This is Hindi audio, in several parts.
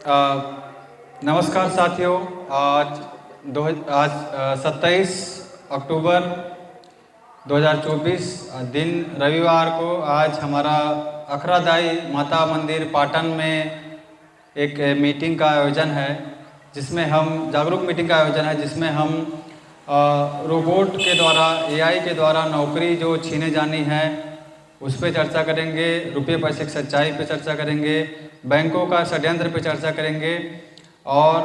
नमस्कार साथियों। आज 27 अक्टूबर 2024 दिन रविवार को आज हमारा अखरादाई माता मंदिर पाटन में एक मीटिंग का आयोजन है, जिसमें हम जागरूक मीटिंग का आयोजन है जिसमें हम रोबोट के द्वारा एआई के द्वारा नौकरी जो छीने जानी है उस पर चर्चा करेंगे, रुपये पैसे की सच्चाई पे चर्चा करेंगे, बैंकों का षड्यंत्र पे चर्चा करेंगे और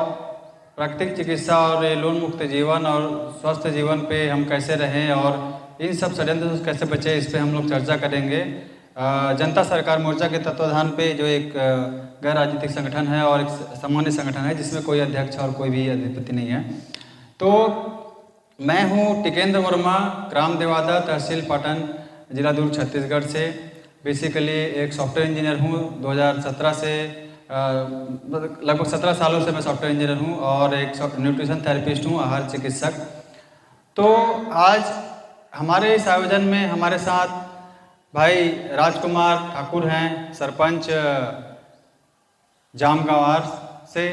प्राकृतिक चिकित्सा और लोन मुक्त जीवन और स्वस्थ जीवन पे हम कैसे रहें और इन सब षड्यंत्र से कैसे बचें, इस पे हम लोग चर्चा करेंगे। जनता सरकार मोर्चा के तत्वाधान पे जो एक गैर राजनीतिक संगठन है और एक सामान्य संगठन है जिसमें कोई अध्यक्ष और कोई भी अधिपति नहीं है। तो मैं हूँ टिकेंद्र वर्मा, ग्राम देवादा, तहसील पाटन, जिला दुर्ग, छत्तीसगढ़ से। बेसिकली एक सॉफ्टवेयर इंजीनियर हूँ। 2017 से लगभग 17 सालों से मैं सॉफ्टवेयर इंजीनियर हूँ और एक न्यूट्रिशन थेरेपिस्ट हूँ, आहार चिकित्सक। तो आज हमारे इस आयोजन में हमारे साथ भाई राजकुमार ठाकुर हैं, सरपंच जामगंवार से,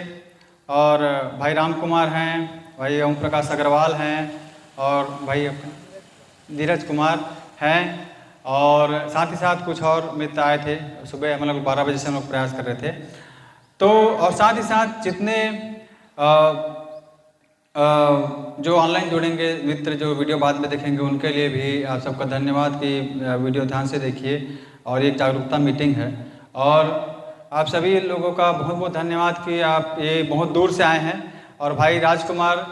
और भाई राम कुमार हैं, भाई ओम प्रकाश अग्रवाल हैं और भाई धीरज कुमार हैं, और साथ ही साथ कुछ और मित्र आए थे। सुबह हम लोग 12 बजे से हम लोग प्रयास कर रहे थे। तो और साथ ही साथ जितने जो ऑनलाइन जुड़ेंगे मित्र, जो वीडियो बाद में देखेंगे, उनके लिए भी आप सबका धन्यवाद कि वीडियो ध्यान से देखिए। और एक जागरूकता मीटिंग है और आप सभी लोगों का बहुत बहुत धन्यवाद कि आप ये बहुत दूर से आए हैं। और भाई राजकुमार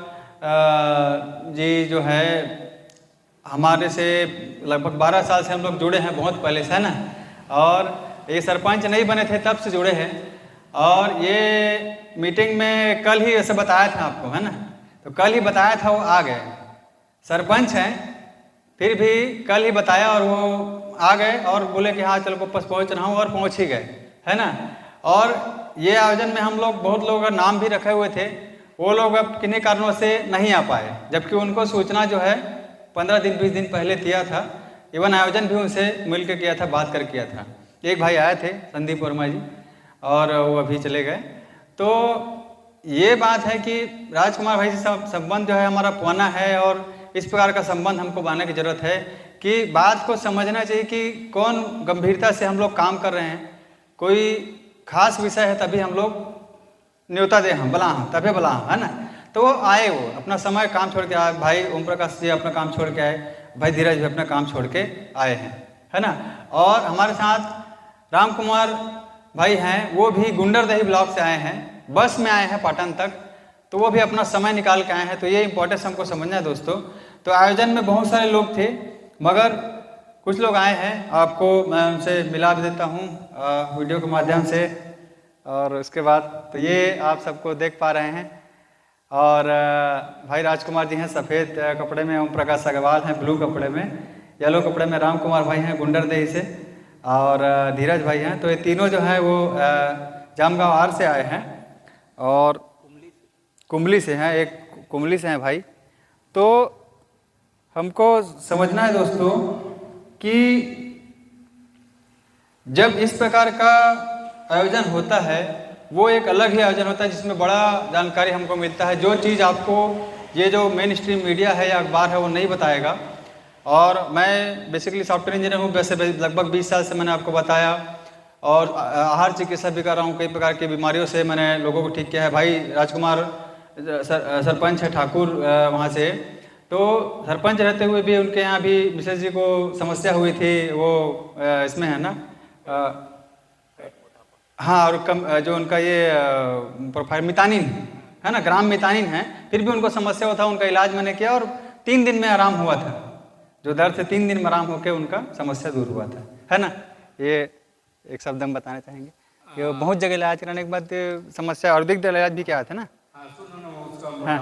जी जो है हमारे से लगभग 12 साल से हम लोग जुड़े हैं, बहुत पहले से, है ना। और ये सरपंच नहीं बने थे तब से जुड़े हैं। और ये मीटिंग में कल ही ऐसे बताया था आपको, है ना, तो कल ही बताया था, वो आ गए। सरपंच हैं फिर भी कल ही बताया और वो आ गए और बोले कि हाँ चलो वापस पहुँच रहा हूँ, और पहुँच ही गए, है ना। और ये आयोजन में हम लोग बहुत लोगों का नाम भी रखे हुए थे, वो लोग अब किन्हीं कारणों से नहीं आ पाए, जबकि उनको सूचना जो है 15 दिन 20 दिन पहले दिया था। इवन आयोजन भी उनसे मिल के किया था, बात कर किया था। एक भाई आए थे, संदीप वर्मा जी, और वो अभी चले गए। तो ये बात है कि राजकुमार भाई से संबंध जो है हमारा पुराना है, और इस प्रकार का संबंध हमको बनाने की ज़रूरत है कि बात को समझना चाहिए कि कौन गंभीरता से हम लोग काम कर रहे हैं। कोई खास विषय है तभी हम लोग न्योता दे, हम बला हम तभी बला हम, है ना। तो वो आए, वो अपना समय काम छोड़ के आए। भाई ओम प्रकाश जी अपना काम छोड़ के आए, भाई धीरज भी अपना काम छोड़ के आए हैं, है ना। और हमारे साथ राम कुमार भाई हैं, वो भी गुंडरदेही ब्लॉक से आए हैं, बस में आए हैं पाटन तक, तो वो भी अपना समय निकाल के आए हैं। तो ये इंपॉर्टेंस हमको समझना है दोस्तों। तो आयोजन में बहुत सारे लोग थे, मगर कुछ लोग आए हैं, आपको मैं उनसे मिला भी देता हूँ वीडियो के माध्यम से। और उसके बाद तो ये आप सबको देख पा रहे हैं। और भाई राजकुमार जी हैं सफ़ेद कपड़े में, ओम प्रकाश अग्रवाल हैं ब्लू कपड़े में, येलो कपड़े में राम कुमार भाई हैं गुंडरदेही से, और धीरज भाई हैं। तो ये तीनों जो हैं वो जामगंवार से आए हैं और कुंबली से हैं, एक कुंबली से हैं भाई। तो हमको समझना है दोस्तों कि जब इस प्रकार का आयोजन होता है वो एक अलग ही आयोजन होता है, जिसमें बड़ा जानकारी हमको मिलता है, जो चीज़ आपको ये जो मेन स्ट्रीम मीडिया है या अखबार है वो नहीं बताएगा। और मैं बेसिकली सॉफ्टवेयर इंजीनियर हूँ, वैसे लगभग 20 साल से मैंने आपको बताया, और आहार चिकित्सा भी कर रहा हूँ। कई प्रकार की बीमारियों से मैंने लोगों को ठीक किया है। भाई राजकुमार सरपंच है ठाकुर वहाँ से, तो सरपंच रहते हुए भी उनके यहाँ भी मिसेज जी को समस्या हुई थी, वो इसमें है ना, हाँ, और जो उनका ये प्रोफाइल मितानिन है ना, ग्राम मितानिन है, फिर भी उनको समस्या हुआ था। उनका इलाज मैंने किया और 3 दिन में आराम हुआ था, जो दर्द से 3 दिन में आराम होकर उनका समस्या दूर हुआ था, है ना। ये एक शब्द हम बताना चाहेंगे कि बहुत जगह इलाज कराने के बाद समस्या और दिग्गज इलाज भी क्या था ना। हाँ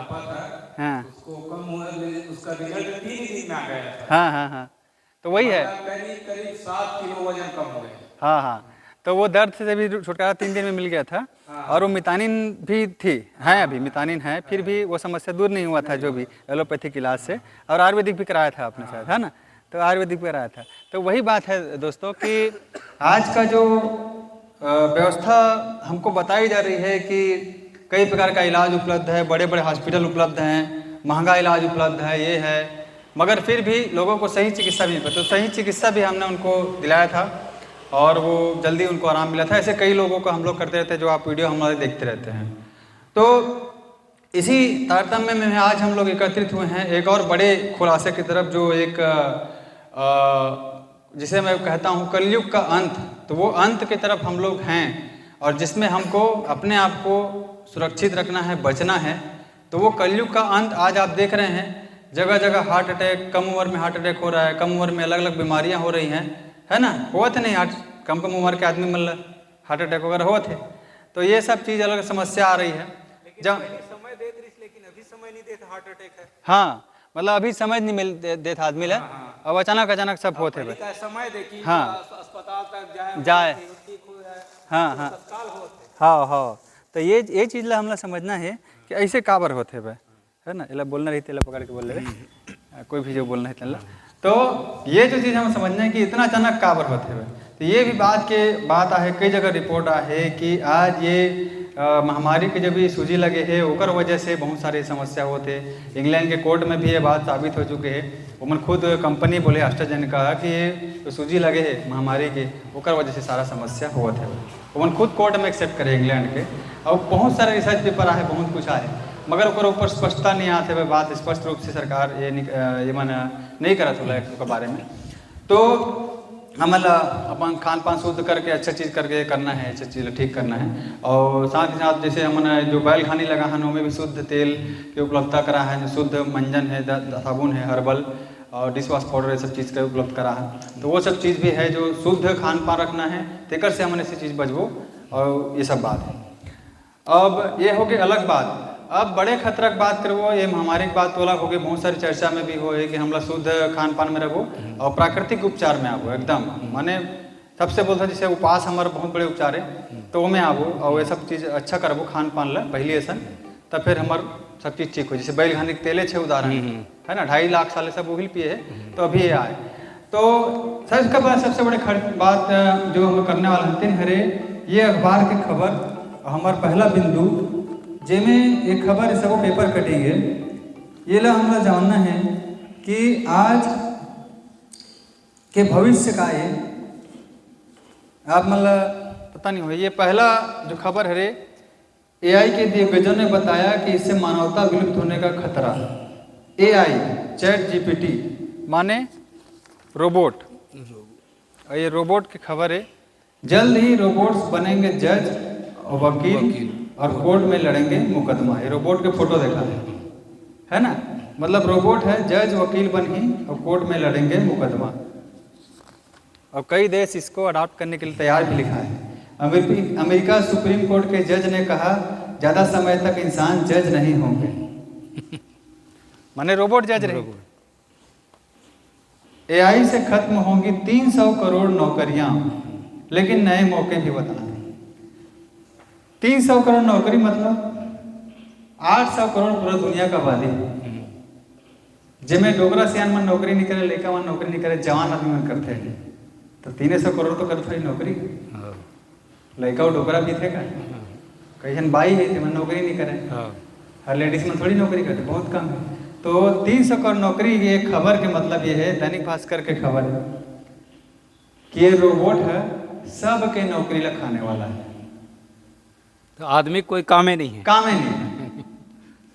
हाँ हाँ हाँ, तो वही है, करीब 7 किलो वजन कम हो गया। हाँ हाँ, तो वो दर्द से भी छुटकारा 3 दिन में मिल गया था। और वो मितानिन भी थी, है अभी मितानिन है, फिर भी वो समस्या दूर नहीं हुआ था, जो भी एलोपैथिक इलाज से। और आयुर्वेदिक भी कराया था आपने शायद, है ना, तो आयुर्वेदिक भी कराया था। तो वही बात है दोस्तों कि आज का जो व्यवस्था हमको बताई जा रही है कि कई प्रकार का इलाज उपलब्ध है, बड़े बड़े हॉस्पिटल उपलब्ध हैं, महंगा इलाज उपलब्ध है, ये है, मगर फिर भी लोगों को सही चिकित्सा भी नहीं पता। तो सही चिकित्सा भी हमने उनको दिलाया था और वो जल्दी उनको आराम मिला था। ऐसे कई लोगों को हम लोग करते रहते हैं जो आप वीडियो हमारे देखते रहते हैं। तो इसी तारतम्य में आज हम लोग एकत्रित हुए हैं एक और बड़े खुलासे की तरफ, जो एक जिसे मैं कहता हूँ कलयुग का अंत। तो वो अंत की तरफ हम लोग हैं और जिसमें हमको अपने आप को सुरक्षित रखना है, बचना है। तो वो कलयुग का अंत आज आप देख रहे हैं, जगह जगह हार्ट अटैक, कम उम्र में हार्ट अटैक हो रहा है, कम उम्र में अलग अलग बीमारियां हो रही हैं, है ना। हुआ थे नहीं कम उम्र के आदमी मतलब हार्ट अटैक वगैरह हुआ थे। तो ये सब चीज़ अलग समस्या आ रही है। जब समय देते लेकिन अभी समय नहीं देते हार्ट अटैक है। हाँ, मतलब अभी समझ नहीं मिल देता आदमी ले। अब अचानक सब होते हैं। समय देखिए, हाँ, अस्पताल तक जाए, ठीक हो जाए, हाँ हाँ हाँ। तो ये चीज़ ला हमला समझना है कि ऐसे काबर होते भाई, है ना। इला बोलना रही तेला पकड़ के बोल रहे कोई भी जो बोलना है तेला। तो ये जो चीज़ हमें समझना है कि इतना अचानक काबर होते हुए। तो ये भी बात आहे, कई जगह रिपोर्ट आहे कि आज ये महामारी के जब भी सूजी लगे है ओकर वजह से बहुत सारी समस्या होते। इंग्लैंड के कोर्ट में भी ये बात साबित हो चुके है। उमन खुद कंपनी बोले एस्ट्राजेनेका कि ये सूजी लगे है महामारी के ओकर वजह से सारा समस्या होत है। उमन खुद कोर्ट में एक्सेप्ट करे इंग्लैंड के। और बहुत सारे रिसर्च पेपर आहे, बहुत कुछ आहे, मगर ओकर ऊपर स्पष्टता नहीं आते हुए बात स्पष्ट रूप से सरकार ये मन नहीं करत होला के बारे में। तो हमें अपन खान पान शुद्ध करके अच्छा चीज़ करके करना है, अच्छा चीज़ ठीक करना है। और साथ ही साथ जैसे हमने जो बैल खानी लगा है उनमें भी शुद्ध तेल की उपलब्धता करा है, जो शुद्ध मंजन है, साबुन है, हर्बल और डिश वॉश पाउडर, ये सब चीज़ का उपलब्ध करा है। तो वो सब चीज़ भी है जो शुद्ध खान पान रखना है, तेकर से हमने ऐसी चीज़ बचबो। और ये सब बात है। अब ये हो गई अलग बात। अब बड़े खतरा की बात करबो, ये महामारी की बात तो अलग हो गई। बहुत सारी चर्चा में भी हो है कि हमला शुद्ध खान पान में रहो और प्राकृतिक उपचार में आबो एकदम, माने सबसे बोलता जैसे उपास हमारे बहुत बड़े उपचार है, तो में आबो और ये सब चीज़ अच्छा करबो खान पान ला पहले ऐसा, तब फिर हमार सब चीज़ ठीक हो। जैसे बैल घानी के तेले छे उदाहरण है ना, 2.5 लाख साल सब उहिल पिए है, तो अभी ये आए। तो सर इसका बाद सबसे बड़ी बात जो हम करने वाले हैं हरे ये अखबार की खबर हमार पहला बिंदु जेमें एक खबर सब पेपर कटेंगे। ये ला हमला जानना है कि आज के भविष्य का ये आप मतलब पता नहीं हो। ये पहला जो खबर है रे, AI के दिग्गजों ने बताया कि इससे मानवता विलुप्त होने का खतरा। AI ChatGPT माने रोबोट, और ये रोबोट की खबर है। जल्द ही रोबोट्स बनेंगे जज और वकील और कोर्ट में लड़ेंगे मुकदमा। ये रोबोट के फोटो देखा है ना, मतलब रोबोट है, जज वकील बन ही और कोर्ट में लड़ेंगे मुकदमा। और कई देश इसको अडॉप्ट करने के लिए तैयार भी लिखा है। अमेरिका सुप्रीम कोर्ट के जज ने कहा ज़्यादा समय तक इंसान जज नहीं होंगे माने रोबोट जज रहेंगे। AI से खत्म होंगी 300 करोड़ नौकरियां, लेकिन नए मौके भी बता दें। 300 करोड़ नौकरी मतलब 800 करोड़ पूरा दुनिया का आबादी, जिसमें डोगरा सियान मन नौकरी नहीं करे, लड़का मन नौकरी नहीं करे, जवान आदमी मन करते हैं। तो 300 करोड़ तो करते ही नौकरी, लड़का और डोगरा भी थे का कई जन बाई है मन नौकरी नहीं करे, हर लेडीज में थोड़ी नौकरी करते, बहुत कम है। तो 300 करोड़ नौकरी, ये खबर के मतलब ये है, दैनिक भास्कर के खबर है कि ये रोबोट है सबके नौकरी ला खाने वाला है। तो आदमी कोई काम ही नहीं है, काम ही नहीं है।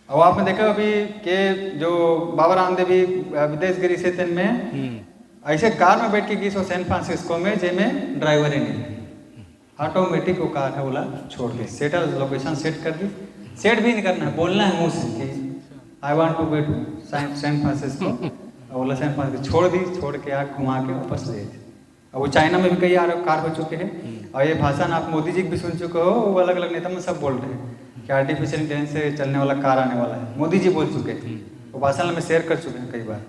और आपने देखा अभी कि जो बाबा रामदेव भी विदेश गई से तेन में ऐसे कार में बैठ के गई सो सैन फ्रांसिस्को में, जेमें ड्राइवर ही नहीं, ऑटोमेटिक वो कार है, बोला छोड़ दी, सेटल लोकेशन सेट कर दी। सेट भी नहीं करना है, बोलना है मुँह से कि I want to go to San Francisco, और बोला सैन फ्रांसिस्को छोड़ दी, छोड़ के आग घुमा के वापस ले। और वो चाइना में भी कई कार हो चुके हैं। और ये भाषण आप मोदी जी भी सुन चुके हो, वो अलग अलग नेता में सब बोल रहे हैं कि आर्टिफिशियल इंटेलिजेंस से चलने वाला कार आने वाला है। मोदी जी बोल चुके थे, वो भाषण में शेयर कर चुके हैं कई बार।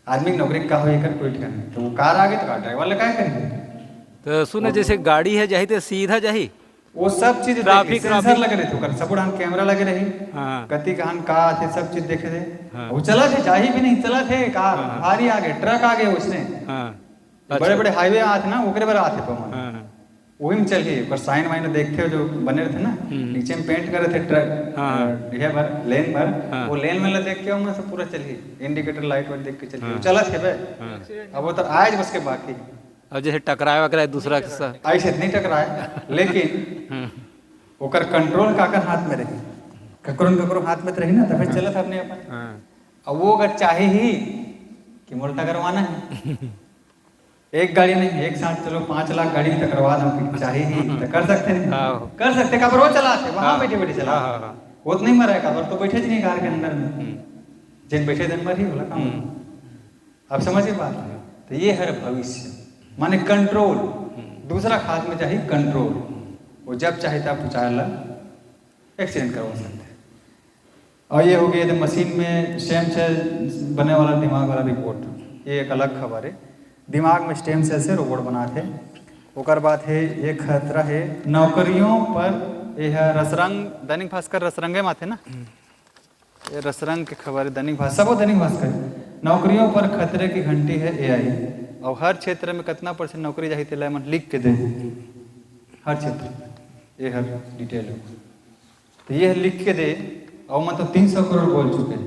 आदमी की नौकरी का हो कर कोई ठिकाना, तो वो कार आ गई तो कार ड्राइवर वाले क्या करेंगे। तो सुने जैसे गाड़ी है जाही तो सीधा जाही, वो सब चीज ट्रैफिक सेंसर लगे रहे थे, सब उड़ान कैमरा लगे रही, गति कहां का थे सब चीज देखे थे। वो चला थे, जाही भी नहीं चला थे, कार भारी आ गए, ट्रक आ गए उसने, बड़े बड़े हाईवे आते ना ओकरे पर आते पवन। वही में चल ही। पर साइन वाइन देखते हो जो बने रहते ना, नीचे में पेंट करे थे ट्रक ये भर लेन भर, वो लेन में देख के मैं सब पूरा चल ही, इंडिकेटर लाइट वाइट देख के चल ही चला थे बे। अब वो तो आज बस के बाकी। अब जैसे टकराए वकराए दूसरा के साथ ऐसे नहीं टकराए, लेकिन ओकर कंट्रोल काकर हाथ में रही, ककरो हाथ में तो रही ना, तभी चलत अपने अपन। अब वो अगर चाहे ही कि मोर टकरवाना है, एक गाड़ी नहीं, एक साथ चलो 5 लाख गाड़ी टकरवा दो, चाहे ही तो कर सकते हैं, कर सकते। काबर वो चलाते वहां बैठे बैठे चला, वो तो नहीं मरा है, काबर तो बैठे नहीं कार के अंदर में, जिन बैठे दिन भर ही बोला काम। आप समझिए बात। तो ये है भविष्य, माने कंट्रोल। दूसरा खास में चाहिए कंट्रोल, वो जब चाहे तब पहुँचाला एक्सीडेंट करवा सकते हैं। और ये हो गया तो मशीन में स्टेम सेल बने वाला दिमाग वाला रिपोर्ट, ये एक अलग खबर है। दिमाग में स्टेम सेल से रोबोट बनाते। ओकर बात है ये खतरा है नौकरियों पर। ये है रसरंग, दैनिक भास्कर रसरंगे में थे ना, ये रसरंग की खबर है, दैनिक भास्कर सब दैनिक भास्कर। नौकरियों पर खतरे की घंटी है एआई। और हर क्षेत्र में कितना % नौकरी चाहिए मन लिख के दे, हर क्षेत्र में ये हर डिटेल है। तो ये लिख के दे, और मतलब 300 करोड़ बोल चुके हैं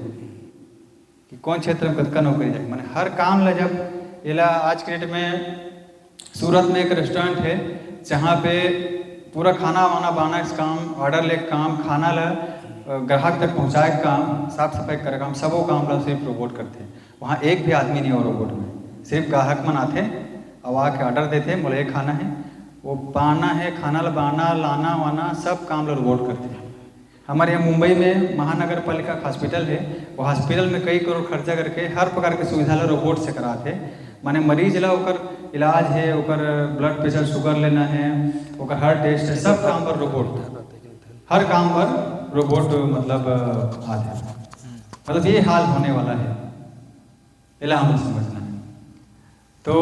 कि कौन क्षेत्र में कितना नौकरी चाहिए। मैंने हर काम ला जब इला आज के डेट में सूरत में एक रेस्टोरेंट है जहाँ पे पूरा खाना वाना बनाना का काम, ऑर्डर ले काम, खाना ला ग्राहक तक पहुँचाए का काम, साफ सफाई करे काम, सब वो काम ला सिर्फ रोबोट करते हैं। वहाँ एक भी आदमी नहीं हो रोबोट में, सिर्फ ग्राहक मन आते और आके ऑर्डर देते, बोले ये खाना है, वो पाना है, खाना ला बनाना लाना वाना सब काम ला रोबोट करते हैं। हमारे यहाँ मुंबई में महानगर पालिका हॉस्पिटल है, वो हॉस्पिटल में कई करोड़ खर्चा करके हर प्रकार के सुविधा ला रोबोट से कराते। माने मरीज ला ओकर इलाज है, ओकर ब्लड प्रेशर शुगर लेना है, ओकर हार्ट टेस्ट है, सब काम पर रोबोट, हर काम पर रोबोट मतलब आते। मतलब ये हाल होने वाला है, इला हमें समझना है। तो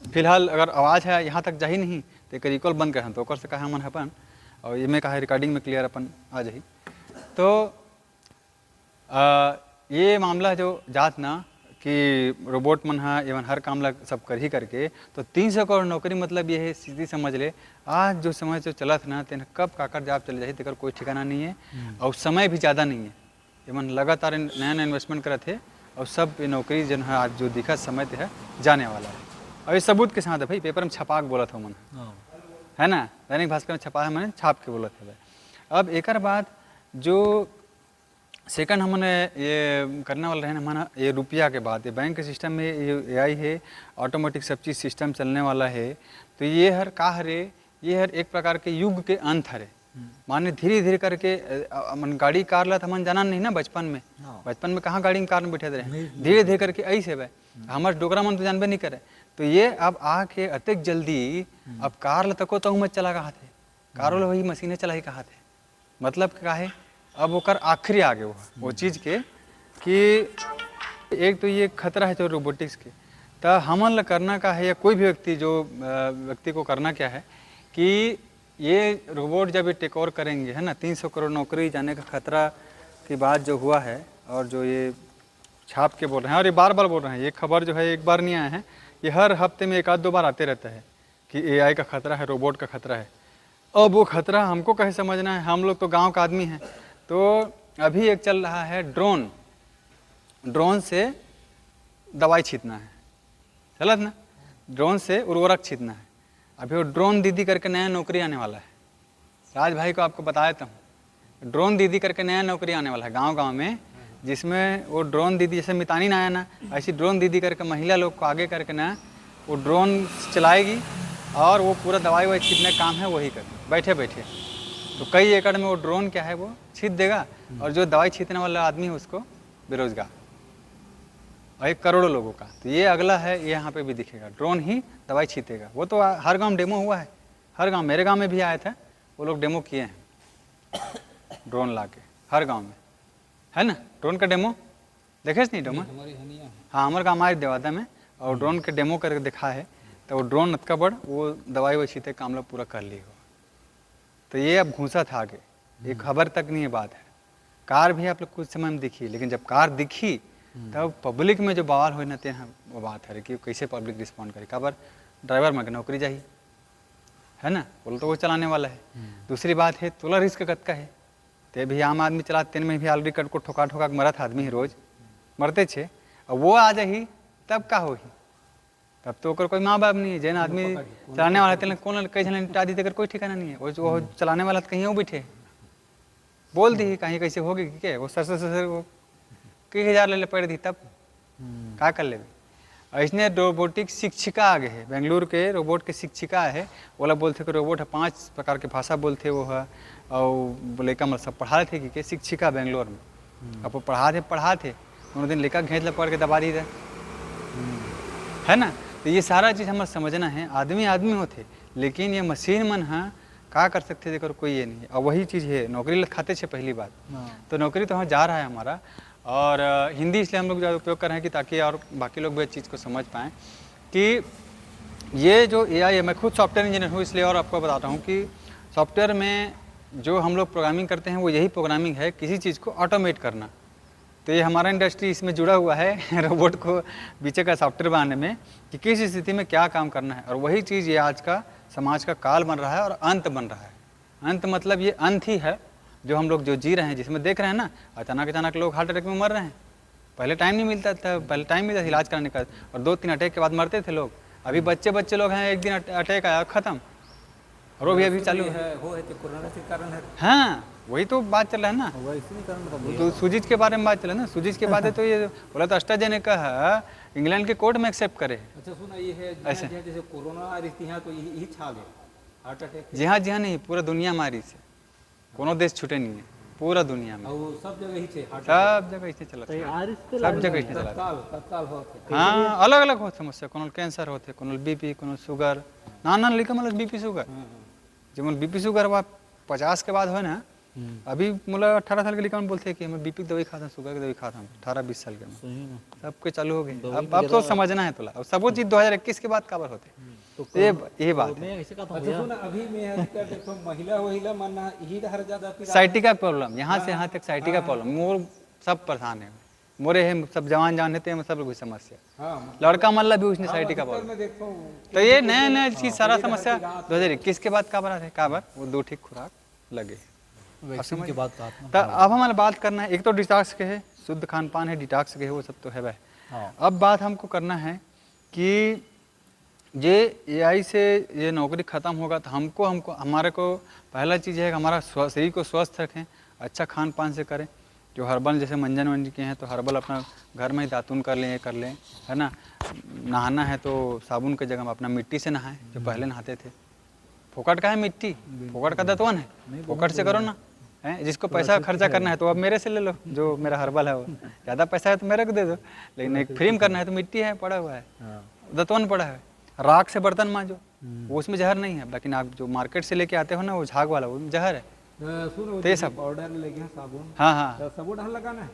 फिलहाल अगर आवाज़ है यहाँ तक जाही नहीं तो एक रिकॉल बंद कर, तो ओकर से कहा मन अपन, और ये में कहा रिकॉर्डिंग में क्लियर अपन आ जाही। तो ये मामला जो जात ना कि रोबोट मन हा एवं हर काम ला सब कर ही करके, तो 300 करोड़ नौकरी मतलब ये है, सीधी समझ ले। आज जो समय जो चलत ना तेन कब काकर जाप चले जाही तेकर कोई ठिकाना नहीं है, और समय भी ज़्यादा नहीं है। एवं लगातार नया नया इन्वेस्टमेंट करत है, और सब ये नौकरी जो है आज जो दिखा समय है जाने वाला है। और ये सबूत के साथ है भाई, पेपर में छपा के बोला था मन, है ना, दैनिक भास्कर में छपा है, मैंने छाप के बोला था भाई। अब एक बाद जो सेकंड हमने ये करने वाला है ना, ये रुपया के बाद ये बैंक के सिस्टम में ये एआई है, ऑटोमेटिक सब चीज़ सिस्टम चलने वाला है। तो ये हर का हरे, ये हर एक प्रकार के युग के अंत हरे। माने धीरे धीरे करके मन गाड़ी कार ला मन जाना नहीं ना बचपन में कहाँ गाड़ी कार में बैठे रहे, धीरे धीरे करके ऐसे भाई हमारे डोगरा मन तो जानबे नहीं करे। तो ये अब आके अतिक जल्दी अब कार ला तको तो मत चला कहा थे, कारों ला वही मशीनें चला ही कहा थे। मतलब क्या है, अब वो कर आखिरी आ गए वो चीज़ के कि एक तो ये खतरा है जो रोबोटिक्स के। तो हमन ला करना का है, या कोई भी व्यक्ति को करना क्या है कि ये रोबोट जब ये टेक ओवर करेंगे, है ना, 300 करोड़ नौकरी जाने का खतरा की बात जो हुआ है, और जो ये छाप के बोल रहे हैं, और ये बार बार बोल रहे हैं, ये खबर जो है एक बार नहीं आया है, ये हर हफ्ते में 1-2 बार आते रहता है कि एआई का खतरा है, रोबोट का खतरा है। अब वो खतरा हमको कैसे समझना है, हम लोग तो गांव का आदमी हैं। तो अभी एक चल रहा है ड्रोन से दवाई छींटना है, चलत ना, ड्रोन से उर्वरक छींटना है। अभी वो ड्रोन दीदी करके नया नौकरी आने वाला है, राज भाई को आपको बताया था, ड्रोन दीदी करके नया नौकरी आने वाला है गांव में, जिसमें वो ड्रोन दीदी जैसे मितानी ना आया ना, ऐसी ड्रोन दीदी करके महिला लोग को आगे करके ना वो ड्रोन चलाएगी, और वो पूरा दवाई वाई छींटने का काम है वही कर बैठे बैठे। तो कई एकड़ में वो ड्रोन क्या है वो छींट देगा, और जो दवाई छींटने वाला आदमी है उसको बेरोजगार, और 1 करोड़ लोगों का। तो ये अगला है, ये यहाँ पे भी दिखेगा, ड्रोन ही दवाई छींटेगा। वो तो हर गांव डेमो हुआ है, हर गांव, मेरे गांव में भी आया था, वो लोग डेमो किए हैं ड्रोन ला के हर गाँव में, है ना, ड्रोन का डेमो देखे नहीं डेमो? हाँ, हमारे गाँव आए देवादा में, और ड्रोन के डेमो करके दिखा है। तो वो ड्रोन नतका बड़ वो दवाई वाई छींटे काम लोग पूरा कर ली हो। तो ये अब घूसा था आगे, ये खबर तक नहीं है बात है। कार भी आप लोग कुछ समय में दिखी, लेकिन जब कार दिखी तब पब्लिक में जो बवाल होना थे वो बात है कि कैसे पब्लिक रिस्पॉन्ड करे। खबर ड्राइवर में नौकरी चाहिए, है ना, बोलो तो वो चलाने वाला है। दूसरी बात है तोला रिस्क कत का है, ते भी आम आदमी चला तेन में भी ऑलरेडी कट को ठोका ठोका के मरत आदमी ही रोज मरते छे, और वो आ जाही तब का होही, तब तो ओकर कोई माँ बाप नहीं है। जैन आदमी चलाने वाला तेल कौन कई जन निपटा दी, कोई ठिकाना नहीं है। वो चलाने वाला तो कहीं वो बैठे बोल दी कहीं कैसे होगी क्या, वो सर वो कई हज़ार ले पड़ दी तब का कर ले। ऐसने रोबोटिक शिक्षिका आगे है, बेंगलुरु के रोबोट के शिक्षिका है, बोला बोलते कि रोबोट है 5 प्रकार के भाषा बोलते वो है, और बोले का मतलब सब पढ़ा थे कि शिक्षिका बेंगलोर में, अब वो पढ़ा थे उन्होंने दिन लेकर घेंच पढ़ के दबा दी है ना। तो ये सारा चीज़ हमें समझना है, आदमी आदमी होते लेकिन ये मशीन मन है का कर सकते देखो कोई ये नहीं है। और वही चीज़ है नौकरी खाते छे पहली बात, तो नौकरी तो वहाँ जा रहा है हमारा। और हिंदी इसलिए हम लोग ज़्यादा उपयोग कर रहे हैं कि ताकि और बाकी लोग भी इस चीज़ को समझ पाएँ कि ये जो AI है, मैं खुद सॉफ्टवेयर इंजीनियर हूँ इसलिए और आपको बताता हूँ कि सॉफ्टवेयर में जो हम लोग प्रोग्रामिंग करते हैं वो यही प्रोग्रामिंग है, किसी चीज़ को ऑटोमेट करना। तो ये हमारा इंडस्ट्री इसमें जुड़ा हुआ है रोबोट को पीछे का सॉफ्टवेयर बनाने में कि किस स्थिति में क्या काम करना है। और वही चीज़ ये आज का समाज का काल बन रहा है और अंत बन रहा है। अंत मतलब ये अंत ही है जो हम लोग जो जी रहे हैं, जिसमें देख रहे हैं ना अचानक लोग हार्ट अटैक में मर रहे हैं। पहले टाइम नहीं मिलता था, पहले टाइम मिलता था इलाज कराने का, और 2-3 अटैक के बाद मरते थे लोग। अभी बच्चे लोग हैं, एक दिन अटैक आया खत्म, और वो भी अभी चालू है। कोरोना के कारण है। हाँ वही तो बात चल रहा है ना, तो सूजिज के बारे में बात चल रहा है ना। सूजिज के बाद है तो ये बोला तो AstraZeneca है इंग्लैंड के कोर्ट में एक्सेप्ट करे। अच्छा सुना ये है ऐसे जैसे कोरोना आ रही थी यहाँ तो यही छा गए हार्ट अटैक। जी हाँ नहीं, पूरा दुनिया मारी से, कोनो देश छूटे नहीं है पूरा दुनिया में, सब जगह ही छे, सब जगह इसे चला, सब जगह इसे चला। तत्काल होते हाँ अलग अलग होते समस्या, कोनो कैंसर होते, कोनो BP, कोनो शुगर, ना लिखा मतलब BP शुगर, जो मतलब BP शुगर हुआ 50 के बाद हो ना। अभी मतलब 18 साल के लिए बोलते हैं कि मैं BP की दवाई खाता हूँ, शुगर की दवाई खाता हूँ, 18-20 साल के में सबके चालू हो गए। अब तो समझना है तुला, अब सब वो चीज़ 2021 के बाद कवर होते, तो ये बात है। अच्छा सुना अभी मैं देखो महिला मानना यही हर ज्यादा साइटिका प्रॉब्लम, यहाँ से यहाँ तक साइटिका प्रॉब्लम मोर सब परेशान है, मोरे है सब जवान रहते हैं, सब लोग समस्या। लड़का मल्ला भी उसने साइटिका प्रॉब्लम, तो ये नया चीज़ सारा समस्या 2021 के बाद काबर वो 2 ठीक खुराक लगे वैक्सीन के बाद। तो अब हमारा बात करना है, एक तो डिटॉक्स के है, शुद्ध खान पान है, डिटॉक्स के है, वो सब तो है वह। अब बात हमको करना है कि ये AI से ये नौकरी ख़त्म होगा तो हमको हमारे को पहला चीज़ है कि हमारा शरीर को स्वस्थ रखें, अच्छा खान पान से करें। जो हर्बल जैसे मंजन के हैं तो हर्बल अपना घर में ही दातुन कर लें, ये कर लें, है ना। नहाना है तो साबुन की जगह अपना मिट्टी से नहाएं, जो पहले नहाते थे। फोकट का है मिट्टी, फोकट का दतवन है, फोकट से करो ना है। जिसको पैसा खर्चा करना है तो अब मेरे से ले लो, जो मेरा हर्बल है वो ज़्यादा पैसा है तो मेरे को दे दो, लेकिन एक फ्री में करना है तो मिट्टी है पड़ा हुआ है, दतवन पड़ा है, राख से बर्तन मांजो, वो उसमें जहर नहीं है। लेकिन आप जो मार्केट से लेके आते हो ना वो झाग वाला, वो जहर है। तो ये सब पाउडर लेके साबुन, हाँ साबुन लगाना है,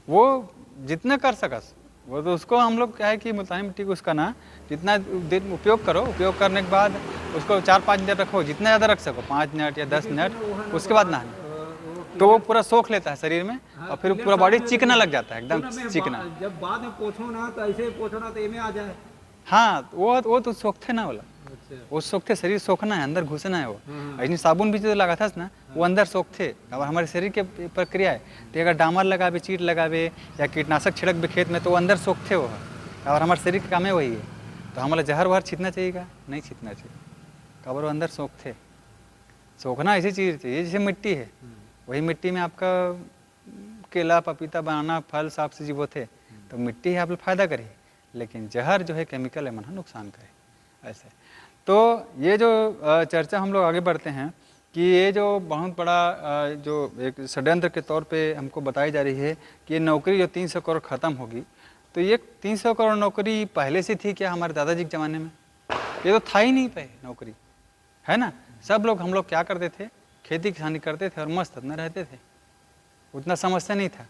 वो जितना कर सकस वो तो उसको हम लोग क्या है कि मुल्तानी मिट्टी को उसका ना जितना दिन उपयोग करो, उपयोग करने के बाद उसको 4-5 मिनट रखो, जितना ज़्यादा रख सको 5 मिनट या 10 मिनट, उसके बाद नहाना तो वो पूरा सोख लेता है शरीर में, और फिर पूरा बॉडी चिकना लग जाता है, एकदम चिकना। जब बाद में पोछो ना तो ऐसे पोछना तो इनमें आ जाए। हाँ वो तो सोखते ना बोला, वो सोखते, शरीर सोखना है, अंदर घुसना है। वो ऐसे साबुन भी जो लगा था ना वो अंदर सोखते, और हमारे शरीर के प्रक्रिया है। तो अगर डामर लगावे, चीट लगावे या कीटनाशक छिड़क भी खेत में तो वो अंदर सोखते हो, और हमारे शरीर का काम है वही है। तो हमारा जहर वहर छीतना चाहिए, नहीं छीतना चाहिए, कबर वो अंदर सोखते। सोखना ऐसी चीज़ चाहिए जैसे मिट्टी है, वही मिट्टी में आपका केला, पपीता, बनाना, फल, साग सब्जी वो थे, तो मिट्टी है आप लोग फायदा करे, लेकिन जहर जो है केमिकल है मन नुकसान करे ऐसे। तो ये जो चर्चा हम लोग आगे बढ़ते हैं कि ये जो बहुत बड़ा जो एक षड्यंत्र के तौर पे हमको बताई जा रही है कि ये नौकरी जो 300 करोड़ ख़त्म होगी, तो ये 300 करोड़ नौकरी पहले से थी क्या हमारे दादाजी के ज़माने में? ये तो था ही नहीं पे नौकरी, है ना। सब लोग हम लोग क्या करते थे, खेती किसानी करते थे और मस्त अपना रहते थे, उतना समस्या नहीं था।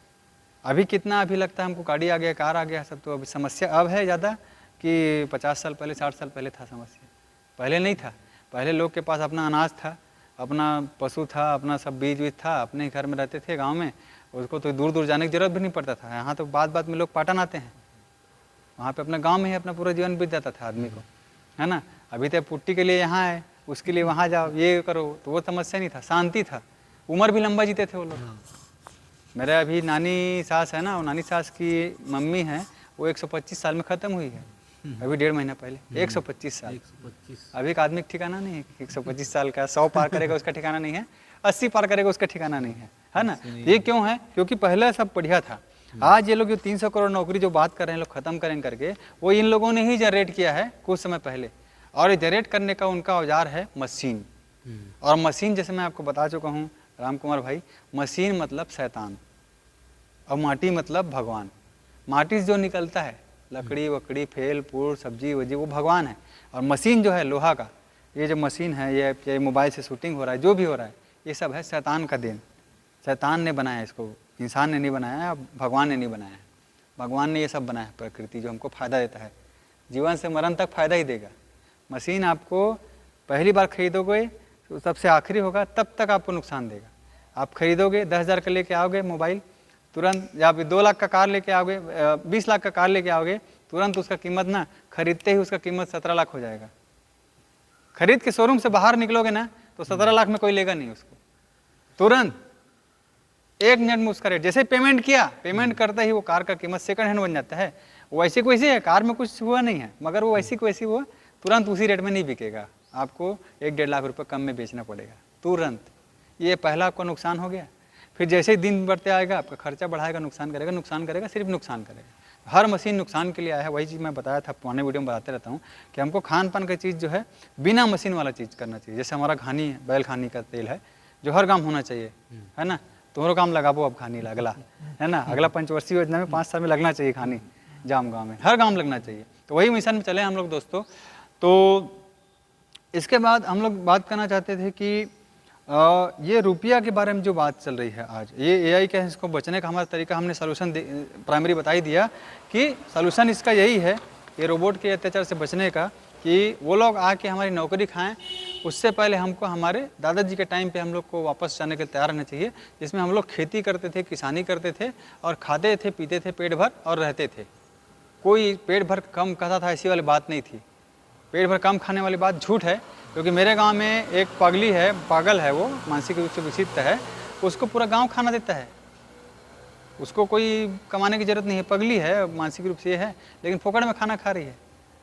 अभी कितना अभी लगता है हमको गाड़ी आ गया, कार आ गया, सब तो अभी समस्या अब है ज़्यादा कि 50 साल पहले 60 साल पहले था समस्या, पहले नहीं था। पहले लोग के पास अपना अनाज था, अपना पशु था, अपना सब बीज वीज था, अपने घर में रहते थे गांव में, उसको तो दूर दूर जाने की जरूरत भी नहीं पड़ता था। यहाँ तो बात बात में लोग पाटन आते हैं, वहाँ पे अपना गांव में ही अपना पूरा जीवन बीत जाता था आदमी को, है ना। अभी तो पुट्टी के लिए यहाँ है, उसके लिए वहाँ जाओ, ये करो, तो वो समस्या नहीं था, शांति था, उम्र भी लंबा जीते थे वो लोग। मेरे अभी नानी सास है ना, वो नानी सास की मम्मी है, वो 125 साल में ख़त्म हुई है, अभी 1.5 महीना पहले। 125 साल। 125। अभी का आदमी का ठिकाना नहीं है, 125 साल का 100 पार करेगा उसका ठिकाना नहीं है, 80 पार करेगा उसका ठिकाना नहीं है ना। ये क्यों है? क्योंकि पहले सब बढ़िया था। आज ये लोग जो 300 करोड़ नौकरी जो बात कर रहे हैं लोग खत्म करेंगे करके, वो इन लोगों ने ही जनरेट किया है कुछ समय पहले। और ये जनरेट करने का उनका औजार है मशीन। और मशीन जैसे मैं आपको बता चुका हूँ राम कुमार भाई, मशीन मतलब शैतान और माटी मतलब भगवान। माटी से जो निकलता है लकड़ी वकड़ी फेल फूल सब्जी वब्जी वो भगवान है। और मशीन जो है लोहा का, ये जो मशीन है, ये मोबाइल से शूटिंग हो रहा है, जो भी हो रहा है, ये सब है शैतान का देन। शैतान ने बनाया इसको, इंसान ने नहीं बनाया है, भगवान ने नहीं बनाया है। भगवान ने ये सब बनाया है, प्रकृति जो हमको फ़ायदा देता है, जीवन से मरण तक फ़ायदा ही देगा। मशीन आपको पहली बार खरीदोगे तो सबसे आखिरी होगा, तब तक आपको नुकसान देगा। आप खरीदोगे 10,000 का लेके आओगे मोबाइल, तुरंत, या आप 2 लाख का कार लेके आओगे, 20 लाख का कार लेके आओगे, तुरंत उसका कीमत ना खरीदते ही उसका कीमत 17 लाख हो जाएगा। खरीद के शोरूम से बाहर निकलोगे ना तो 17 लाख में कोई लेगा नहीं उसको। तुरंत 1 मिनट में उसका रेट, जैसे पेमेंट किया, पेमेंट करते ही वो कार का कीमत सेकंड हैंड बन जाता है। वैसे को वैसे है, कार में कुछ हुआ नहीं है, मगर वो वैसी को वैसी वो तुरंत उसी रेट में नहीं बिकेगा, आपको 1-1.5 लाख रुपये कम में बेचना पड़ेगा तुरंत। ये पहला आपको नुकसान हो गया। फिर जैसे ही दिन बढ़ते आएगा आपका खर्चा बढ़ाएगा, नुकसान करेगा, नुकसान करेगा, सिर्फ नुकसान करेगा। हर मशीन नुकसान के लिए आया है। वही चीज़ मैं बताया था, पुराने वीडियो में बताते रहता हूँ कि हमको खान पान का चीज़ जो है बिना मशीन वाला चीज़ करना चाहिए। जैसे हमारा घानी है, बैल खानी का तेल है, जो हर गाँव होना चाहिए, है ना। तुम्हारा काम लगाबो अब खानी अगला, है ना, अगला पंचवर्षीय योजना में 5 साल में लगना चाहिए खानी, जाम गाँव में, हर गाँव में लगना चाहिए। तो वही मिशन में चले हम लोग दोस्तों। तो इसके बाद हम लोग बात करना चाहते थे कि ये रुपया के बारे में जो बात चल रही है आज, ये एआई का इसको बचने का हमारा तरीका हमने सोल्यूशन प्राइमरी बता ही दिया कि सोल्यूशन इसका यही है, ये रोबोट के अत्याचार से बचने का, कि वो लोग आके हमारी नौकरी खाएं। उससे पहले हमको हमारे दादाजी के टाइम पे हम लोग को वापस जाने के लिए तैयार रहना चाहिए, जिसमें हम लोग खेती करते थे, किसानी करते थे और खाते थे पीते थे पेट भर और रहते थे। कोई पेट भर कम खाता था ऐसी वाली बात नहीं थी। पेट भर कम खाने वाली बात झूठ है, क्योंकि मेरे गांव में एक पगली है, पागल है, वो मानसिक रूप से विक्षिप्त है, उसको पूरा गांव खाना देता है, उसको कोई कमाने की जरूरत नहीं है, पगली है, मानसिक रूप से ये है, लेकिन फोकट में खाना खा रही है।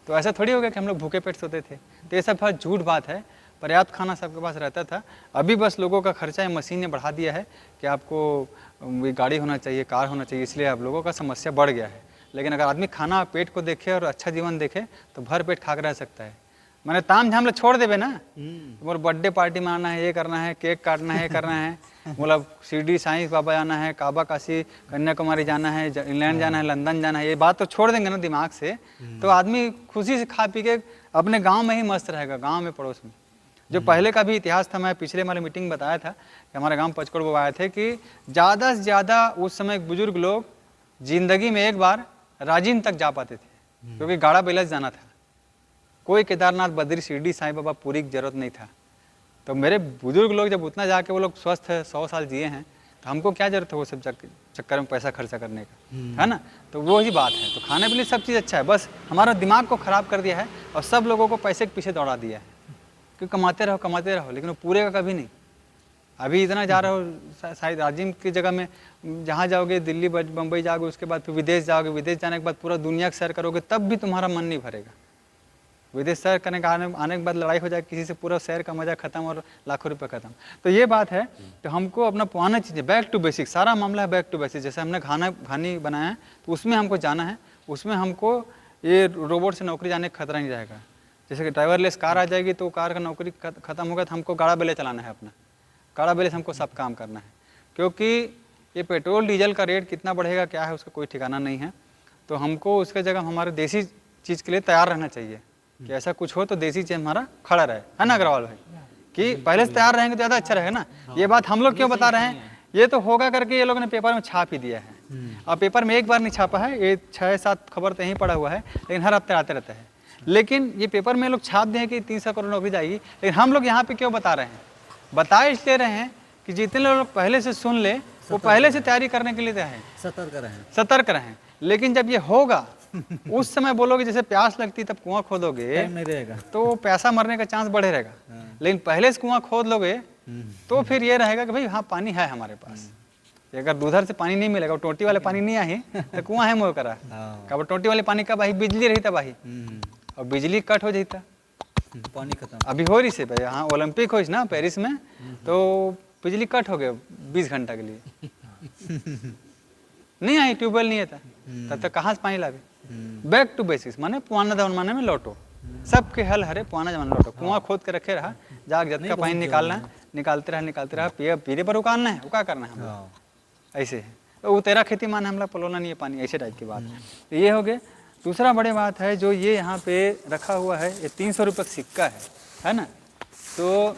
तो ऐसा थोड़ी हो गया कि हम लोग भूखे पेट सोते थे। तो ये सब बहुत झूठ बात है। पर्याप्त खाना सबके पास रहता था। अभी बस लोगों का खर्चा है, मशीन ने बढ़ा दिया है कि आपको गाड़ी होना चाहिए, कार होना चाहिए, इसलिए आप लोगों का समस्या बढ़ गया है। लेकिन अगर आदमी खाना पेट को देखे और अच्छा जीवन देखे तो भर पेट खा कर रह सकता है। मैंने ताम झाम छोड़ देवे ना, मोर बर्थडे पार्टी में आना है, ये करना है, केक काटना है, ये करना है, मतलब शिरडी साईं बाबा जाना है, काबा काशी कन्याकुमारी जाना है, इंग्लैंड जाना है, लंदन जाना है, ये बात तो छोड़ देंगे ना दिमाग से, तो आदमी खुशी से खा पी के अपने गाँव में ही मस्त रहेगा, गाँव में पड़ोस में। जो पहले का भी इतिहास था, मैं पिछले वाले मीटिंग बताया था कि हमारे गाँव पचकोड़ वो आए थे कि ज़्यादा से ज़्यादा उस समय बुजुर्ग लोग जिंदगी में एक बार राजीन तक जा पाते थे, क्योंकि गाड़ा बैला से जाना था। कोई केदारनाथ बद्री शिरडी साईं बाबा पूरी की जरूरत नहीं था। तो मेरे बुजुर्ग लोग जब उतना जाके वो लोग स्वस्थ है, 100 साल जिए हैं, तो हमको क्या जरूरत है वो सब चक्कर में पैसा खर्चा करने का, है ना। तो वो ही बात है। तो खाने पीने सब चीज़ अच्छा है, बस हमारा दिमाग को ख़राब कर दिया है और सब लोगों को पैसे के पीछे दौड़ा दिया है कि कमाते रहो, लेकिन वो पूरे का कभी नहीं। अभी इतना जा रहे हो शायद राजीव की जगह में, जहाँ जाओगे दिल्ली बम्बई जाओगे, उसके बाद फिर विदेश जाओगे, विदेश जाने के बाद पूरा दुनिया का सैर करोगे, तब भी तुम्हारा मन नहीं भरेगा। विदेश सैर करने का आने के बाद लड़ाई हो जाए किसी से, पूरा सैर का मजा खत्म और लाखों रुपए खत्म। तो ये बात है। तो हमको अपना पुराना चीज़ें बैक टू बेसिक, सारा मामला है बैक टू बेसिक। जैसे हमने घानी बनाया है तो उसमें हमको जाना है, उसमें हमको ये रोबोट से नौकरी जाने का खतरा नहीं जाएगा। जैसे कि ड्राइवरलेस कार आ जाएगी तो कार का नौकरी खत्म होगा, तो हमको गाड़ा बेले चलाना है, अपना गाड़ा बेले से हमको सब काम करना है, क्योंकि ये पेट्रोल डीजल का रेट कितना बढ़ेगा क्या है उसका कोई ठिकाना नहीं है। तो हमको उसके जगह हमारे देसी चीज़ के लिए तैयार रहना चाहिए कि ऐसा कुछ हो तो देसी चीज़ हमारा खड़ा रहे, है ना अग्रवाल भाई, कि पहले से तैयार रहेंगे तो ज़्यादा अच्छा रहेगा ना। ये बात हम लोग क्यों बता रहे हैं, ये तो होगा करके ये लोगों ने पेपर में छाप ही दिया है। और पेपर में एक बार नहीं छापा है, ये 6-7 खबर तो यहीं पड़ा हुआ है, लेकिन हर हफ्ते आते रहता है। लेकिन ये पेपर में लोग छाप दें कि 300 करोड़ नौकरी जाएगी, लेकिन हम लोग यहाँ पे क्यों बता रहे हैं, बता इसलिए रहे हैं कि जितने लोग पहले से सुन ले वो पहले से तैयारी करने के लिए हैं, सतर्क रहें। लेकिन जब ये होगा उस समय बोलोगे जैसे प्यास लगती तब कुआं खोदोगे टाइम नहीं रहेगा। तो पैसा मरने का चांस बढ़े रहेगा। लेकिन पहले से कुआं खोद लोगे तो फिर ये रहेगा कि भाई हाँ पानी है हमारे पास। अगर उधर से पानी नहीं मिलेगा, टोटी वाले पानी नहीं आई तो कुआं है मोह करा। कब टोटी वाले पानी कब आई, बिजली रही तब आई, और बिजली कट हो जाता पानी खत्म। अभी हो रही से भाई, हाँ ओलंपिक हो ना पेरिस में, तो बिजली कट हो गया 20 घंटा के लिए नहीं आई, ट्यूबवेल नहीं था, तब तक कहाँ से पानी लावे। बैक टू बेसिक्स माने पुराना जमाने में लौटो, सबके हल हरे पुराना जमाना लौटो। कुआं खोद के रखे रहा, जाग जत का पानी निकालना है, निकालते रहा पीरे पर उकालना है, वो क्या करना है, ऐसे है। तो वो तेरा खेती माने हमला पलोना नहीं है पानी, ऐसे टाइप की बात। तो ये हो गए। दूसरा बड़ी बात है जो ये यहाँ पे रखा हुआ है, ये 300 रुपये का सिक्का है ना। तो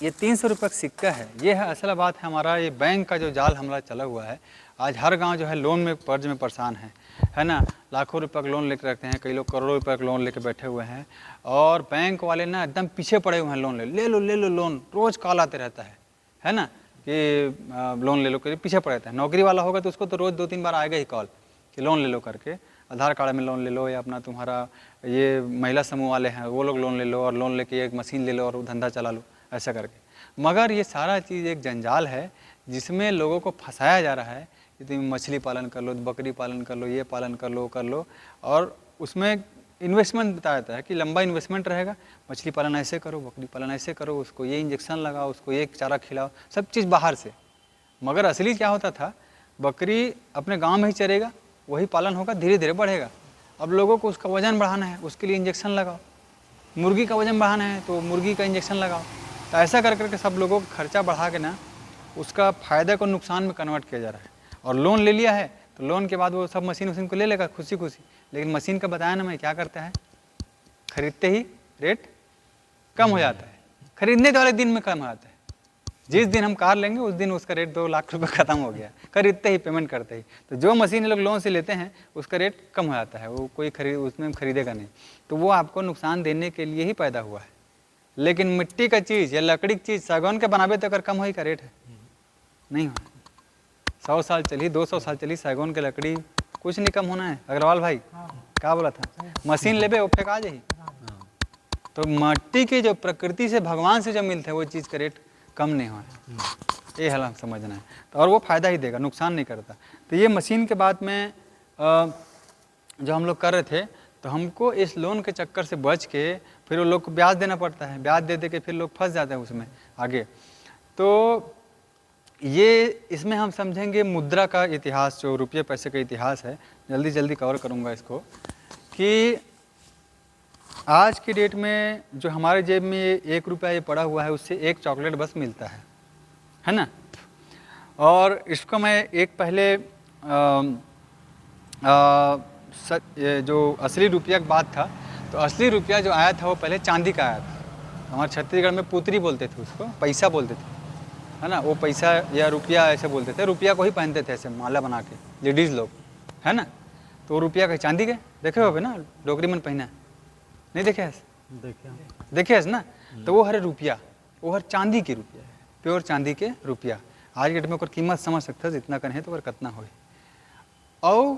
ये 300 रुपये का सिक्का है, ये है असल बात है हमारा। ये बैंक का जो जाल हमारा चला हुआ है, आज हर गांव जो है लोन में कर्ज में परेशान है ना। लाखों रुपए का लोन लेकर रखते हैं, कई लोग करोड़ों रुपए का लोन लेकर बैठे हुए हैं, और बैंक वाले ना एकदम पीछे पड़े हुए हैं, लोन ले लो लोन, रोज़ कॉल आते रहता है ना कि लोन ले लो, करके पीछे पड़े रहता है। नौकरी वाला होगा तो उसको तो रोज़ 2-3 बार आएगा ही कॉल कि लोन ले लो करके, आधार कार्ड में लोन ले लो, या अपना तुम्हारा ये महिला समूह वाले हैं वो लोग लोन ले लो, और लोन लेके एक मशीन ले लो और धंधा चला लो, ऐसा करके। मगर ये सारा चीज़ एक जंजाल है जिसमें लोगों को फंसाया जा रहा है कि तुम मछली पालन कर लो, बकरी पालन कर लो, ये पालन कर लो, और उसमें इन्वेस्टमेंट बताया जाता है कि लंबा इन्वेस्टमेंट रहेगा। मछली पालन ऐसे करो, बकरी पालन ऐसे करो, उसको ये इंजेक्शन लगाओ, उसको ये चारा खिलाओ, सब चीज़ बाहर से। मगर असली क्या होता था, बकरी अपने गांव में ही चरेगा, वही पालन होगा, धीरे धीरे बढ़ेगा। अब लोगों को उसका वजन बढ़ाना है, उसके लिए इंजेक्शन लगाओ। मुर्गी का वजन बढ़ाना है तो मुर्गी का इंजेक्शन लगाओ। तो ऐसा कर करके सब लोगों को खर्चा बढ़ा के ना उसका फ़ायदा को नुकसान में कन्वर्ट किया जा रहा है। और लोन ले लिया है तो लोन के बाद वो सब मशीन को ले लेगा खुशी, लेकिन मशीन का बताया ना मैं क्या करता है, खरीदते ही रेट कम हो जाता है, खरीदने वाले दिन में कम हो जाता है। जिस दिन हम कार लेंगे उस दिन उसका रेट 2 लाख रुपए खत्म हो गया, खरीदते ही, पेमेंट करते ही। तो जो मशीन लोग लोन से लेते हैं उसका रेट कम हो जाता है, वो कोई उसमें खरीदेगा नहीं। तो वो आपको नुकसान देने के लिए ही पैदा हुआ है। लेकिन मिट्टी का चीज़ या लकड़ी की चीज़, सागौन के बनावे तो अगर कम होई का रेट है नहीं हो। 100 साल चली, 200 साल चली, सागौन के लकड़ी कुछ नहीं कम होना है। अग्रवाल भाई क्या बोला था, मशीन लेबे वो फेंका जाही। तो मिट्टी की जो प्रकृति से भगवान से जो मिलते हैं वो चीज़ का रेट कम नहीं हो, ये हल समझना है। तो और वो फ़ायदा ही देगा, नुकसान नहीं करता। तो ये मशीन के बाद में जो हम लोग कर रहे थे, तो हमको इस लोन के चक्कर से बच के फिर वो लोग को ब्याज देना पड़ता है, ब्याज दे के फिर लोग फंस जाते हैं उसमें आगे। तो ये इसमें हम समझेंगे मुद्रा का इतिहास, जो रुपये पैसे का इतिहास है, जल्दी कवर करूँगा इसको। कि आज की डेट में जो हमारे जेब में ये 1 रुपया ये पड़ा हुआ है, उससे 1 चॉकलेट बस मिलता है ना। और इसको मैं एक पहले जो असली रुपया की बात था, तो असली रुपया जो आया था वो पहले चांदी का आया था। हमारे छत्तीसगढ़ में पुतरी बोलते थे उसको, पैसा बोलते थे, है ना। वो पैसा या रुपया ऐसे बोलते थे, रुपया को ही पहनते थे ऐसे माला बना के लेडीज़ लोग, है ना। तो रुपया का चांदी के देखे हो ना, डोगरी में पहना नहीं देखे है ना। तो वो हर रुपया, वो हर चांदी के रुपया है, प्योर चांदी के रुपया। आज के डेट में ओकर कीमत समझ सकते जितना कन है तो कितना हो। और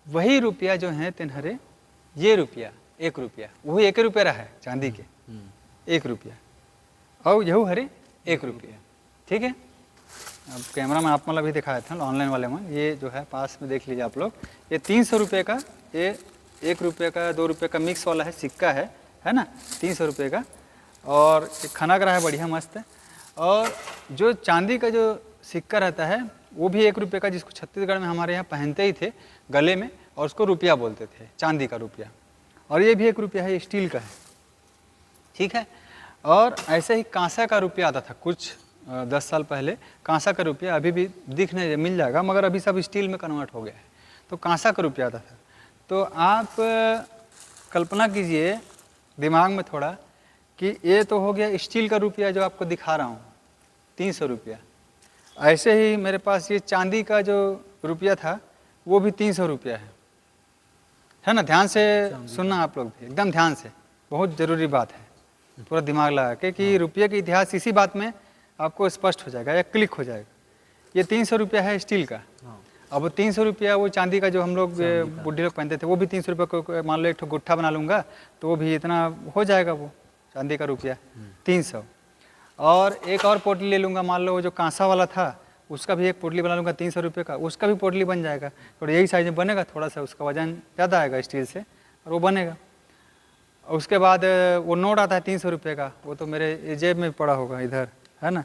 वही रुपया जो है तेनहरे ये रुपया 1 रुपया, वही 1 रुपया रहा है चांदी के 1 रुपया, और यहू हरे 1 रुपया, ठीक है। अब कैमरा में आप मतलब भी दिखाया था ऑनलाइन वाले में, ये जो है पास में देख लीजिए आप लोग। ये 300 रुपये का, ये 1 रुपये का 2 रुपये का मिक्स वाला है सिक्का है ना, 300 रुपये का। और एक खनक रहा है बढ़िया मस्त। और जो चांदी का जो सिक्का रहता है वो भी 1 रुपये का, जिसको छत्तीसगढ़ में हमारे यहाँ पहनते ही थे गले में, और उसको रुपया बोलते थे, चांदी का रुपया। और ये भी 1 रुपया है, स्टील का है, ठीक है। और ऐसे ही कांसा का रुपया आता था कुछ 10 साल पहले, कांसा का रुपया अभी भी दिखने मिल जाएगा, मगर अभी सब स्टील में कन्वर्ट हो गया है। तो कांसा का रुपया आता था। तो आप कल्पना कीजिए दिमाग में थोड़ा कि ये तो हो गया स्टील का रुपया जो आपको दिखा रहा हूँ 300 रुपया। ऐसे ही मेरे पास ये चांदी का जो रुपया था वो भी 300 रुपया है ना। ध्यान से सुनना आप लोग भी, एकदम ध्यान से, बहुत ज़रूरी बात है, पूरा दिमाग लगा के कि रुपये का इतिहास इसी बात में आपको स्पष्ट हो जाएगा या क्लिक हो जाएगा। ये 300 रुपया है स्टील का, अब वो 300 रुपया वो चांदी का जो हम लोग बुढ़े लोग पहनते थे वो भी 300 रुपये को मान लो एक ठो गुट्ठा बना लूँगा तो वो भी इतना हो जाएगा वो चांदी का रुपया 300। और एक और पोटली ले लूँगा, मान लो वो जो कांसा वाला था उसका भी एक पोटली बना लूँगा 300 रुपये का, उसका भी पोटली बन जाएगा। तो यही साइज में बनेगा, थोड़ा सा उसका वजन ज़्यादा आएगा स्टील से और वो बनेगा। और उसके बाद वो नोट आता है 300 रुपये का, वो तो मेरे जेब में पड़ा होगा इधर, है ना।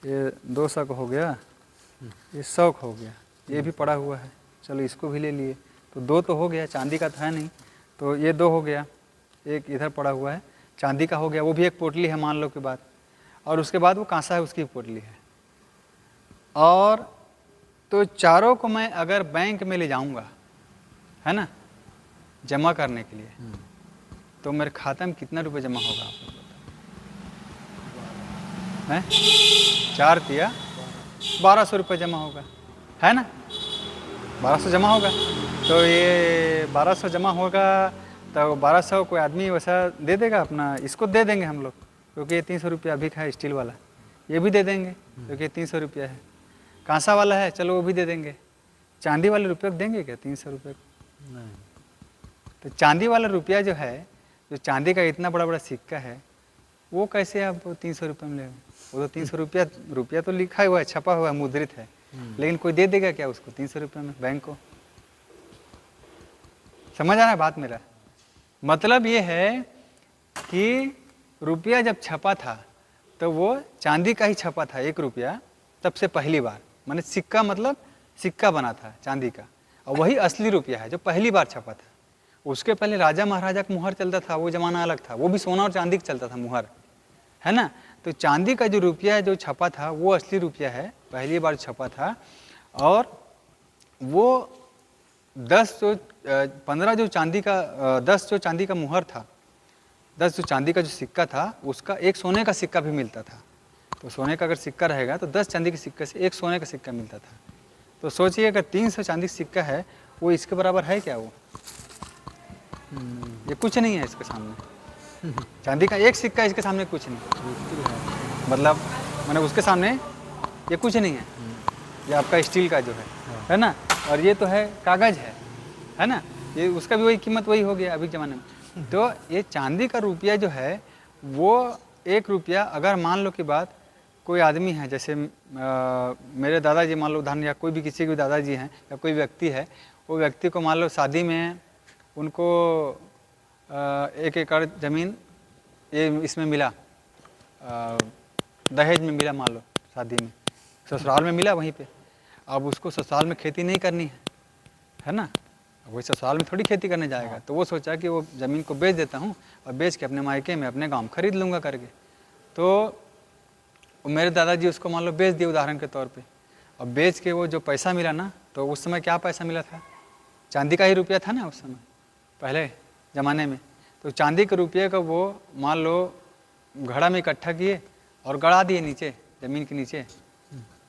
ये 200 का हो गया, ये 100 का हो गया, ये भी पड़ा हुआ है, चलो इसको भी ले लिए, तो 2 तो हो गया, चांदी का था नहीं तो ये 2 हो गया। एक इधर पड़ा हुआ है चांदी का हो गया, वो भी एक पोटली है मान लो के बाद। और उसके बाद वो कांसा है उसकी पोटली है। और तो चारों को मैं अगर बैंक में ले जाऊंगा, है ना, जमा करने के लिए, तो मेरे खाते में कितना रुपए जमा होगा आप लोग बताओ। 4 दिया 1200 रुपये जमा होगा, है ना, 1200 जमा होगा। तो ये 1200 जमा होगा तो 1200 कोई आदमी वैसा दे देगा अपना, इसको दे देंगे हम लोग क्योंकि ये 300 रुपया अभी है स्टील वाला, ये भी दे देंगे क्योंकि 300 रुपया है। कांसा वाला है चलो वो भी दे देंगे। चांदी वाले रुपये को देंगे क्या 300 रुपये को? नहीं। तो चांदी वाला रुपया जो है, जो चांदी का इतना बड़ा बड़ा सिक्का है, वो कैसे आप 300 रुपये में लेंगे? वो तो 300 रुपया तो लिखा हुआ है, छपा हुआ है, मुद्रित है, लेकिन कोई दे देगा क्या उसको 300 रुपये में बैंक को? समझ आ रहा है बात मेरा? मतलब ये है कि रुपया जब छपा था तो वो चांदी का ही छपा था, 1 रुपया सबसे पहली बार, माने सिक्का, मतलब सिक्का बना था चांदी का, और वही असली रुपया है जो पहली बार छपा था। उसके पहले राजा महाराजा का मुहर चलता था, वो जमाना अलग था, वो भी सोना और चांदी का चलता था मुहर, है ना। तो चांदी का जो रुपया है जो छपा था वो असली रुपया है, पहली बार छपा था। और वो 15 जो चांदी का 10 जो चांदी का मुहर था, 10 जो चांदी का जो सिक्का था, उसका एक सोने का सिक्का भी मिलता था। तो सोने का अगर सिक्का रहेगा तो 10 चांदी के सिक्के से एक सोने का सिक्का मिलता था। तो सोचिए अगर 300 चांदी का सिक्का है, वो इसके बराबर है क्या? वो ये कुछ नहीं है इसके सामने। चांदी का एक सिक्का इसके सामने कुछ नहीं, मतलब मैंने उसके सामने ये कुछ नहीं है। ये आपका स्टील का जो है ना, और ये तो है कागज है ना, ये उसका भी वही कीमत वही हो गया अभी के ज़माने में। तो ये चांदी का रुपया जो है वो 1 रुपया, अगर मान लो कि बात कोई आदमी है, जैसे मेरे दादाजी मान लो उदाहरण, या कोई भी किसी के दादाजी हैं, या कोई व्यक्ति है, वो व्यक्ति को मान लो शादी में उनको 1 एकड़ ज़मीन ये इसमें मिला, दहेज में मिला, मान लो शादी में, ससुराल में मिला वहीं पे। अब उसको ससुराल में खेती नहीं करनी है ना, वही ससुराल में थोड़ी खेती करने जाएगा। तो वो सोचा कि वो ज़मीन को बेच देता हूँ और बेच के अपने मायके में अपने गाँव खरीद लूँगा करके। तो मेरे दादाजी उसको मान लो बेच दिए उदाहरण के तौर पे। और बेच के वो जो पैसा मिला ना, तो उस समय क्या पैसा मिला था? चांदी का ही रुपया था ना उस समय, पहले ज़माने में। तो चांदी के रुपये का वो मान लो घड़ा में इकट्ठा किए और गड़ा दिए नीचे, ज़मीन के नीचे।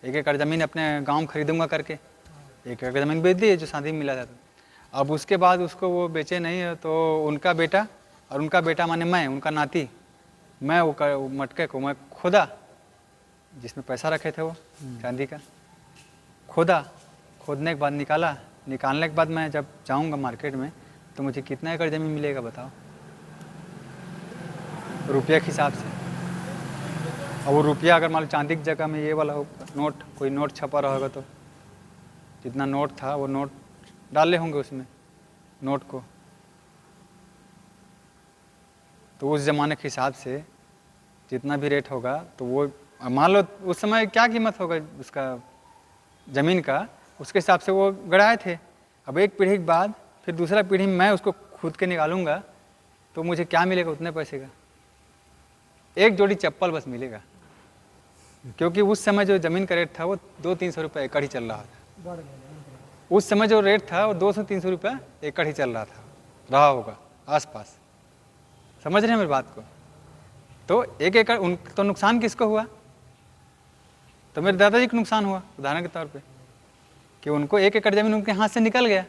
1 एकड़ ज़मीन अपने गाँव खरीदूँगा करके 1 एकड़ ज़मीन बेच दिए जो शादी में मिला था। अब उसके बाद उसको वो बेचे नहीं, तो उनका बेटा, और उनका बेटा माने मैं, उनका नाती, मैं वो मटके को मैं खोदा, जिसमें पैसा रखे थे वो चांदी का, खोदने के बाद निकालने के बाद मैं जब जाऊंगा मार्केट में तो मुझे कितना एकड़ ज़मीन मिलेगा बताओ, रुपया के हिसाब से। और वो रुपया अगर मान लो चांदी की जगह में ये वाला हो, नोट, कोई नोट छपा रहेगा, तो जितना नोट था वो नोट डाले होंगे उसमें नोट को, तो उस ज़माने के हिसाब से जितना भी रेट होगा, तो वो मान लो उस समय क्या कीमत होगा उसका ज़मीन का, उसके हिसाब से वो गड़ाए थे। अब एक पीढ़ी के बाद फिर दूसरा पीढ़ी में मैं उसको खुद के निकालूंगा तो मुझे क्या मिलेगा उतने पैसे का? 1 जोड़ी चप्पल बस मिलेगा, क्योंकि उस समय जो ज़मीन का रेट था वो 200-300 रुपये एकड़ ही चल रहा था। उस समय जो रेट था वो 200-300 रुपये एकड़ ही चल रहा होगा आसपास। समझ रहे हैं मेरी बात को? तो 1 एकड़ तो नुकसान किसको हुआ? तो मेरे दादाजी को नुकसान हुआ उदाहरण के तौर पे, कि उनको 1 एकड़ ज़मीन उनके हाथ से निकल गया।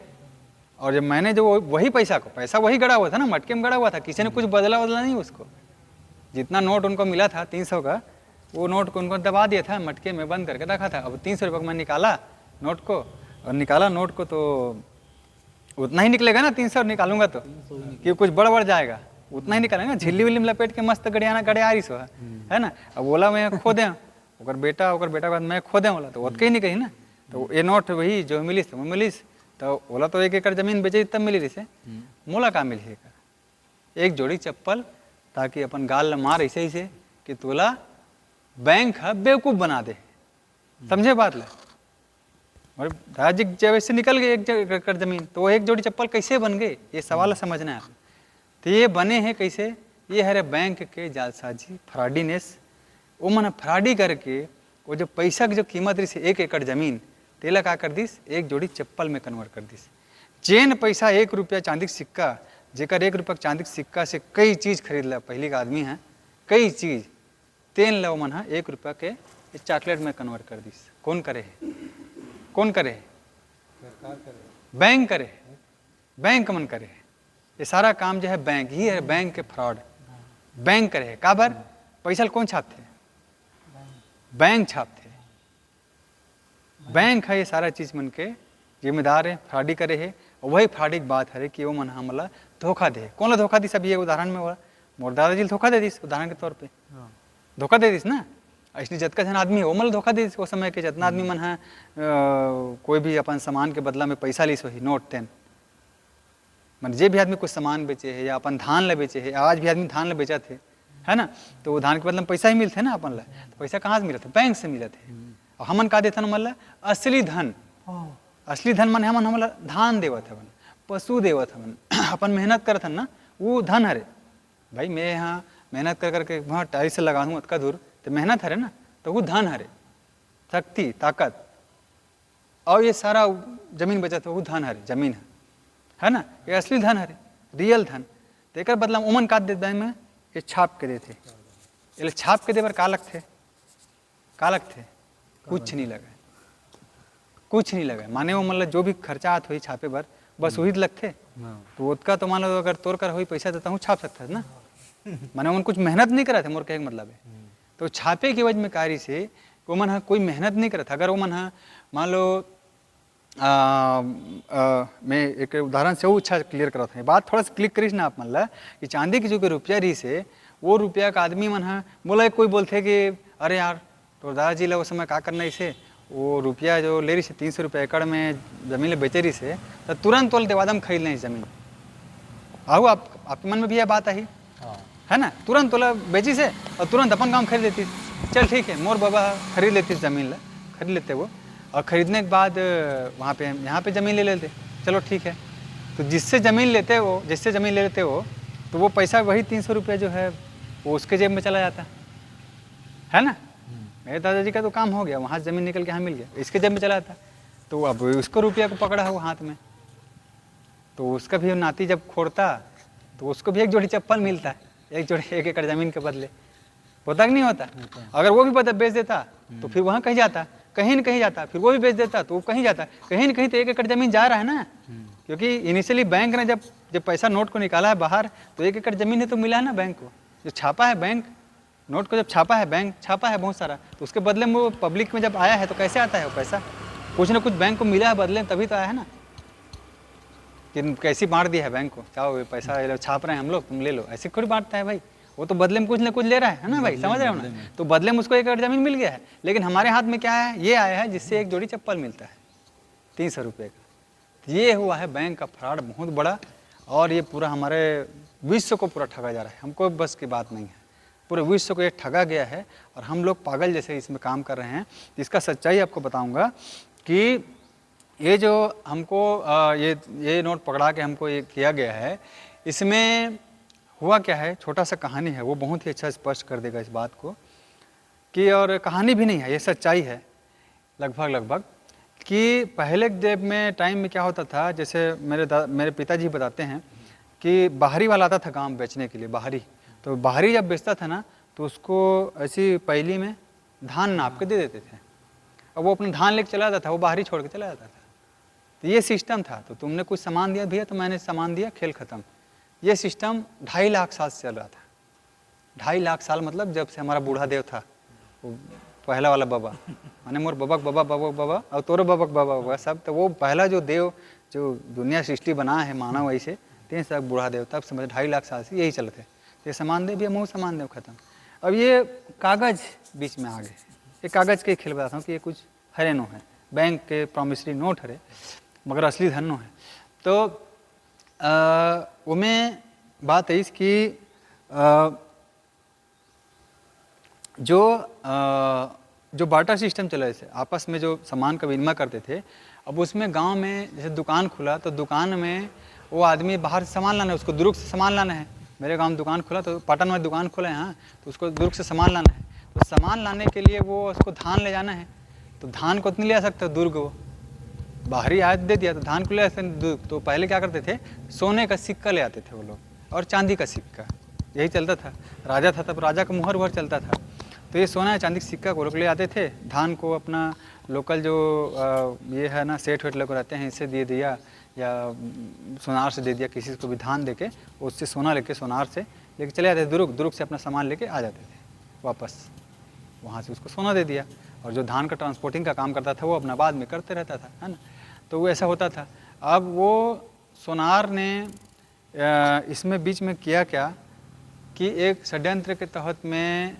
और जब मैंने जो वही पैसा वही गड़ा हुआ था ना, मटके में गड़ा हुआ था, किसी ने कुछ बदला नहीं उसको। जितना नोट उनको मिला था 300 का, वो नोट को उनको दबा दिया था, मटके में बंद करके रखा था। अब 300 रुपये को मैं निकाला नोट को, और निकाला नोट को तो उतना ही निकलेगा ना, 300 निकालूंगा तो कि कुछ बढ़ जाएगा, उतना ही निकालेंगे। झिल्ली विल्ली में लपेट के मस्त गड़ियाना गड़ियारी सो है ना। अब बोला मैं खो दें ओकर बेटा के बाद मैं खो दें बोला तो ओतके ही नहीं कही ना। तो ये नोट वही जो मिलिस वो मिलिस, तो बोला तो 1 एकड़ जमीन बेचे तब मिली रही, मोला का मिली एक जोड़ी चप्पल, ताकि अपन गाल मार ऐसे ऐसे कि तोला बैंक है बेवकूफ़ बना दे, समझे बात ला। और दादाजी जब ऐसे निकल गए 1 एकड़ जमीन, तो वो 1 जोड़ी चप्पल कैसे बन गए, ये सवाल समझना है। तो ये बने हैं कैसे, ये है बैंक के जालसाजी फ्रॉडीनेस। वो मन फ्रॉडी करके वो जो पैसा की जो कीमत रही 1 एकड़ जमीन, तेला का कर दिस 1 जोड़ी चप्पल में कन्वर्ट कर दिस। चेन पैसा 1 रुपया चांदी का सिक्का, जेकर 1 रुपया चांदी का सिक्का से कई चीज़ खरीद ला, पहली का आदमी है कई चीज़, तेन ला मन 1 रुपया के चॉकलेट में कन्वर्ट कर दिस। कौन करे है, कौन करे है? सरकार करे, बैंक करे, बैंक मन करे। ये सारा काम जो है बैंक ही है, बैंक के फ्रॉड बैंक करे है। काबर पैसा कौन छापते, बैंक छापते, बैंक है ये सारा चीज मन के जिम्मेदार है, फ्रॉडी करे है। और वही फ्रॉडी की बात है कि वो मन हमला धोखा दे। कौन ला धोखा दी, सब ये उदाहरण में बोला मोर दादाजी धोखा दे दिस, उदाहरण के तौर पे धोखा दे दिस ना। ऐसे जितना जन आदमी है वो मतलब धोखा दे दिस। वो समय के जितना आदमी मन है कोई भी अपन सामान के बदला में पैसा लीस वही नोट 10 मन, जे भी आदमी कुछ सामान बेचे है या अपन धान ला बेचे है, आज भी आदमी धान ला बेचा थे है ना, तो वो धान के बदले में पैसा ही मिलते है ना अपन ला। तो पैसा कहाँ से मिला था, बैंक से मिला थे। और हमन का देते मतलब असली धन, असली धन मन हमन हमला धान देवत हवन, पशु देवत हवन, अपन मेहनत करत हन ना, वो धन हरे भाई। मैं यहाँ मेहनत कर करके वहाँ टाइल्स लगा दूँ अतका दूर, तो मेहनत हरे ना, तो वो धन हरे, शक्ति ताकत। और ये सारा जमीन बचत वो धन हरे, जमीन है ना, ये असली धन हरे, रियल धन। तो एक बदला उमन का दे बैंक में ये छाप के देते, ये छाप के दे पर का लगते, का लगते कुछ नहीं लगा, कुछ नहीं लगा। माने वो मतलब जो भी खर्चा आत हुई छापे पर बस वही लगते। तो उसका तो मान लो अगर तोड़ कर हुई पैसा देता हूँ छाप सकता है ना, माने उन कुछ मेहनत नहीं करा थे, मोर कहने का मतलब है। तो छापे की वजह में कारी से वो मन कोई मेहनत नहीं करा था। अगर वो मन मान लो मैं एक उदाहरण से वो अच्छा क्लियर करा था, बात थोड़ा सा क्लिक करीस ना आप मतलब कि चांदी की जो कि रुपया रही से वो रुपया का आदमी मन बोला, कोई बोलते कि अरे यार तो दादाजी ला वो समय का करना इसे, वो रुपया जो ले रही से 300 रुपये एकड़ में जमीन ले बेचे रही से, तो तुरंत तोल देवादम खरीद लें जमीन। आओ आपके मन में भी यह बात आई है ना, तुरंत तोला बेची से और तुरंत अपन काम खरीद लेती। चल ठीक है, मोर बाबा खरीद लेती जमीन ला, खरीद लेते वो, और ख़रीदने के बाद वहाँ पे यहाँ पे ज़मीन ले लेते। चलो ठीक है, तो जिससे ज़मीन लेते हो, जिससे ज़मीन ले लेते हो, तो वो पैसा वही 300 रुपये जो है वो उसके जेब में चला जाता है ना। मेरे दादाजी का तो काम हो गया, वहाँ से ज़मीन निकल के यहाँ मिल गया, इसके जेब में चला जाता। तो अब उसको रुपया को पकड़ा हो हाथ में, तो उसका भी नाती जब खोड़ता तो उसको भी 1 जोड़ी चप्पल मिलता है, 1 जोड़ी 1 एकड़ ज़मीन के बदले। होता कि नहीं होता? अगर वो भी बेच देता तो फिर वहाँ कहीं जाता, कहीं न कहीं जाता, फिर वो भी बेच देता तो वो कहीं जाता, कहीं न कहीं तो 1 एकड़ ज़मीन जा रहा है ना। क्योंकि इनिशियली बैंक ने जब पैसा नोट को निकाला है बाहर, तो 1 एकड़ ज़मीन है तो मिला है ना बैंक को, जो छापा है बैंक नोट को, जब छापा है बैंक छापा है बहुत सारा, तो उसके बदले में वो पब्लिक में जब आया है तो कैसे आता है वो पैसा, कुछ ना कुछ बैंक को मिला है बदले, तभी तो आया है ना। कि कैसी बांट दिया है बैंक को, चाहो पैसा छाप रहे हैं हम लोग, तुम ले लो, ऐसे थोड़ी बांटता है भाई। वो तो बदले में कुछ ना कुछ ले रहा है ना भाई, समझ रहे हो ना। तो बदले में उसको 1 एकड़ ज़मीन मिल गया है, लेकिन हमारे हाथ में क्या है, ये आया है जिससे 1 जोड़ी चप्पल मिलता है 300 रुपये का। ये हुआ है बैंक का फ्रॉड बहुत बड़ा, और ये पूरा हमारे विश्व को पूरा ठगा जा रहा है। हमको बस की बात नहीं है, पूरे विश्व को ये ठगा गया है, और हम लोग पागल जैसे इसमें काम कर रहे हैं। इसका सच्चाई आपको बताऊँगा कि ये जो हमको ये नोट पकड़ा के हमको ये किया गया है, इसमें हुआ क्या है, छोटा सा कहानी है, वो बहुत ही अच्छा स्पष्ट कर देगा इस बात को कि, और कहानी भी नहीं है, ये सच्चाई है लगभग कि पहले के में टाइम में क्या होता था, जैसे मेरे पिताजी बताते हैं कि बाहरी वाला आता था गांव बेचने के लिए, बाहरी। तो बाहरी जब बेचता था ना, तो उसको ऐसी पहली में धान नाप के दे देते थे, और वो अपना धान लेके चला जाता था, वो बाहरी छोड़ के चला जाता था। तो ये सिस्टम था। तो तुमने कुछ सामान दिया भैया, तो मैंने सामान दिया, खेल ख़त्म। ये सिस्टम 2.5 लाख साल से चल रहा था। 2.5 लाख साल मतलब जब से हमारा बूढ़ा देव था, वो पहला वाला बाबा, माने मोर बबक बाबा बबक बाबा और तोरो बबक बाबा बाबा सब, तो वो पहला जो देव जो दुनिया सृष्टि बना है मानव ऐसे 3 तक बूढ़ा देव, तब समझ 2.5 लाख साल से यही चलते। ये समान देव, ये मुँह समान देव खत्म। अब ये कागज़ बीच में आ गए। ये कागज़ के खेल बताता हूँ कि ये कुछ हरे नो है, बैंक के प्रॉमिसरी नोट हरे, मगर असली धन नो है। तो उमें बात है कि जो बार्टर सिस्टम चला जैसे आपस में जो सामान का विनिमय करते थे, अब उसमें गांव में जैसे दुकान खुला तो दुकान में वो आदमी बाहर से सामान लाना है, उसको दुर्ग से सामान लाना है। मेरे गांव में दुकान खुला तो पाटन में दुकान खुला है, हाँ, तो उसको दुर्ग से सामान लाना है। तो सामान लाने के लिए वो उसको धान ले जाना है, तो धान को नहीं ले आ सकता दुर्ग, वो बाहरी आयात दे दिया तो धान को ले आते दुर्ग। तो पहले क्या करते थे, सोने का सिक्का ले आते थे वो लोग और चांदी का सिक्का, यही चलता था। राजा था तब राजा का मुहर चलता था, तो ये सोना या चांदी का सिक्का को लोग ले आते थे। धान को अपना लोकल जो ये है ना सेठ वेठ लोग रहते हैं, इससे दे दिया या सोनार से दे दिया, किसी को भी धान देके उससे सोना लेके सोनार से लेके चले जाते थे दुर्ग। दुर्ग से अपना सामान लेके आ जाते थे वापस, वहाँ से उसको सोना दे दिया। और जो धान का ट्रांसपोर्टिंग का काम करता था वो अपना बाद में करते रहता था, है ना। तो वो ऐसा होता था। अब वो सोनार ने इसमें बीच में किया क्या कि एक षड्यंत्र के तहत में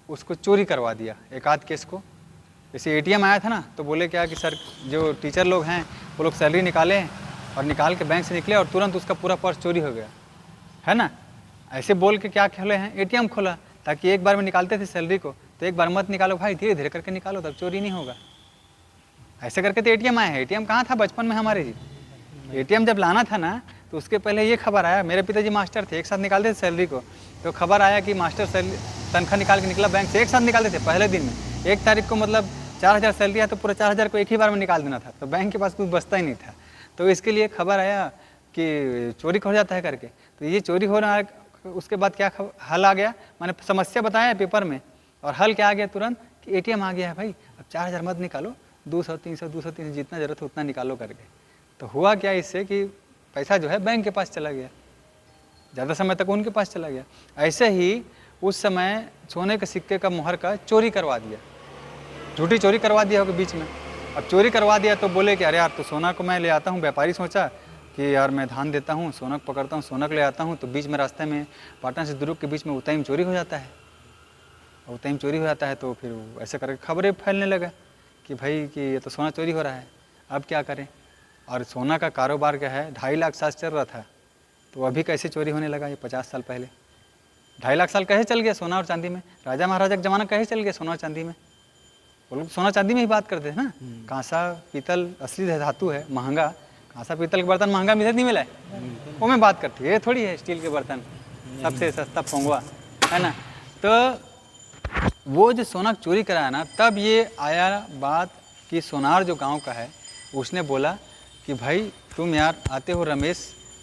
उसको चोरी करवा दिया एक आध केस को। जैसे एटीएम आया था ना, तो बोले क्या कि सर जो टीचर लोग हैं वो लोग सैलरी निकाले और निकाल के बैंक से निकले और तुरंत उसका पूरा पर्स चोरी हो गया, है ना। ऐसे बोल के क्या खोले हैं, एटीएम खोला, ताकि एक बार में निकालते थे सैलरी को, तो एक बार मत निकालो भाई, धीरे धीरे करके निकालो, तब चोरी नहीं होगा। ऐसे करके तो एटीएम आया है। एटीएम कहाँ था बचपन में हमारे जी, एटीएम जब लाना था ना तो उसके पहले ये खबर आया, मेरे पिताजी मास्टर थे, एक साथ निकालते थे सैलरी को, तो खबर आया कि मास्टर सैलरी तनख्वाह निकाल के निकला बैंक से, एक साथ निकालते थे पहले दिन में। 1 तारीख को मतलब 4000 सैलरी है तो पूरा 4000 को एक ही बार में निकाल देना था, तो बैंक के पास कुछ बचता ही नहीं था। तो इसके लिए खबर आया कि चोरी हो जाता है करके। तो ये चोरी हो रहा है, उसके बाद क्या हल आ गया, मैंने समस्या बताया पेपर में, और हल क्या आ गया तुरंत कि एटीएम आ गया है भाई, अब 4000 मत निकालो, 200 300 जितना ज़रूरत है उतना निकालो करके। तो हुआ क्या इससे कि पैसा जो है बैंक के पास चला गया, ज़्यादा समय तक उनके पास चला गया। ऐसे ही उस समय सोने के सिक्के का मुहर का चोरी करवा दिया, झूठी चोरी करवा दिया होगा बीच में। अब चोरी करवा दिया तो बोले कि अरे यार, तो सोना को मैं ले आता हूँ। व्यापारी सोचा कि यार मैं धान देता हूँ, सोनक पकड़ता हूँ, सोनक ले आता हूँ, तो बीच में रास्ते में पाटन से दुर्ग के बीच में उतई में चोरी हो जाता है। और उतई में चोरी हो जाता है तो फिर ऐसे करके खबरें फैलने लगा कि भाई कि ये तो सोना चोरी हो रहा है, अब क्या करें। और सोना का कारोबार क्या है, 2.5 लाख साल चल रहा था, तो अभी कैसे चोरी होने लगा। ये 50 साल पहले 2.5 लाख साल कैसे चल गया सोना और चांदी में। राजा महाराजा का जमाना कैसे चल गया सोना और चांदी में। वो लोग सोना चांदी में ही बात करते थे ना। कांसा पीतल असली धातु है, महंगा। कांसा पीतल के बर्तन महंगा इधर नहीं मिला है, वो में बात करती है। ये थोड़ी है स्टील के बर्तन सबसे सस्ता पोंगवा, है ना। तो वो जो सोना चोरी कराया ना, तब ये आया बात कि सोनार जो गाँव का है उसने बोला कि भाई तुम यार आते हो रमेश,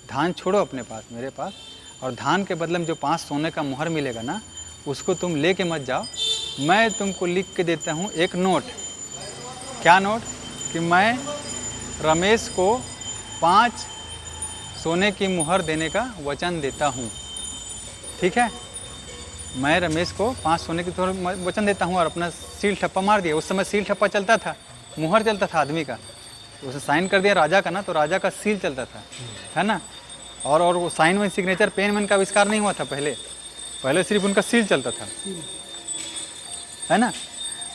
धान छोड़ो अपने पास, मेरे पास, और धान के बदले में जो 5 सोने का मुहर मिलेगा ना, उसको तुम लेके मत जाओ, मैं तुमको लिख के देता हूँ एक नोट। क्या नोट? कि मैं रमेश को 5 सोने की मुहर देने का वचन देता हूँ, ठीक है। मैं रमेश को 5 सोने की वचन देता हूँ, और अपना सील ठप्पा मार दिया। उस समय सील ठप्पा चलता था, मुहर चलता था आदमी का, उसे साइन कर दिया राजा का ना, तो राजा का सील चलता था, है ना। और वो साइन में सिग्नेचर पेन में का आविष्कार नहीं हुआ था पहले सिर्फ उनका सील चलता था, है ना।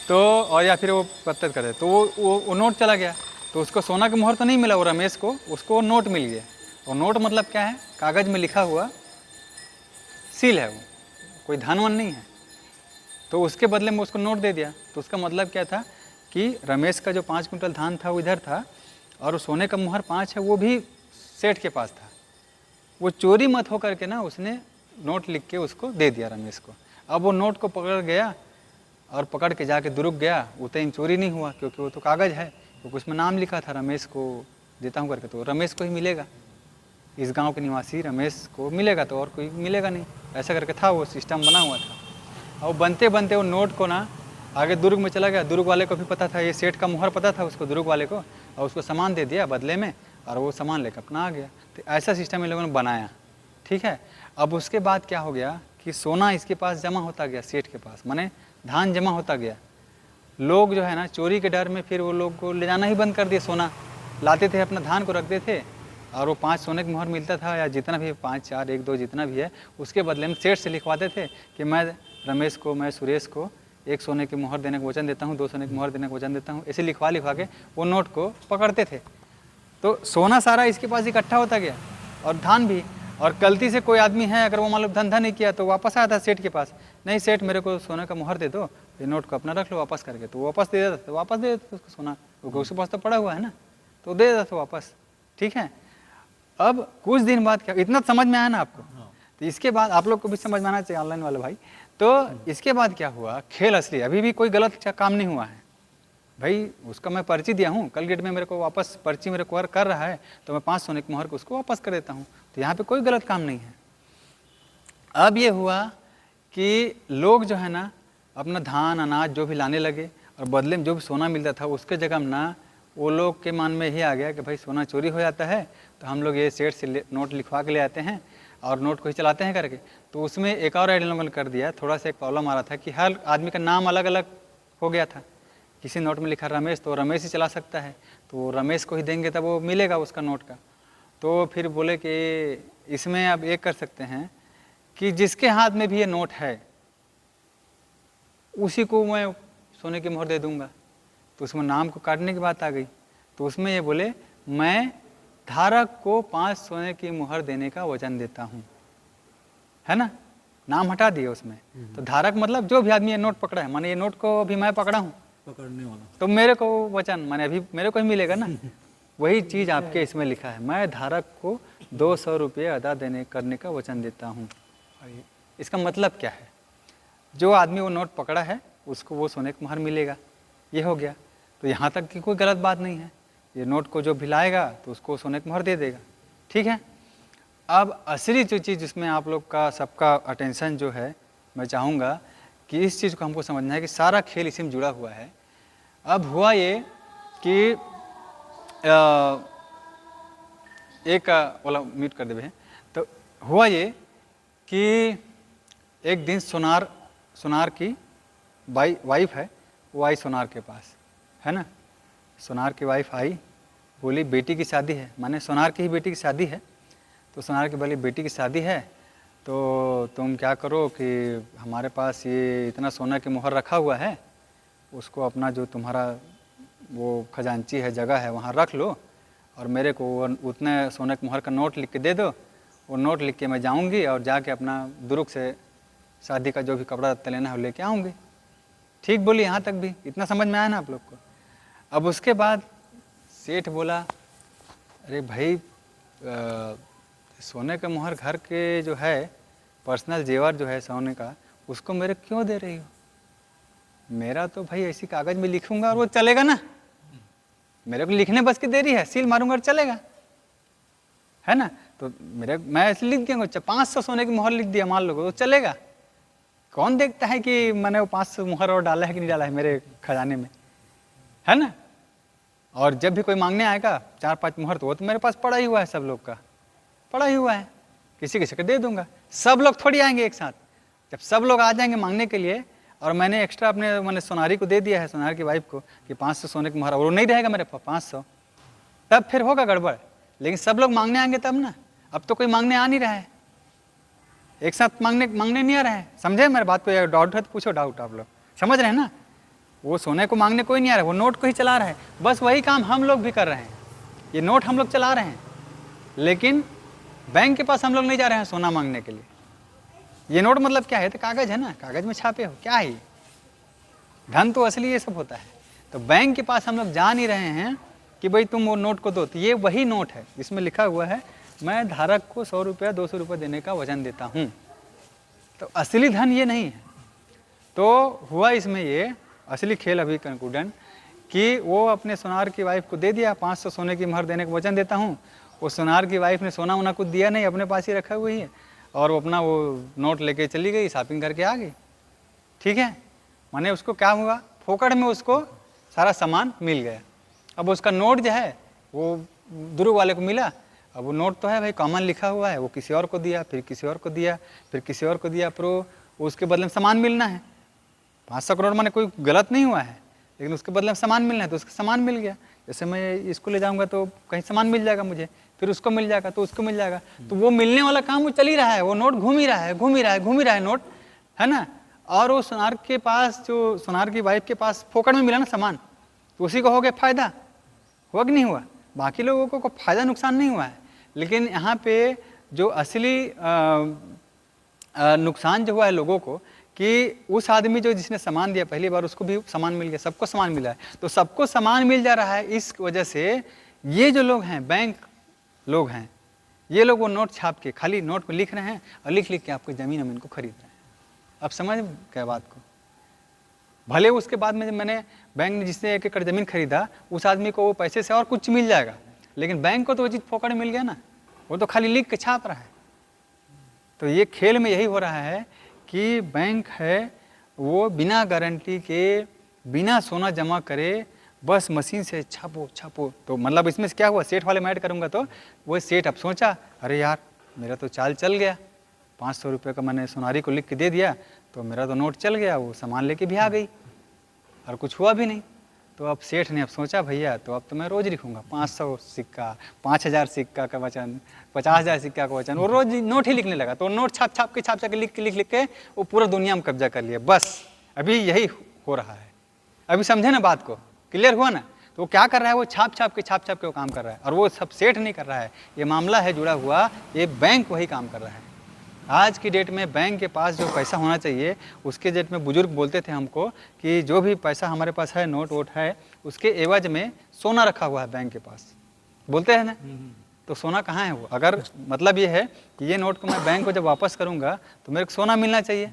तो और या फिर वो पत्थर करते, तो वो नोट चला गया, तो उसको सोना का मुहर तो नहीं मिला वो रमेश को, उसको नोट मिल गया। और नोट मतलब क्या है, कागज़ में लिखा हुआ सील है, वो कोई धन वन नहीं है। तो उसके बदले में उसको नोट दे दिया। तो उसका मतलब क्या था कि रमेश का जो 5 कुंटल धान था वो इधर था, और सोने का मुहर 5 है वो भी सेठ के पास था। वो चोरी मत हो करके ना उसने नोट लिख के उसको दे दिया रमेश को। अब वो नोट को पकड़ गया और पकड़ के जाके दुर्ग गया, उतनी चोरी नहीं हुआ, क्योंकि वो तो कागज़ है, क्योंकि उसमें नाम लिखा था रमेश को देता हूँ करके, तो रमेश को ही मिलेगा, इस गांव के निवासी रमेश को मिलेगा, तो और कोई मिलेगा नहीं। ऐसा करके था, वो सिस्टम बना हुआ था। और बनते बनते वो नोट को ना आगे दुर्ग में चला गया। दुर्ग वाले को भी पता था, ये सेठ का मुहर पता था उसको, दुर्ग वाले को, और उसको सामान दे दिया बदले में, और वो सामान लेकर अपना आ गया। तो ऐसा सिस्टम इन लोगों ने बनाया, ठीक है। अब उसके बाद क्या हो गया कि सोना इसके पास जमा होता गया, सेठ के पास, माने धान जमा होता गया। लोग जो है ना चोरी के डर में फिर वो लोग को ले जाना ही बंद कर दिए सोना। लाते थे अपना धान को रखते थे और वो 5 सोने की मोहर मिलता था या जितना भी 5 4 1 2 जितना भी है उसके बदले में सेठ से लिखवाते थे कि मैं रमेश को, मैं सुरेश को 1 सोने की मोहर देने का वचन देता हूँ, 2 सोने की मोहर देने का वचन देता हूँ। ऐसे लिखवा के वो नोट को पकड़ते थे। तो सोना सारा इसके पास इकट्ठा होता गया और धान भी। और गलती से कोई आदमी है अगर वो मान लो धंधा नहीं किया तो वापस आया था सेठ के पास, नहीं सेठ मेरे को सोने का मोहर दे दो, ये नोट को अपना रख लो वापस करके। तो वो वापस दे देता, तो वापस दे देता उसको सोना, क्योंकि उसके पास तो पड़ा हुआ है ना, तो दे देता था वापस। ठीक है, अब कुछ दिन बाद क्या, इतना समझ में आया ना आपको? तो इसके बाद आप लोग को भी समझ में आना चाहिए ऑनलाइन वाले भाई। तो इसके बाद क्या हुआ, खेल असली, अभी भी कोई गलत काम नहीं हुआ है भाई। उसका मैं पर्ची दिया हूँ, कल गेट में मेरे को वापस पर्ची मेरे को कर रहा है तो मैं 5 सोने की मोहर को उसको वापस कर देता हूँ। तो यहाँ पे कोई गलत काम नहीं है। अब ये हुआ कि लोग जो है ना अपना धान अनाज जो भी लाने लगे और बदले में जो भी सोना मिलता था उसके जगह में ना वो लोग के मन में ही आ गया कि भाई सोना चोरी हो जाता है तो हम लोग ये सेठ से नोट लिखवा के ले आते हैं और नोट को ही चलाते हैं करके। तो उसमें एक और आइडिया लोगों ने कर दिया, थोड़ा सा एक प्रॉब्लम आ रहा था कि हर आदमी का नाम अलग अलग हो गया था। किसी नोट में लिखा रमेश तो रमेश ही चला सकता है, तो रमेश को ही देंगे तब वो मिलेगा उसका नोट का। तो फिर बोले कि इसमें अब एक कर सकते हैं कि जिसके हाथ में भी ये नोट है उसी को मैं सोने की मोहर दे दूंगा। तो उसमें नाम को काटने की बात आ गई। तो उसमें ये बोले मैं धारक को 5 सोने की मोहर देने का वचन देता हूँ, है ना, नाम हटा दिए उसमें। तो धारक मतलब जो भी आदमी ये नोट पकड़ा है, माने ये नोट को अभी मैं पकड़ा हूँ पकड़ने वाला, तो मेरे को वचन माने अभी मेरे को ही मिलेगा ना। वही चीज़ आपके इसमें लिखा है, मैं धारक को 200 रुपये अदा करने का वचन देता हूँ। इसका मतलब क्या है, जो आदमी वो नोट पकड़ा है उसको वो सोने की मोहर मिलेगा, ये हो गया। तो यहाँ तक की कोई गलत बात नहीं है, ये नोट को जो भी लाएगा तो उसको सोने की मोहर दे देगा। ठीक है, अब असली जो चीज़ जिसमें आप लोग का सबका अटेंशन जो है, मैं चाहूँगा कि इस चीज़ को हमको समझना है कि सारा खेल इसी में जुड़ा हुआ है। अब हुआ ये कि एक वाला म्यूट कर देवे, तो हुआ ये कि एक दिन सोनार की वाइफ है, वो आई सोनार के पास, है ना। सोनार की वाइफ आई, बोली बेटी की शादी है, माने सोनार की ही बेटी की शादी है। तो सोनार की बोली बेटी की शादी है तो तुम क्या करो कि हमारे पास ये इतना सोना की मोहर रखा हुआ है, उसको अपना जो तुम्हारा वो खजांची है जगह है वहाँ रख लो और मेरे को उतने सोने की मोहर का नोट लिख के दे दो। वो नोट लिख के मैं जाऊँगी और जाके अपना दुरुक से शादी का जो भी कपड़ा लेना है वो लेके आऊँगी। ठीक बोली, यहाँ तक भी इतना समझ में आया ना आप लोग को। अब उसके बाद सेठ बोला अरे भाई सोने का मोहर घर के जो है पर्सनल जेवर जो है सोने का, उसको मेरे क्यों दे रही हो? मेरा तो भाई ऐसी कागज़ में लिखूंगा और वो चलेगा ना, मेरे को लिखने बस की देरी है, सील मारूंगा और चलेगा, है ना। तो मैं ऐसे लिख दूंगा 500 सोने की मोहर लिख दिया मान लो, तो चलेगा। कौन देखता है कि मैंने वो 500 मोहर और डाला है कि नहीं डाला है मेरे खजाने में, है ना। और जब भी कोई मांगने आएगा 4-5 मोहर तो वो तो मेरे पास पड़ा ही हुआ है, सब लोग का पड़ा ही हुआ है, किसी किसी को दे दूंगा। सब लोग थोड़ी आएंगे एक साथ, जब सब लोग आ जाएंगे मांगने के लिए और मैंने एक्स्ट्रा मैंने सोनारी को दे दिया है, सोनार की वाइफ को कि 500 सोने की मोहर, और वो नहीं रहेगा मेरे पास 500, तब फिर होगा गड़बड़। लेकिन सब लोग मांगने आएंगे तब ना, अब तो कोई मांगने आ नहीं रहा है, एक साथ मांगने नहीं आ रहा है। समझे मेरे बात को? डाउट है तो पूछो, डाउट आप लोग समझ रहे हैं ना। वो सोने को मांगने कोई नहीं आ रहा है, वो नोट को ही चला रहा है। बस वही काम हम लोग भी कर रहे हैं, ये नोट हम लोग चला रहे हैं, लेकिन बैंक के पास हम लोग नहीं जा रहे हैं सोना मांगने के लिए। ये नोट मतलब क्या है, तो कागज है ना, कागज में छापे हो, क्या है धन तो असली ये सब होता है। तो बैंक के पास हम लोग जा नहीं रहे हैं कि भाई तुम वो नोट को दो। तो ये वही नोट है जिसमें लिखा हुआ है मैं धारक को 100 रुपया 200 रुपये देने का वचन देता हूँ। तो असली धन ये नहीं है। तो हुआ इसमें ये असली खेल अभी कंक्लूडन कि वो अपने सोनार की वाइफ को दे दिया 500 सोने की मोहर देने का वचन देता हूँ। वो सोनार की वाइफ ने सोना वोना कुछ दिया नहीं, अपने पास ही रखा हुआ ही है, और वो अपना वो नोट लेके चली गई, शॉपिंग करके आ गई। ठीक है, माने उसको क्या हुआ, फोकट में उसको सारा सामान मिल गया। अब उसका नोट जो है वो दुर्ग वाले को मिला। अब वो नोट तो है भाई कॉमन लिखा हुआ है, वो किसी और को दिया, फिर किसी और को दिया, फिर किसी और को दिया, फिर उसके बदले में सामान मिलना है। 500 करोड़ माने कोई गलत नहीं हुआ है, लेकिन उसके बदले में सामान मिलना है तो उसका सामान मिल गया। जैसे मैं स्कूल ले जाऊँगा तो कहीं सामान मिल जाएगा मुझे, फिर उसको मिल जाएगा तो उसको मिल जाएगा, तो वो मिलने वाला काम वो चल ही रहा है, वो नोट घूम ही रहा है, घूम ही रहा है, घूम ही रहा है नोट, है ना। और वो सुनार के पास, जो सुनार की वाइफ के पास फोकट में मिला ना सामान, तो उसी को हो गया फायदा, हुआ कि नहीं हुआ? बाकी लोगों को फायदा नुकसान नहीं हुआ है। लेकिन यहाँ पे जो असली नुकसान जो हुआ है लोगों को, कि उस आदमी जो जिसने सामान दिया पहली बार उसको भी सामान मिल गया, सबको सामान मिला है, तो सबको सामान मिल जा रहा है। इस वजह से ये जो लोग हैं, बैंक लोग हैं, ये लोग वो नोट छाप के खाली नोट में लिख रहे हैं और लिख लिख के आपको ज़मीन अमीन को खरीद रहे हैं। अब समझ क्या बात को? भले उसके बाद में जब मैंने बैंक ने जिसने 1 एकड़ ज़मीन खरीदा, उस आदमी को वो पैसे से और कुछ मिल जाएगा, लेकिन बैंक को तो वो चीज़ फोकट में मिल गया ना, वो तो खाली लिख के छाप रहा है। तो ये खेल में यही हो रहा है कि बैंक है वो बिना गारंटी के, बिना सोना जमा करे, बस मशीन से छापो छापो। तो मतलब इसमें से क्या हुआ, सेठ वाले में ऐड करूँगा तो वो सेठ अब सोचा, अरे यार मेरा तो चाल चल गया, 500 रुपये का मैंने सुनारी को लिख के दे दिया तो मेरा तो नोट चल गया, वो सामान लेके भी आ गई और कुछ हुआ भी नहीं। तो अब सेठ ने अब सोचा, भैया तो अब तो मैं रोज़ लिखूँगा 500 सिक्का, 5000 सिक्का का वचन, 50,000 सिक्का का वचन, वो रोज़ नोट ही लिखने लगा। तो नोट छाप छाप के लिख के वो पूरा दुनिया में कब्जा कर लिया। बस अभी यही हो रहा है। अभी समझे ना बात को, क्लियर हुआ ना? तो वो क्या कर रहा है, वो छाप छाप के वो काम कर रहा है, और वो सब सेठ नहीं कर रहा है, ये मामला है जुड़ा हुआ, ये बैंक वही काम कर रहा है। आज की डेट में बैंक के पास जो पैसा होना चाहिए, उसके डेट में बुजुर्ग बोलते थे हमको कि जो भी पैसा हमारे पास है, नोट वोट है, उसके एवज में सोना रखा हुआ है बैंक के पास, बोलते हैं ना। तो सोना कहाँ है वो? अगर मतलब ये है कि ये नोट को मैं बैंक को जब वापस करूँगा तो मेरे को सोना मिलना चाहिए,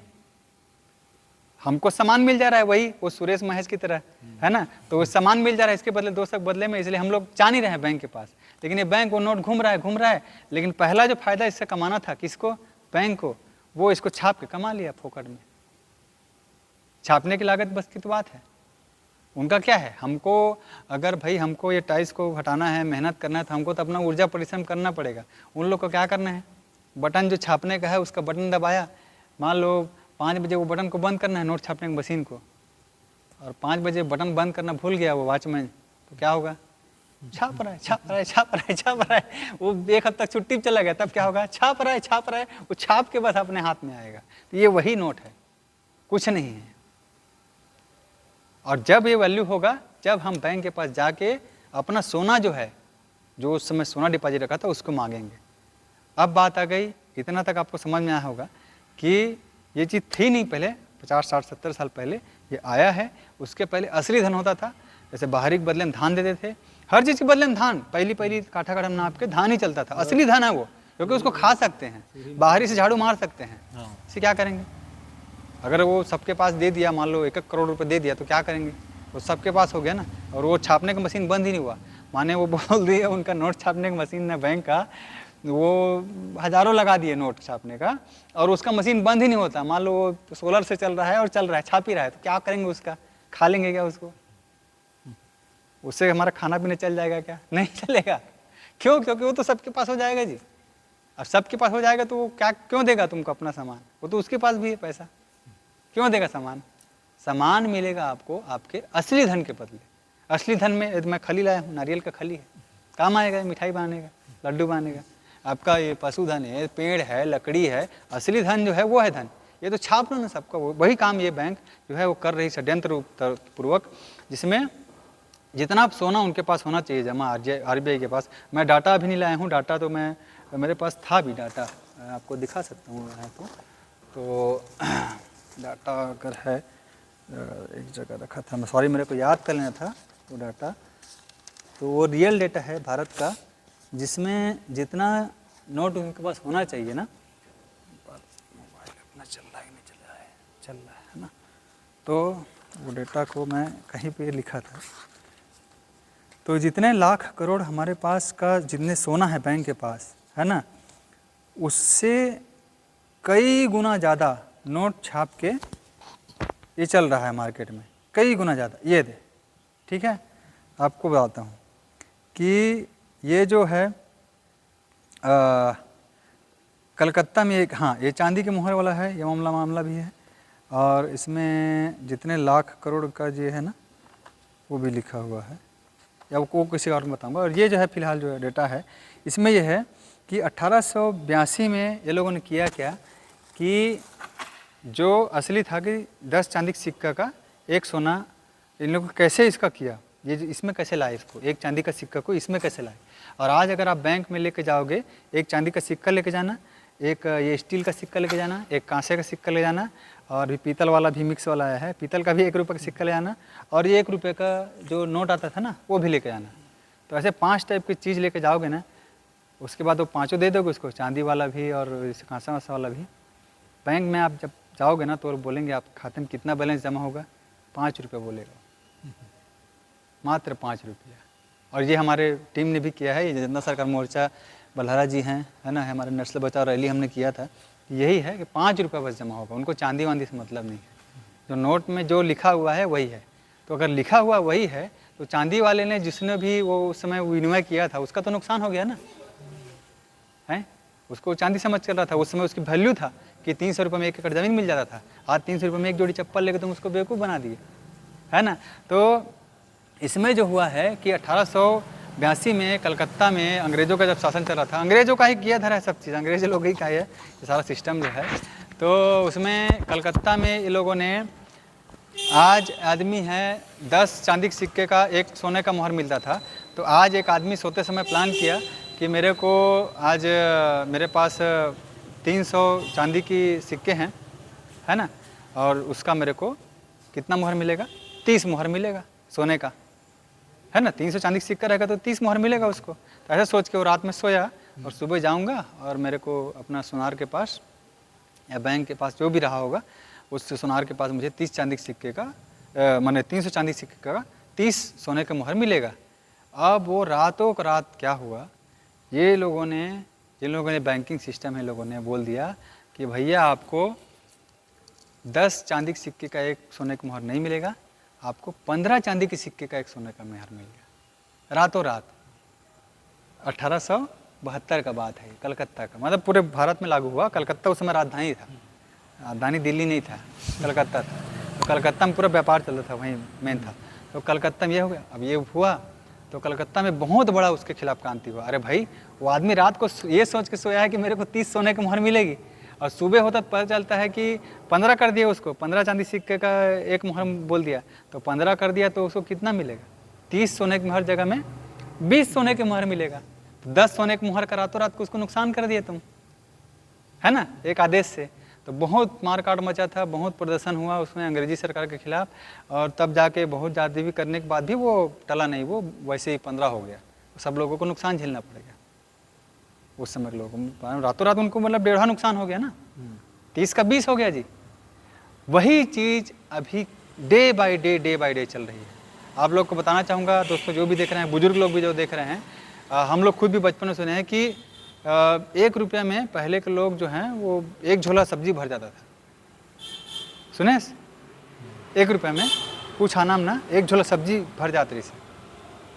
हमको सामान मिल जा रहा है, वही वो सुरेश महेश की तरह, है ना। तो वो सामान मिल जा रहा है इसके बदले, दोस्त के बदले में, इसलिए हम लोग जा नहीं रहे हैं बैंक के पास। लेकिन ये बैंक वो नोट घूम रहा है, लेकिन पहला जो फायदा इससे कमाना था किसको, बैंक को, वो इसको छाप के कमा लिया फोकट में। छापने की लागत बस की तो बात है, उनका क्या है, हमको अगर भाई हमको ये टाइल्स को हटाना है, मेहनत करना है, तो हमको तो अपना ऊर्जा परिश्रम करना पड़ेगा। उन लोग को क्या करना है, बटन जो छापने का है उसका बटन दबाया, मान लो 5 बजे वो बटन को बंद करना है नोट छापने की मशीन को, और 5 बजे बटन बंद करना भूल गया वो वॉचमैन, तो क्या होगा, छाप रहा है। वो 1 हफ्ता तक छुट्टी चला गया, तब क्या होगा, छाप रहा है, वो छाप के बस अपने हाथ में आएगा। तो ये वही नोट है, कुछ नहीं है। और जब ये वैल्यू होगा, जब हम बैंक के पास जाके अपना सोना जो है, जो उस समय सोना डिपॉजिट रखा था, उसको मांगेंगे। अब बात आ गई, इतना तक आपको समझ में आया होगा कि ये चीज़ थी नहीं पहले, 50, 60, 70 साल पहले ये आया है। उसके पहले असली धन होता था, जैसे बाहरी के बदले में धान देते थे, हर चीज़ के बदले में धान, पहली काठा काठा नाप के धान ही चलता था, असली धन है वो, क्योंकि उसको खा सकते हैं, बाहरी से झाड़ू मार सकते हैं, इसे क्या करेंगे। अगर वो सबके पास दे दिया, मान लो 1 करोड़ रुपए दे दिया, तो क्या करेंगे, वो सबके पास हो गया ना। और वो छापने की मशीन बंद ही नहीं हुआ, माने वो बोल दिए उनका नोट छापने की मशीन ने, बैंक का, वो हज़ारों लगा दिए नोट छापने का, और उसका मशीन बंद ही नहीं होता। मान लो वो सोलर से चल रहा है और चल रहा है, छाप ही रहा है, तो क्या करेंगे उसका, खा लेंगे क्या उसको, उससे हमारा खाना पीना चल जाएगा क्या, नहीं चलेगा। क्यों, क्योंकि वो तो सबके पास हो जाएगा जी। अब सबके पास हो जाएगा तो वो क्या, क्यों देगा तुमको अपना सामान, वो तो उसके पास भी है पैसा, क्यों देगा सामान। सामान मिलेगा आपको आपके असली धन के बदले। असली धन में मैं खली लाया हूँ, नारियल का खली है, काम आएगा, मिठाई बनाने का, लड्डू बनाने का। आपका ये पशुधन है, पेड़ है, लकड़ी है, असली धन जो है वो है धन। ये तो छाप लो ना सबका, वही काम ये बैंक जो है वो कर रही षड्यंत्र पूर्वक, जिसमें जितना सोना उनके पास होना चाहिए जमा RBI के पास। मैं डाटा अभी नहीं लाया हूँ, डाटा तो मैं, मेरे पास था भी डाटा, आपको दिखा सकता हूँ यहाँ तो डाटा अगर है, एक जगह रखा था मैं, सॉरी मेरे को याद कर लेना था वो डाटा। तो वो रियल डेटा है भारत का, जिसमें जितना नोट उनके पास होना चाहिए ना, मोबाइल अपना चल रहा है कि नहीं चल रहा है ना, तो वो डेटा को मैं कहीं पे लिखा था। तो जितने लाख करोड़ हमारे पास का जितने सोना है बैंक के पास, है ना, उससे कई गुना ज़्यादा नोट छाप के ये चल रहा है मार्केट में, कई गुना ज़्यादा। ये दे, ठीक है, आपको बताता हूँ कि ये जो है कलकत्ता में एक, हाँ ये चांदी के मोहर वाला है, ये मामला भी है। और इसमें जितने लाख करोड़ का ये है ना, वो भी लिखा हुआ है, या वो किसी और को बताऊँगा। और ये जो है फिलहाल जो डेटा है इसमें यह है कि 1882 में ये लोगों ने किया क्या कि जो असली था कि 10 चांदी के सिक्का का एक सोना, इन लोगों कैसे इसका किया, ये इसमें कैसे लाए इसको, एक चांदी का सिक्का को इसमें कैसे लाए। और आज अगर आप बैंक में लेके जाओगे, एक चांदी का सिक्का लेके जाना, एक ये स्टील का सिक्का लेके जाना, एक कांसे का सिक्का ले जाना, और भी पीतल वाला भी मिक्स वाला आया है, पीतल का भी 1 रुपये का सिक्का ले जाना, और ये 1 रुपये का जो नोट आता था ना वो भी लेके जाना। तो ऐसे 5 टाइप की चीज़ लेके जाओगे ना, उसके बाद वो 5 दे दोगे उसको, चांदी वाला भी और कांसा वासा वाला भी। बैंक में आप जब जाओगे ना तो बोलेंगे आप खाते में कितना बैलेंस जमा होगा, 5 रुपये बोलेगा, मात्र 5 रुपया। और ये हमारे टीम ने भी किया है, ये जनता सरकार मोर्चा बल्हारा जी हैं, है ना, हमारे नस्ल बचाओ रैली हमने किया था, यही है कि 5 रुपये बस जमा होगा, उनको चांदी वांदी से मतलब नहीं है। जो नोट में जो लिखा हुआ है वही है। तो अगर लिखा हुआ वही है तो चांदी वाले ने जिसने भी वो उस समय विनिमय किया था उसका तो नुकसान हो गया ना, है, उसको चांदी समझ कर रहा था, उस समय उसकी वैल्यू था कि 300 रुपये में 1 एकड़ ज़मीन मिल जाता था। आज 300 रुपये में एक जोड़ी चप्पल लेकर तुम उसको बेवकूफ़ बना दिए, है ना। तो इसमें जो हुआ है कि 1882 में कलकत्ता में अंग्रेज़ों का जब शासन चल रहा था, अंग्रेज़ों का ही किया धरा है सब चीज़, अंग्रेज़ लोग ही का है ये सारा सिस्टम जो है। तो उसमें कलकत्ता में ये लोगों ने, आज आदमी है 10 चांदी के सिक्के का एक सोने का मोहर मिलता था, तो आज एक आदमी सोते समय प्लान किया कि मेरे को आज मेरे पास 300 चांदी की सिक्के हैं, है ना, और उसका मेरे को कितना मोहर मिलेगा, 30 मोहर मिलेगा सोने का, है ना। 300 चांदी का सिक्का रहेगा तो 30 मोहर मिलेगा उसको। तो ऐसा सोच के वो रात में सोया और सुबह जाऊंगा और मेरे को अपना सुनार के पास या बैंक के पास जो भी रहा होगा उस सुनार के पास मुझे 30 चांदी के सिक्के का माने 300 चांदी के सिक्के का 30 सोने का मोहर मिलेगा। अब वो रातों को रात क्या हुआ, ये लोगों ने, जिन लोगों ने बैंकिंग सिस्टम है, लोगों ने बोल दिया कि भैया आपको 10 चांदी के सिक्के का एक सोने का मोहर नहीं मिलेगा, आपको 15 चांदी के सिक्के का एक सोने का मोहर मिल गया रातों रात। 1872 का बात है, कलकत्ता का, मतलब पूरे भारत में लागू हुआ। कलकत्ता उस समय राजधानी था, राजधानी दिल्ली नहीं था, कलकत्ता था। तो कलकत्ता में पूरा व्यापार चल रहा था, वहीं मेन था। तो कलकत्ता में ये हो गया। अब ये हुआ तो कलकत्ता में बहुत बड़ा उसके खिलाफ क्रांति हुआ। अरे भाई, वो आदमी रात को ये सोच के सोया है कि मेरे को 30 सोने की मोहर मिलेगी, और सुबह होता तो पता चलता है कि 15 कर दिया उसको, 15 चांदी सिक्के का एक मोहर बोल दिया, तो 15 कर दिया तो उसको कितना मिलेगा, 30 सोने की मोहर जगह में 20 सोने की मोहर मिलेगा। 10 सोने की मोहर का रातों रात को उसको नुकसान कर दिया तुम, है ना, एक आदेश से। तो बहुत मारकाट मचा था, बहुत प्रदर्शन हुआ उसमें अंग्रेजी सरकार के खिलाफ, और तब जाके बहुत ज़्यादा भी करने के बाद भी वो टला नहीं, वो वैसे ही 15 हो गया। सब लोगों को नुकसान झेलना पड़ेगा उस समय, लोगों रातों रात उनको मतलब 1.5 नुकसान हो गया ना, 30 का 20 हो गया जी। वही चीज़ अभी डे बाय डे चल रही है। आप लोग को बताना चाहूँगा दोस्तों, जो भी देख रहे हैं, बुजुर्ग लोग भी जो देख रहे हैं, हम लोग खुद भी बचपन में सुने हैं कि 1 रुपये में पहले के लोग जो हैं वो 1 झोला सब्जी भर जाता था। सुने 1 रुपये में कुछ आना में ना 1 झोला सब्जी भर जाती रही से,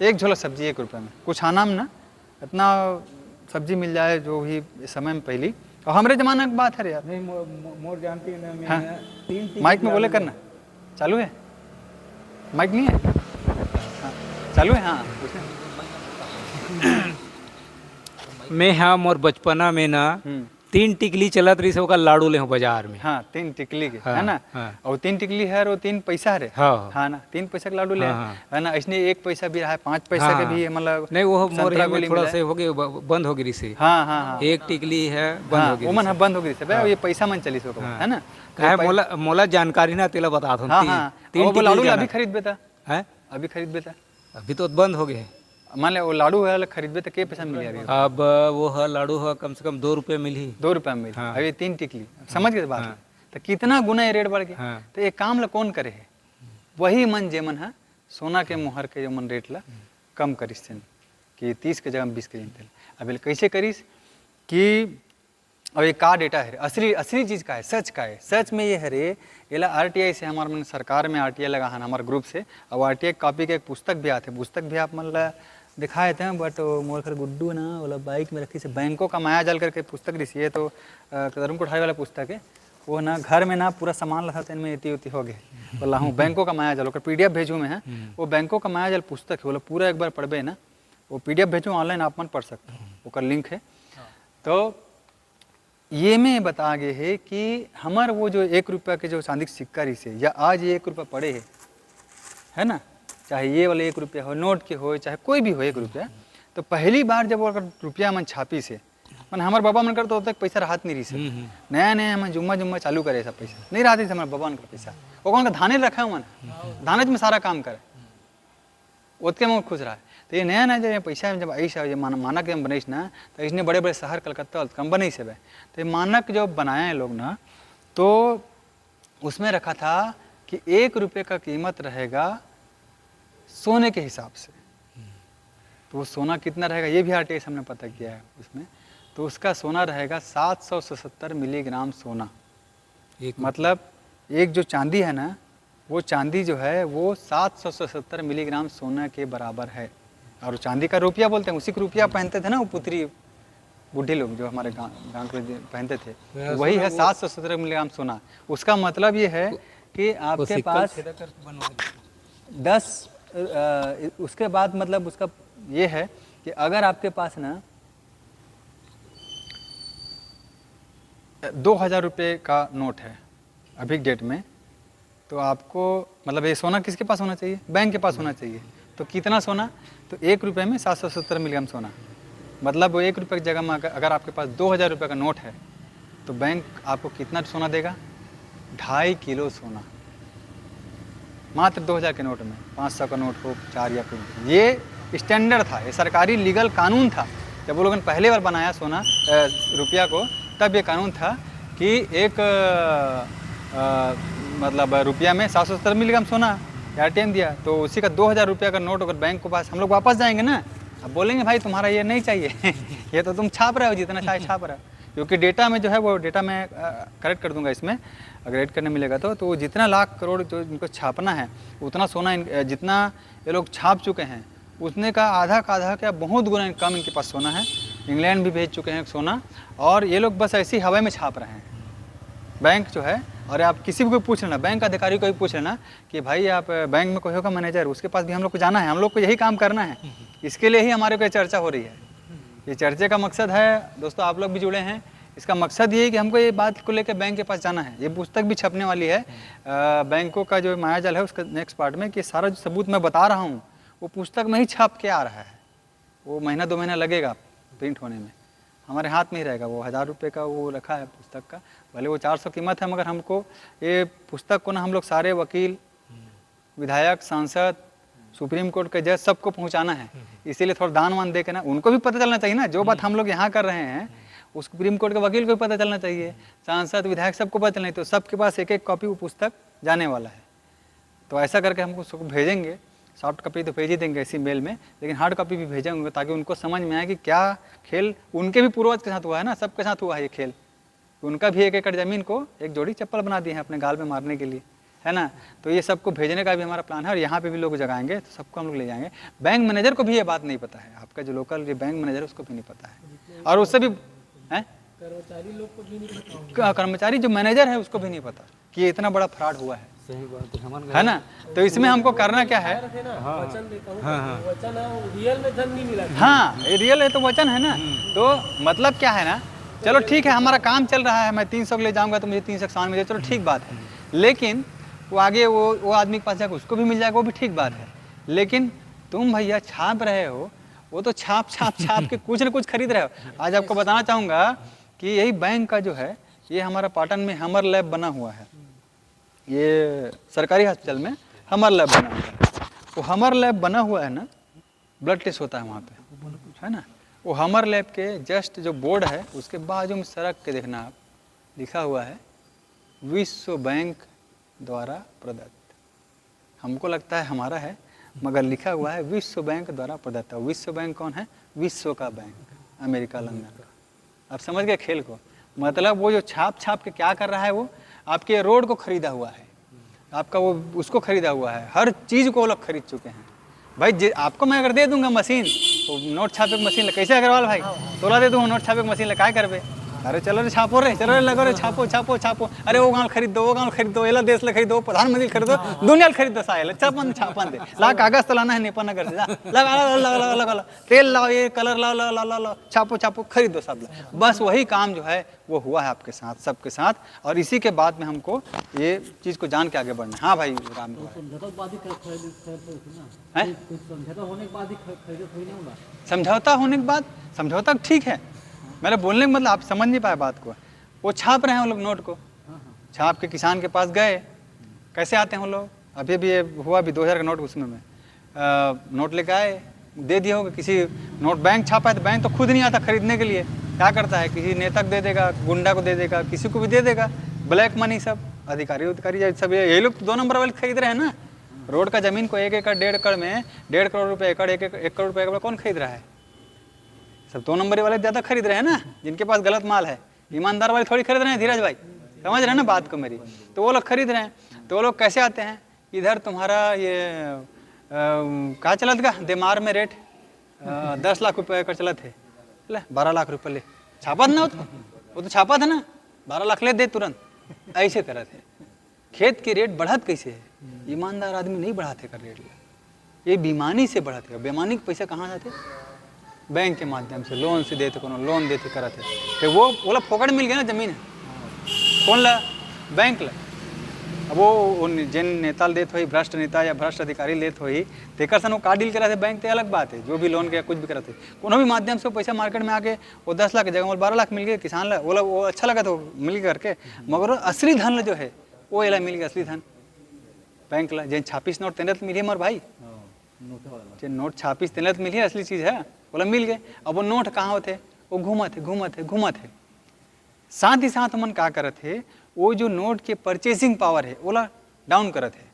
1 झोला सब्जी 1 रुपये में कुछ आना में ना इतना सब्जी मिल जाए, जो भी समय में पहली। और हमारे ज़माना की बात है यार, नहीं मोर जानती है ना मैं। हाँ। 3 माइक में बोले करना, चालू है माइक नहीं है, हाँ चालू है, हाँ मैं हाँ मोर बचपना में ना 3 टिकली चलत रही से लाड़ू ले बाजार में। हाँ 3 टिकली के, हाँ, है ना, हाँ। और 3 टिकली है और 3 पैसा है, हाँ, हाँ ना, 3 पैसा का लाडू ले, हाँ, है ना। इसने 1 पैसा भी रहा है, 5 पैसा के भी, मतलब नहीं वो मोर संतरा यहाँ में गोली थोड़ा मिला से है। हो गए, बंद हो गई से। हाँ हाँ हाँ, 1 टिकली है बंद हाँ हो गई। वो मन बंद हो गई सब, ये पैसा मन चली सो, है ना। कहे मोला जानकारी ना तेला बता दूं। हाँ हाँ, वो लाडू अभी खरीद बेता है, अभी खरीद बेता, अभी तो बंद हो गए। मान ले वो लाडू है खरीद बेता के पैसा मिले अभी, अब वो है लाडू है कम से कम 2 रुपये मिली, 2 रुपये में मिली। हाँ। अभी 3 टिकली, समझ गए बात, तो कितना गुना ये रेट बढ़ गया। हाँ। तो ये काम ला कौन करे है, वही मन जेमन है सोना के मोहर के जो मन रेट ला कम करिस कि 30 के जगह 20 के दिन। अब कैसे करिस कि अब ये का डेटा है, असली चीज़ का है, सच का है। सच में ये है रे, ये RTI से हमारे मन सरकार में RTI लगा है हमारे ग्रुप से, अब RTI कॉपी के एक पुस्तक भी आते, पुस्तक भी आप मतलब दिखाए थे, बट मोर खर गुड्डू ना बोला बाइक में रखी से बैंकों का माया जाल करके पुस्तक रही है, तो कदम कोठारी वाला पुस्तक है, वो ना घर में ना पूरा सामान लगा इनमें इति उति हो गए बोला हूँ बैंकों का मायाजाल ओकर PDF भेजूँ मैं वो बैंकों का मायाजाल पुस्तक है बोला पूरा एक बार पढ़बे ना वो PDF भेजूँ ऑनलाइन आप मन पढ़ सकते हो ओकर लिंक है। तो ये में बता गए है कि हमार वो जो 1 रुपया के जो चांदी के सिक्का रही से या आज ये 1 रुपया पड़े है ना, चाहे ये वाले 1 रुपया हो नोट के हो चाहे कोई भी हो 1 रुपया, तो पहली बार जब अगर रुपया मन छापी से मन हमारे बाबा मन करते होता पैसा राहत नहीं रही से नया नया मन जुम्मा चालू करे सब पैसा नहीं रहा हमारे बाबा का पैसा वो कौन का धाने रखा है मन धाने में सारा काम करे उतके में खुश रहा है। तो ये नया नया जब पैसा जब ऐसा ये मानक जब बनीस ना तो इसने बड़े बड़े शहर कलकत्ता कम बनी से तो ये मानक जो बनाए हैं लोग ना तो उसमें रखा था कि 1 रुपये का कीमत रहेगा सोने के हिसाब से। तो वो सोना कितना रहेगा ये भी RTS हमने पता किया है उसमें, तो उसका सोना रहेगा 777 मिलीग्राम सोना। मतलब एक जो चांदी है ना वो चांदी जो है वो 777 मिलीग्राम सोना के बराबर है। और चांदी का रुपया बोलते हैं, उसी का रुपया पहनते थे ना वो पुत्री बूढ़े लोग जो हमारे गांव के पहनते थे, वही है 777 मिलीग्राम सोना। उसका मतलब ये है कि आपके पास 10 उसके बाद मतलब उसका ये है कि अगर आपके पास ना 2000 रुपये का नोट है अभी डेट में, तो आपको मतलब ये सोना किसके पास होना चाहिए? बैंक के पास होना चाहिए। तो कितना सोना? तो 1 रुपये में 777 मिलीग्राम सोना। मतलब वो 1 रुपये की जगह में अगर आपके पास 2000 रुपये का नोट है तो बैंक आपको कितना सोना देगा? 2.5 किलो सोना मात्र 2000 के नोट में। 500 का नोट हो 4 या 5, ये स्टैंडर्ड था, ये सरकारी लीगल कानून था। जब वो लोगों ने पहले बार बनाया सोना रुपया को तब ये कानून था कि एक मतलब रुपया में 777 मिलीग्राम सोना RTM दिया, तो उसी का 2000 रुपया का नोट अगर बैंक के पास हम लोग वापस जाएंगे ना, अब बोलेंगे भाई तुम्हारा ये नहीं चाहिए ये तो तुम छाप रहे हो जितना चाहे छाप रहे हो, क्योंकि डेटा में जो है वो डेटा मैं करेक्ट कर दूंगा इसमें अगर एड करने मिलेगा तो जितना लाख करोड़ जो इनको छापना है उतना सोना जितना ये लोग छाप चुके हैं उतने का आधा क्या बहुत गुना कम इनके पास सोना है। इंग्लैंड भी भेज चुके हैं सोना, और ये लोग बस ऐसी हवा में छाप रहे हैं बैंक जो है। और आप किसी को पूछ लेना, बैंक अधिकारी को भी पूछ लेना कि भाई आप बैंक में कोई होगा मैनेजर, उसके पास भी हम लोग को जाना है, हम लोग को यही काम करना है। इसके लिए ही हमारे को चर्चा हो रही है। ये चर्चे का मकसद है दोस्तों, आप लोग भी जुड़े हैं, इसका मकसद ये है कि हमको ये बात को लेकर बैंक के पास जाना है। ये पुस्तक भी छपने वाली है बैंकों का जो मायाजाल है उसका नेक्स्ट पार्ट में, कि सारा जो सबूत मैं बता रहा हूँ वो पुस्तक में ही छप के आ रहा है। वो महीना 2 महीना लगेगा प्रिंट होने में, हमारे हाथ में ही रहेगा। वो 1000 रुपये का वो रखा है पुस्तक का, भले वो 400 कीमत है, मगर हमको ये पुस्तक को ना हम लोग सारे वकील, विधायक, सांसद, सुप्रीम कोर्ट के जज सबको पहुंचाना है। इसीलिए थोड़ा दान वान दे के ना उनको भी पता चलना चाहिए ना, जो बात हम लोग यहाँ कर रहे हैं उस सुप्रीम कोर्ट के वकील को भी पता चलना चाहिए, सांसद, विधायक सबको पता चलना चाहिए। तो सबके पास एक कॉपी वो पुस्तक जाने वाला है। तो ऐसा करके हमको उसको भेजेंगे, सॉफ्ट कॉपी तो भेज ही देंगे इसी मेल में, लेकिन हार्ड कॉपी भी भेजेंगे ताकि उनको समझ में आए कि क्या खेल उनके भी पूर्वज के साथ हुआ है ना, सबके साथ हुआ है ये खेल। उनका भी 1 एकड़ ज़मीन को एक जोड़ी चप्पल बना दिए हैं अपने गाल में मारने के लिए, है ना। तो ये सबको भेजने का भी हमारा प्लान है, और यहाँ पे भी लोग जगाएंगे तो सबको हम लोग ले जाएंगे। बैंक मैनेजर को भी ये बात नहीं पता है, आपका जो लोकल जो बैंक मैनेजर है उसको भी नहीं पता है, और उससे भी कर्मचारी लोग को भी नहीं पता, कर्मचारी जो मैनेजर है उसको भी नहीं पता कि ये इतना बड़ा फ्रॉड हुआ है। सही बात है ना। तो इसमें हमको करना क्या है, रियल में धन नहीं मिला। हाँ रियल है तो वचन है ना। तो मतलब क्या है ना, चलो ठीक है हमारा काम चल रहा है, मैं 300 ले जाऊंगा तो मुझे 300 सामान मिले, चलो ठीक बात है। लेकिन वो आगे वो आदमी के पास जाकर उसको भी मिल जाएगा, वो भी ठीक बात है। लेकिन तुम भैया छाप रहे हो, वो तो छाप के कुछ न कुछ खरीद रहे हो। आज आपको बताना चाहूँगा कि यही बैंक का जो है ये हमारा पाटन में हमर लैब बना हुआ है, ये सरकारी हॉस्पिटल में हमर लैब बना हुआ है। वो हमर लैब बना हुआ है ना, ब्लड टेस्ट होता है वहाँ पे, है ना। वो हमर लैब के जस्ट जो बोर्ड है उसके बाजू में सड़क के देखना आप, लिखा हुआ है विश्व बैंक द्वारा प्रदत्त। हमको लगता है हमारा है, मगर लिखा हुआ है विश्व बैंक द्वारा प्रदत्त। विश्व बैंक कौन है? विश्व का बैंक, अमेरिका, लंदन का। आप समझ गए खेल को। मतलब वो जो छाप के क्या कर रहा है, वो आपके रोड को खरीदा हुआ है, आपका वो उसको खरीदा हुआ है, हर चीज़ को वो लोग खरीद चुके हैं। भाई आपको मैं अगर दे दूंगा मशीन, तो नोट छापे की मशीन कैसे अग्रवाल भाई, तोला दे दूँगा नोट छापे की मशीन, क्या करबे? अरे चलो रे छापो रे, चलो रे लगो रे, छापो छापो छापो। अरे वो गाँव खरीद दो, वो गाँव खरीद दो, एला देश ले खरीदो, प्रधानमंत्री खरीदो, दुनिया खरीद दो, सायल छापन छापन दे ला, कागज तो लाना है नेपाल नगर से, लगा तेल लाओ, ये कलर लाओ, ला छापो छापो, खरीद दो सब। बस वही काम जो है वो हुआ है आपके साथ, सबके साथ। और इसी के बाद में हमको ये चीज़ को जान के आगे बढ़ना। हाँ भाई राम, समझौता होने के बाद, समझौता ठीक है, मेरा बोलने का मतलब आप समझ नहीं पाए बात को। वो छाप रहे हैं वो लोग नोट को, छाप के किसान के पास गए। कैसे आते हैं वो लोग, अभी भी ये हुआ भी 2000 का नोट, उसमें में नोट लेके आए, दे दिया होगा किसी, नोट बैंक छापा है तो बैंक तो खुद नहीं आता खरीदने के लिए, क्या करता है किसी नेता को दे देगा, गुंडा को दे देगा, किसी को भी दे देगा, ब्लैक मनी सब अधिकारी सब यही लोग 2 नंबर वाले खरीद रहे हैं ना। रोड का जमीन को 1 एकड़ 1.5 एकड़ में 1.5 करोड़ रुपये एकड़, 1 करोड़ रुपये एकड़ कौन खरीद रहा है? सब 2 नंबर वाले ज़्यादा खरीद रहे हैं ना, जिनके पास गलत माल है। ईमानदार वाले थोड़ी खरीद रहे हैं धीरज भाई, समझ रहे हैं ना बात को मेरी। तो वो लोग खरीद रहे हैं। तो वो लोग कैसे आते हैं, इधर तुम्हारा ये कहाँ चलत गा देमार में रेट 10 लाख रुपये एकड़ चलत है, ले 12 लाख रुपये ले, छापा था ना वो तो छापा था ना, 12 लाख ले दे तुरंत, ऐसे करत है। खेत की रेट बढ़त कैसे है, ईमानदार आदमी नहीं बढ़ाते कर रेट, ये बेईमानी से बढ़त है। बेईमानी के पैसा कहाँ जाते, बैंक के माध्यम से लोन से देते, कोनो लोन देते करत है। तो वो बोला फोकट मिल गया ना जमीन है, कौन ला, बैंक ला। अब वो जिन नेता लेत हो, भ्रष्ट नेता या भ्रष्ट अधिकारी लेत हो, तेकर सन वो का डील करा थे बैंक, तो अलग बात है। जो भी लोन के कुछ भी करते, कोनो भी माध्यम से पैसा मार्केट में आके वो 10 लाख की जगह 12 लाख मिल गए किसान ला, वो अच्छा लगा तो मिल गया करके। मगर असली धन जो है वो एला मिल गया, असली धन बैंक ला। जिन छापिस नोट तेनत मिली मर भाई, जिन नोट छापिस तेनत मिली असली चीज़ है, बोला मिल गए। अब वो नोट कहाँ होते, वो घूमत है। साथ ही साथ मन क्या करत है, वो जो नोट के परचेसिंग पावर है ओला डाउन करत है।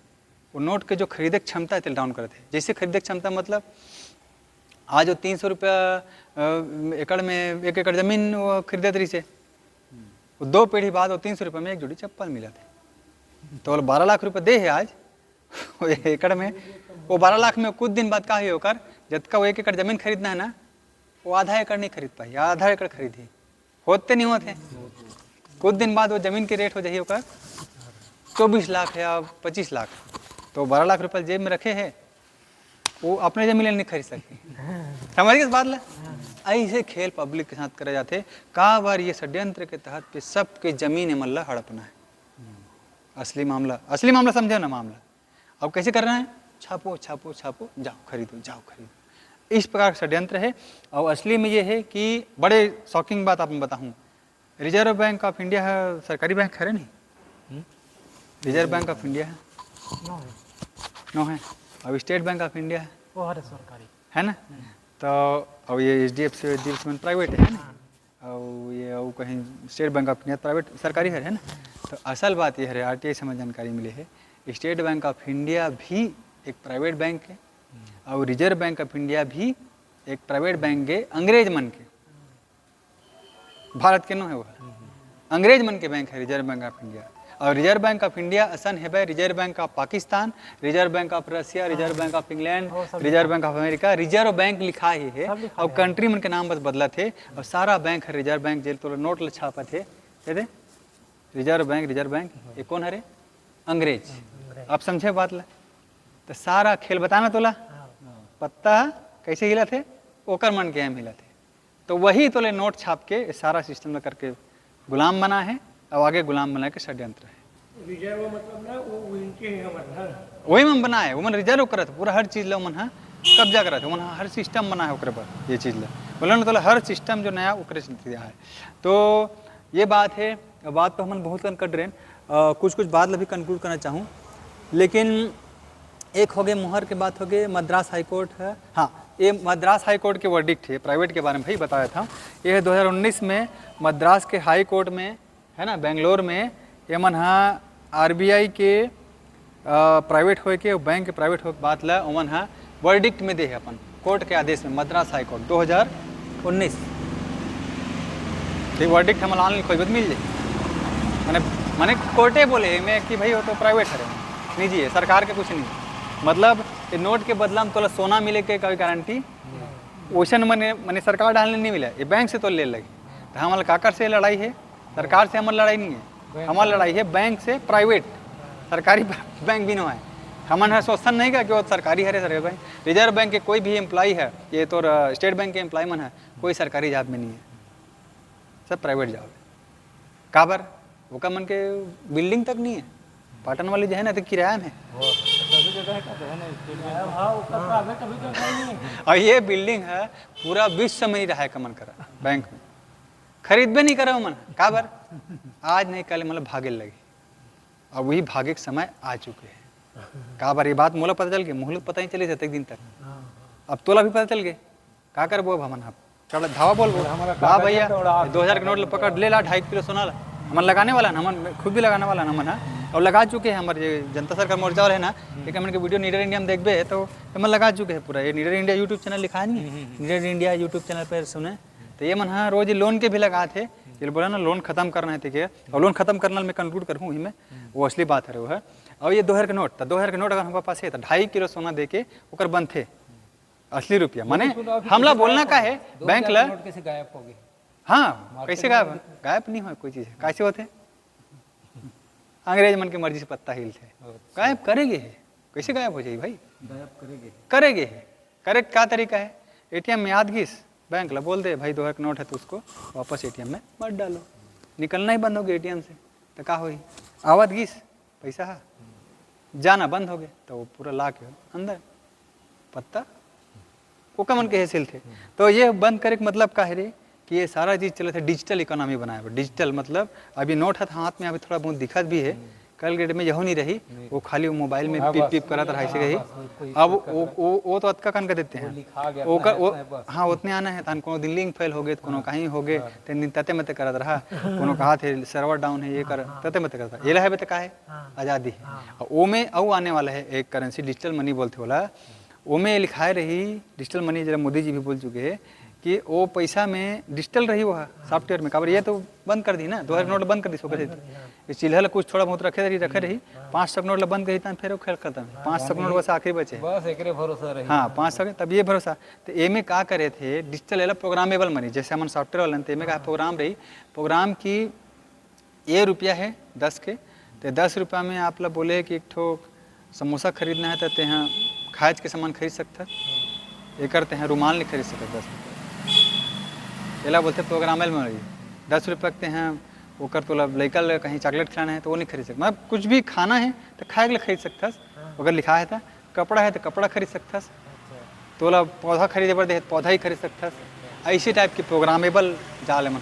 वो नोट के जो खरीदे क्षमता है डाउन करत है। जैसे खरीदे क्षमता मतलब आज वो 300 रुपया एकड़ में 1 एकड़ जमीन वो खरीदत रही से, वो 2 पीढ़ी बाद वो 300 रुपये में 1 जोड़ी चप्पल मिला थे। तो वो 12 लाख रुपये दे है आज वो एकड़ में, वो 12 लाख में कुछ दिन बाद का ही होकर जब का वो 1 एकड़ जमीन खरीदना है ना, वो आधा एकड़ नहीं खरीद पाई, आधा एकड़ खरीदी होते नहीं होते। कुछ दिन बाद वो जमीन की रेट हो जाइए होकर 24 लाख या 25 लाख, तो 12 लाख रुपये जेब में रखे हैं, वो अपने जमीन नहीं खरीद सकती। समझ गए इस बात ला? ऐसे खेल पब्लिक के साथ करे जाते। का बार ये षड्यंत्र के तहत पे सबके जमीन मल्ला हड़पना है। असली मामला समझो ना मामला। अब कैसे करना है, छापो छापो छापो, जाओ खरीदो। इस प्रकार का षड्यंत्र है। और असली में ये है कि बड़े शॉकिंग बात आप मैं बताऊँ, रिजर्व बैंक ऑफ इंडिया है, सरकारी बैंक है नहीं, रिजर्व बैंक ऑफ इंडिया है नो है, अब स्टेट बैंक ऑफ इंडिया है, वो हर सरकारी है ना। तो अब ये HDFC प्राइवेट है ना, और ये और कहीं state bank of India private सरकारी है ना। तो असल बात ये है, RTI से हमें जानकारी मिली है, स्टेट बैंक ऑफ इंडिया भी एक प्राइवेट बैंक है और रिजर्व बैंक ऑफ इंडिया भी एक प्राइवेट बैंक है। अंग्रेज मन के, भारत के नो है वो, अंग्रेज मन के बैंक है रिजर्व बैंक ऑफ इंडिया। और रिजर्व बैंक ऑफ इंडिया असन है भाई Reserve Bank of Pakistan, Reserve Bank of Russia, Reserve Bank of England, Reserve Bank of America. Reserve Bank लिखा ही है और कंट्री मन के नाम बस बदला थे। और सारा बैंक है रिजर्व बैंक, जेल तो नोट छापा थे रिजर्व बैंक ये कौन है रे, अंग्रेज। आप समझे बात ला? तो सारा खेल बताना तोला पत्ता कैसे हिला थे, ओकर मन के हम हिला थे। तो वही तोले नोट छाप के सारा सिस्टम में करके गुलाम बना है और आगे गुलाम बना के षड्यंत्र है। रिजर्व मतलब ना वो उनके वही मन बना है, वो मन रिजर्व करत पूरा हर चीज ला मन कब्जा करत है, मन हर सिस्टम बना है ओकरे पर। ये चीज ला बोला ना, तो हर सिस्टम जो नया ओकरे से दिया है। तो ये बात है। बात तो हम बहुत कर रहे हैं, कुछ बात ला भी कंक्लूड करना चाहूँ। लेकिन एक हो गए मोहर के बात हो गए, मद्रास हाई कोर्ट है। हाँ, ये मद्रास हाई कोर्ट के वर्डिक्ट है, प्राइवेट के बारे में भी बताया था। ये 2019 में मद्रास के हाई कोर्ट में है ना, बेंगलोर में ये मन RBI के प्राइवेट हो के बैंक के प्राइवेट हो बात ला ओमन वर्डिक्ट में दे है अपन कोर्ट के आदेश में। मद्रास हाई कोर्ट 2019 वर्डिक्ट हम ऑनलाइन खोज मिल जाए। मैंने कोर्टे बोले मैं कि भाई वो तो प्राइवेट है, निजी है, सरकार के कुछ नहीं। मतलब ये नोट के बदला में तो सोना मिले के कोई गारंटी वैसे मैंने सरकार डालने नहीं मिला, ये बैंक से तो ले लगे। तो हमारे काकर से लड़ाई है, सरकार से हमारी लड़ाई नहीं है, हमारी लड़ाई है बैंक से, प्राइवेट सरकारी बैंक भी नहीं है। हमन है शोषण नहीं का कि वो सरकारी है सरकारी बैंक। रिजर्व बैंक के कोई भी एम्प्लॉय है, ये तो स्टेट बैंक के एम्प्लॉय मन है, कोई सरकारी जॉब में नहीं है, सब प्राइवेट जॉब है। काबर वो का मन के बिल्डिंग तक नहीं है, पाटन वाली जो है ना तो किराया में है, और ये बिल्डिंग है पूरा विश्व में ही रहा है कमन करा बैंक में, खरीद भी नहीं करा मन। काबर आज नहीं कल मतलब भागे लगे, और वही भागे के समय आ चुके हैं। काबर ये बात मोला पता चल गई, मुहूर्त पता ही चले जाते दिन तक, अब तोला भी पता चल गए। का कर वो हमन आप चल धावा बोल वाह भैया 2000 के नोट पकड़ ले ला, 2.5 किलो सोना ला, हमन लगाने वाला ना, हमन खुद भी लगाने वाला ना मन है, और लगा चुके हैं। हमारे जनता सरकार मोर्चा वाले है ना, एक हमन के वीडियो नीडर इंडिया में देखबे तो हमन लगा चुके हैं पूरा। ये नीडर इंडिया यूट्यूब चैनल लिखा नहीं है, नीडर इंडिया यूट्यूब चैनल पर सुने तो ये मन हाँ रोज लोन के भी लगा थे, ये बोला ना लोन खत्म करना है ठीक, और लोन खत्म करना मैं कंक्लूड करूँ ही में, वो असली बात है वो है। और ये 2000 के नोट था, 2000 के नोट अगर हमारे पास है तो 2.5 किलो सोना दे के ओकर बंद थे असली रुपया। माने हमला बोलना का है बैंक ला कैसे गायब हो गए? हाँ कैसे गायब, गायब नहीं हो कोई चीज़, कैसे होते अंग्रेज मन की मर्जी से पत्ता हिल थे, गायब करेंगे है, कैसे गायब हो जाए भाई, गायब करेंगे है। करे क्या तरीका है, एटीएम में याद घिस, बैंक ला बोल दे भाई 2000 का नोट है तो उसको वापस एटीएम में मत डालो, निकलना ही बंद हो गया एटीएम से तो क्या होगी, आवत घिस पैसा है जाना बंद हो गए तो वो पूरा ला के अंदर पत्ता वो कमन के हैसिल थे। तो ये बंद करे का मतलब क्या है रे कि ये सारा चीज़ चले थे डिजिटल इकोनॉमी बनाया, डिजिटल मतलब अभी नोट है हाथ में, अभी थोड़ा बहुत दिखत भी है, कल डेट में यहो नहीं रही, वो खाली वो मोबाइल में पिप पिप करत रहा ऐसे रही। अब वो तो अतका कन कर देते हैं वो, हाँ उतने आना है, कोनो दिन लिंक फेल हो गए, कोनो कहीं हो गए, 3 दिन तते मते करत रहा, कोनो कहा थे सर्वर डाउन है ये कर तते मते करता, ये है तो का है आज़ादी है। वो में और आने वाला है एक करेंसी डिजिटल मनी बोलते बोला, वो में लिखाए रही डिजिटल मनी, जरा मोदी जी भी बोल चुके हैं कि वो पैसा में डिजिटल रही वो सॉफ्टवेयर में। काबर ये तो बंद कर दी ना, 2000 नोट बंद कर दी, सो कर चिल्हल कुछ थोड़ा बहुत रखे रही 500 नोट बंद करी था, फिर वो खेल खत्म, 500 नोट बस आखिरी बचे बस एकरे भरोसा रही। हाँ 500 तब ये भरोसा। तो ए में क्या करे थे डिजिटल एला प्रोग्रामेबल मनी, जैसे हम सॉफ्टवेयर वाले तो में कहा प्रोग्राम रही, प्रोग्राम की ये रुपया है 10 के, तो 10 रुपया में आप लोग बोले कि एक ठो समोसा खरीदना है तो यहाँ खाज के सामान खरीद सकता, ये करते हैं रुमाल नहीं खरीद सकते 10 रुपये, एला बोलते प्रोग्रामेबल मनी। 10 रुपये रखते हैं वो कर तो लड़का कहीं चॉकलेट खिलाना है तो वो नहीं खरीद सकता, मतलब कुछ भी खाना है तो खाए के लिए खरीद सकता, अगर लिखा है था कपड़ा है तो कपड़ा खरीद सकता, तो पौधा खरीदे पर दे पौधा ही खरीद सकता, ऐसी टाइप की प्रोग्रामेबल जाल है मन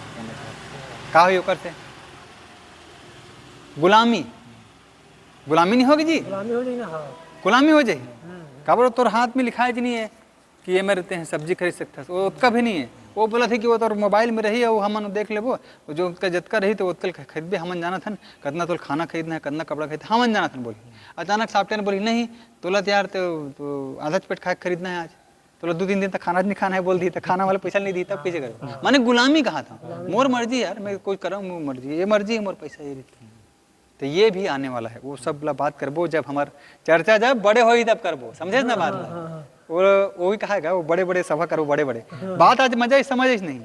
का हुई ओकर से गुलामी नहीं होगी जी, गुलामी हो जाए। काबर तोर हाथ में लिखा है नहीं है कि ये मेरे हैं सब्जी खरीद सकता, वो उसका भी नहीं है, वो बोला था कि वो तो मोबाइल में रही है, वो हमन देख ले वो जो उसका जतका रही तो उतकल खरीद हमन जाना था, कितना तो खाना खरीदना है, कितना कपड़ा खरीदना हमन जाना था। बोली अचानक सॉफ्टवेयर बोली नहीं तोला यार तो आधा पेट खा खरीदना है आज, तो 2-3 दिन तक खाना नहीं खाना है बोल दी, तो खाना वाला पैसा नहीं दी तब कैसे करो, मैंने गुलामी कहा था, मोर मर्जी यार मैं कुछ कर रहा हूँ, मर्जी ये मर्जी है मोर पैसा ये रहती। तो ये भी आने वाला है, वो सब बात करबो जब हमार चर्चा जब बड़े हो तब करबो, समझे ना बात, वो भी कहा वो बड़े बड़े सभा करो बड़े बड़े बात, आज मजा समझ नहीं,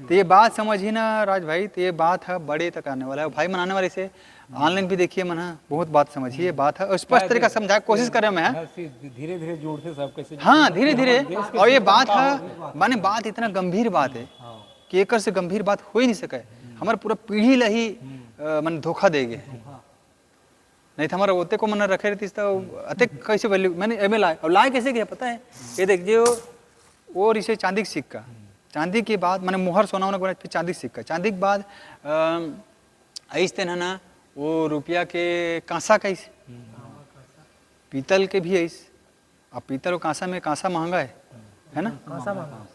तो ये बात समझ ही ना राज भाई, तो ये बात है बड़े तक आने वाला है भाई, मनाने वाले से ऑनलाइन भी देखिए मना बहुत बात समझिए, बात है स्पष्ट तरीका समझा कोशिश कर रहे हैं, धीरे धीरे जोड़ते सब कैसे, हाँ धीरे धीरे। और ये बात है माने बात इतना गंभीर बात है कि एक से गंभीर बात हो ही नहीं सके, हमारे पूरा पीढ़ी ला ही मन धोखा देगे, नहीं तो हमारा ओते को मन रखे रहती तो अते कैसे वैल्यू मैंने एम लाए, और लाए कैसे गया पता है, ये देख जो वो रिसे चांदी का सिक्का, चांदी के बाद मैंने मोहर सोना होने के बाद फिर चांदी का सिक्का, चांदी के बाद ऐसे ना वो रुपया के कांसा कैसे, पीतल के भी ऐसे, अब पीतल और कांसा में कांसा महंगा है ना,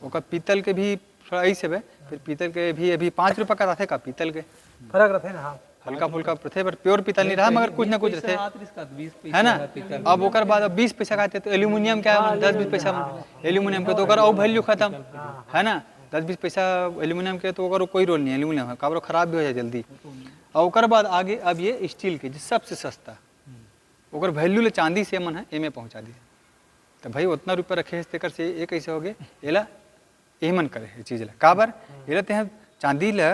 वो पीतल के भी थोड़ा ऐसे है, फिर पीतल के भी अभी 5 रुपये का रहते का पीतल के फर्क रहते ना, हल्का फुल्का प्रथे पर प्योर पीतल नहीं रहा मगर कुछ ना कुछ रहते है ना। अब ओकर बाद 20 पैसा का आते तो एल्यूमिनियम क्या 10-20 पैसा एल्यूमिनियम के तो ओकर और वैल्यू खत्म है ना, 10-20 पैसा एल्यूमिनियम के तो ओकर कोई रोल नहीं है, एल्यूमिनियम काबरो खराब भी हो जाए जल्दी। और ओकर बाद आगे अब ये स्टील के सबसे सस्ता ओकर वैल्यू ले चांदी से मन है एमे पहुँचा दी, तो भाई उतना रुपये रखे तेकर से ये कैसे हो गए, एला यही मन करे ये चीज़ ला काबर एला ते चांदी ला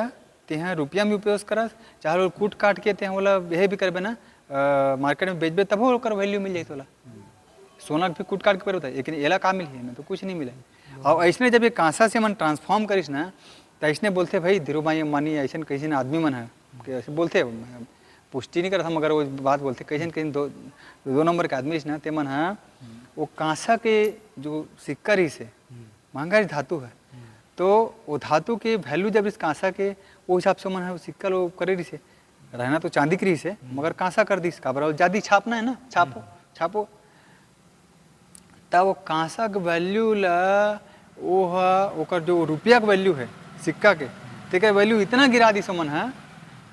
तेहाँ रुपया में उपयोग करस, चाहे वो कूट काट के तेहाँ बोला यह भी करबे ना मार्केट में बेचबे तब ओकर वैल्यू मिल जाए तोला। सोना भी कूट काट के पर होता है, लेकिन एला का मिल है तो कुछ नहीं मिला। और ऐसने जब ये कांसा से मन ट्रांसफॉर्म करिस ना तो ऐसने बोलते भाई धीरूभाई अंबानी ऐसा कैसे आदमी मन है कि ऐसे बोलते, पुष्टि नहीं करता मगर वो बात बोलते कैसे कहीं दो नंबर के आदमी ना ते मन है वो कांसा के जो सिक्का रही से महंगा धातु है, तो वो धातु के वैल्यू जब इस कांसा के वो हिसाब से मन है सिक्का लो करे रही से रहना तो चांदी की रही से मगर कांसा कर दी काबर जादी छापना है ना, छापो छापो तब वो कांसा के वैल्यू ला वो ओकर जो रुपया के वैल्यू है सिक्का के तेकर वैल्यू इतना गिरा दी मन है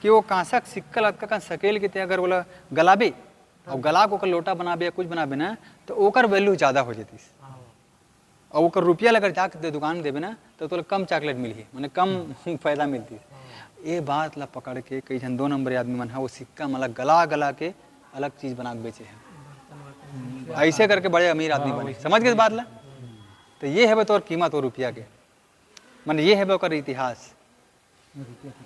कि वो कांसा के सिक्का लटका का सकेल के ते अगर बोला गलाबे और गला को लोटा बनाबे या कुछ बनाबे ना तो ओकर वैल्यू ज़्यादा हो जाती और ओकर रुपया अगर जाके दुकान में देवे ना तो तोला कम चॉकलेट मिली मैंने कम फायदा मिलती है। ये बात ला पकड़ के कई जन 2 नंबर आदमी मन है वो सिक्का मतलब गला गला के अलग चीज़ बना के बेचे हैं, ऐसे करके बड़े अमीर आदमी बने। समझ गए इस बात ला? तो ये है तो कीमत और रुपया के मन ये है ओकर इतिहास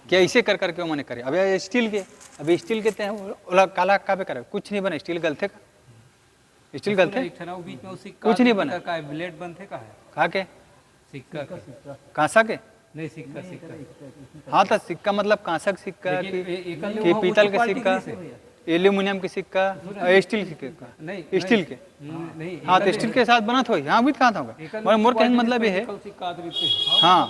क्या ऐसे कर करके वो मैंने करे। अब स्टील के अभी स्टील के काला का करे कुछ नहीं बने, स्टील गलते का स्टील गलते कुछ नहीं बना, ब्लेड बनते का है कहा के सिक्का कांसा के नहीं सिक्का हाँ तो सिक्का मतलब कांसा के सिक्का कि पीतल के सिक्का, एल्यूमिनियम के सिक्का, स्टील के नहीं स्टील के नहीं हाँ तो स्टील के साथ बना तो हाँ भी कहाँ था होगा मोर कहने मतलब ये है हाँ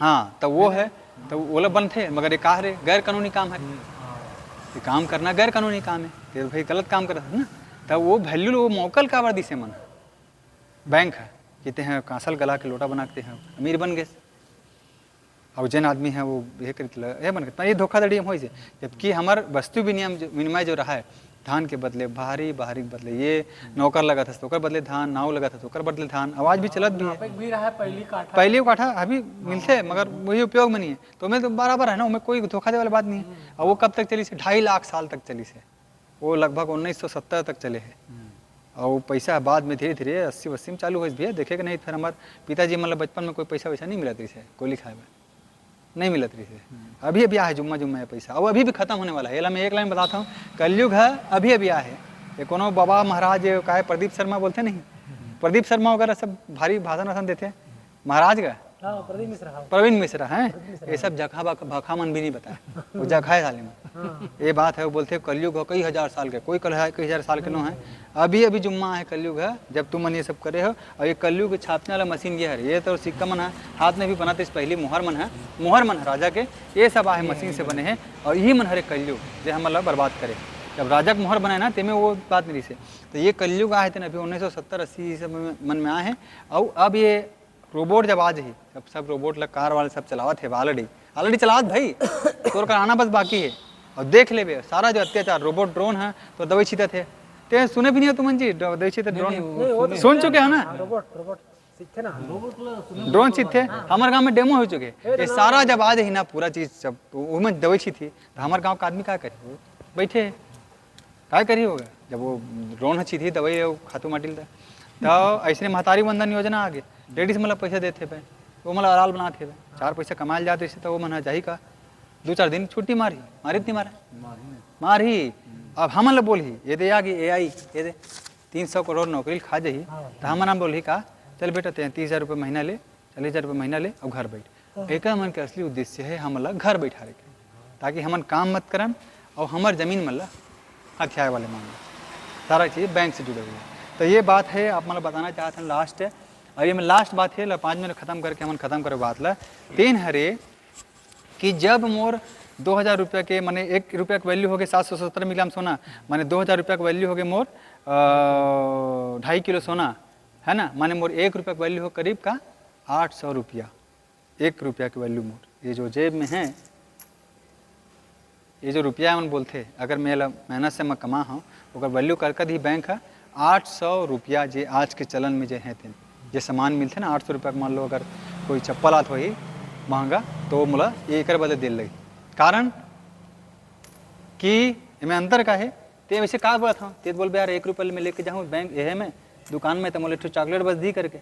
हाँ तो वो है तो वो लोग बनते मगर ये कहा रे गैर कानूनी काम है, ये काम करना गैर कानूनी काम है, तो भाई गलत काम कर रहा है ना। तब वो वैल्यू वो मौकल का वर्दी से मन बैंक है कहते हैं कांसल गला के लोटा बनाते हैं अमीर बन गए और जैन आदमी है वो ये कर बन गए। ये धोखाधड़ी हम हो जबकि हमार वस्तु विनिमय जो रहा है धान के बदले बाहरी के बदले ये नौकर लगा था तो बदले धान, नाव लगा था तो बदले धान, आवाज भी चलत भी है पहली काठा अभी मिलते मगर वही उपयोग में नहीं है तो मैं तो बराबर है ना उनमें कोई धोखा दे वाली बात नहीं है। और वो कब तक चली से 2.5 लाख साल तक चली से वो लगभग 1970 तक चले है और वो पैसा बाद में धीरे धीरे 80 में चालू हो भैया देखेगा नहीं। फिर हमारे पिताजी मतलब बचपन में कोई पैसा वैसा नहीं मिला थी से गोली खाए में नहीं मिलत रही से अभी अभी है जुम्मा है पैसा और अभी भी खत्म होने वाला है। मैं एक लाइन बताता हूँ कलयुग है अभी अभी है ये कोनो बाबा महाराज का है प्रदीप शर्मा बोलते नहीं, प्रदीप शर्मा वगैरह सब भारी भाषण वाषण देते महाराज का प्रवीण मिश्रा है ये सब जखा भखा मन भी नहीं बताया वो जखा है साले में ये बात है। वो बोलते हैं कलयुग हो कई हजार साल के कोई कई हजार साल के नो है अभी अभी जुम्मा है कलयुग है जब तुम मन ये सब करे हो। और ये कलयुग छापने वाला मशीन ये है ये तो सिक्का मन है हाथ में भी बनाते इस पहली मुहर मन है राजा के ये सब आहे मशीन से बने हैं और यही मन हरे कलयुग जो हम मतलब बर्बाद करे जब राजा के मोहर बनाए ना तेमें वो बात नहीं से तो ये कलयुग आए थे अभी 1970-80 सब मन में आए हैं। और अब ये रोबोट जब आज ही सब रोबोट लग कार वाले सब चलावत है ऑलरेडी चलावत भाई तोर कराना बस बाकी है। और देख ले बे सारा जो अत्याचार रोबोट ड्रोन है तो दवाई छीते थे ते सुने भी नहीं हो तुम जी दवाई छीते ड्रोन सुन चुके हो ना ड्रोन सीखे हमारे गांव में डेमो हो चुके ये सारा जब आज ही ना पूरा चीज जब उनमें दवाई छी थी तो हमारे गांव का आदमी क्या करे बैठे क्या करी होगा जब वो ड्रोन अच्छी थी दवाई खातू माटिल था तो ऐसे महतारी बंधन योजना आगे लेडीज मतलब पैसे देते पे वो मतलब अराल बनाते पे 4 पैसे कमाए जाते इससे तो वो मना जाही का 2-4 दिन छुट्टी मारी नहीं मारी अब हम मतलब बोल ही ये दे आगे AI ये दे 300 करोड़ नौकरी खा जाही तो हम नाम बोल ही का चल बेटा 33,000 रुपये महीना ले 40,000 रुपये महीना ले और घर बैठ। एक मन के असली उद्देश्य है हम मतलब घर बैठा रखे ताकि हमन काम मत करन और हमार जमीन मतलब हथियार वाले मामले सारा चीज़ बैंक से जुड़े हुए हैं। तो ये बात है आप मतलब बताना चाहते हैं लास्ट है और ये मैं लास्ट बात है 5 मिनट खत्म करके हम खत्म करे बात ला 3 हरे कि जब मोर 2,000 रुपये के माने 1 रुपया का वैल्यू हो गए 770 मिलीग्राम सोना माने 2,000 रुपये का वैल्यू हो गए मोर 2.5 किलो सोना है ना माने मोर 1 रुपया का वैल्यू हो करीब का 800 रुपया 1 रुपया की वैल्यू मोर ये जो जेब में है ये जो रुपया मन बोलते अगर मेरा मेहनत से मैं कमा हूँ अगर वैल्यू कर दी बैंक है 800 रुपया जे आज के चलन में जे हैं थे जे सामान मिलते ना 800 रुपया मान लो अगर कोई चप्पल आत हो ही महंगा तो मोला एक बदले दिल लगी कारण कि इसमें अंतर का है ते वैसे का बोला था ते बोल यार 1 रुपये में लेके जाऊँ बैंक यह में दुकान में तो मोले चॉकलेट बस दी करके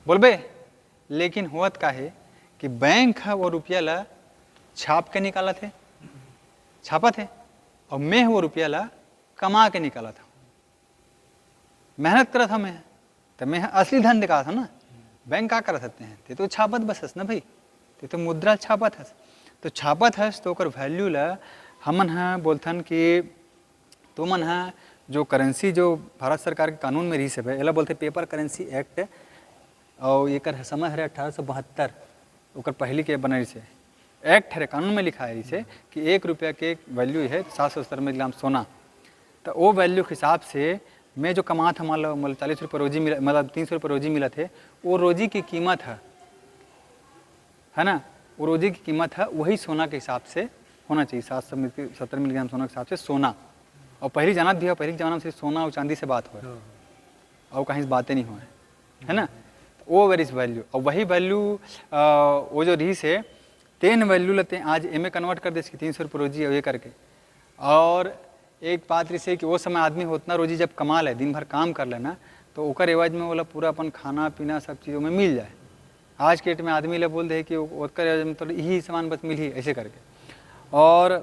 बोलबे। लेकिन हुआ का है कि बैंक है वो रुपया ला छाप के निकाला थे, छापा थे, और मैं वो रुपया ला कमा के निकाला था, मेहनत करा था मैं, तो मैं असली धन निकाला था ना। बैंक का कर सकते हैं ते तो छापत बस हस ना भाई, ते तो मुद्रा छापत हस, तो छापत हस तो ओकर वैल्यू ला हमन है बोलथन कि तुमन है जो करेंसी जो भारत सरकार के कानून में रही सब है, एला बोलते पेपर करेंसी एक्ट, और एक समय है 1872, ओकर पहली के बनल से एक्ट है, कानून में लिखा है इसे कि 1 रुपया के वैल्यू है 770 मिलीग्राम सोना। तो वो वैल्यू के हिसाब से मैं जो कमा था मान लो 40 रुपये रोजी मिला, मतलब 300 रुपये रोजी मिला थे, वो रोजी की कीमत है ना, वो रोजी की कीमत है वही सोना के हिसाब से होना चाहिए, 770 मिलीग्राम सोना के हिसाब से सोना। और पहली जानत भी है, पहली जमाना में सिर्फ सोना और चांदी से बात हो और कहीं से बातें नहीं हो, है ना। वो वेर इज वैल्यू, और वही वैल्यू वो जो रही से 10 वैल्यू लेते हैं आज एम ए कन्वर्ट कर दे 300 रुपये रोजी ये करके। और एक बात रही है कि वो समय आदमी उतना रोजी जब कमा ले, दिन भर काम कर लेना, तो ओकर एवज में बोला पूरा अपन खाना पीना सब चीज़ों में मिल जाए। आज के डेट में आदमी ले बोल दे कि ओकर एवज में तो यही सामान बस मिल ही ऐसे करके। और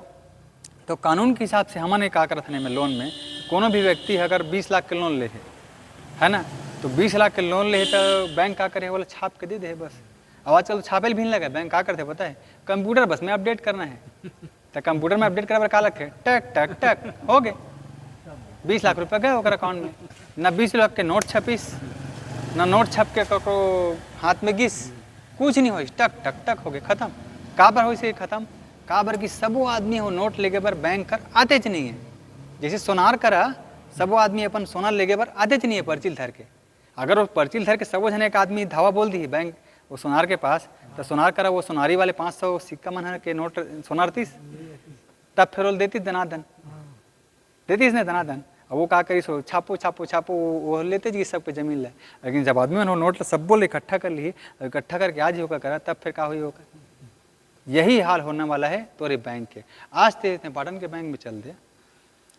तो कानून के हिसाब से हमने का करत है में लोन में कोनो भी व्यक्ति अगर 20 लाख के लोन ले है ना, तो 20 लाख के लोन ले तो बैंक का करे बोला छाप के दे दे बस। अब आजकल तो छापे भी नहीं लगा, बैंक का करते पता है, कंप्यूटर बस में अपडेट करना है, तो कंप्यूटर में अपडेट करे का लगे टक टक टक हो गए 20 लाख रुपये गए ओकर अकाउंट में। ना 20 लाख के नोट छपीस, ना नोट छप के कको हाथ में गिस, कुछ नहीं हो, टक टक टक हो गए खत्म। काबर हो से खत्म, काबर की सबो आदमी हो नोट लेके बर बैंक कर आते च नहीं है। जैसे सोनार करा सबो आदमी अपन सोना लेके बर आते च नहीं है पर्चिल धर के। अगर वो पर्चिल धर के सबो जने एक आदमी धावा बोल दी बैंक वो सोनार के पास, तो सोनार करा वो सोनारी वाले 500 सिक्का मन के नोट सोनार तीस, तब फिर वो देती दनादन, देती इसने दनादन। और वो का करी सो छापो छापो छापो वो लेते जी सबके जमीन ले। लेकिन जब आदमी वो नोट सब बोले इकट्ठा कर ली, इकट्ठा करके आज होकर करा, तब फिर का हुई होकर यही हाल होने वाला है तोरे बैंक के। आज ते पाटन के बैंक में चल दे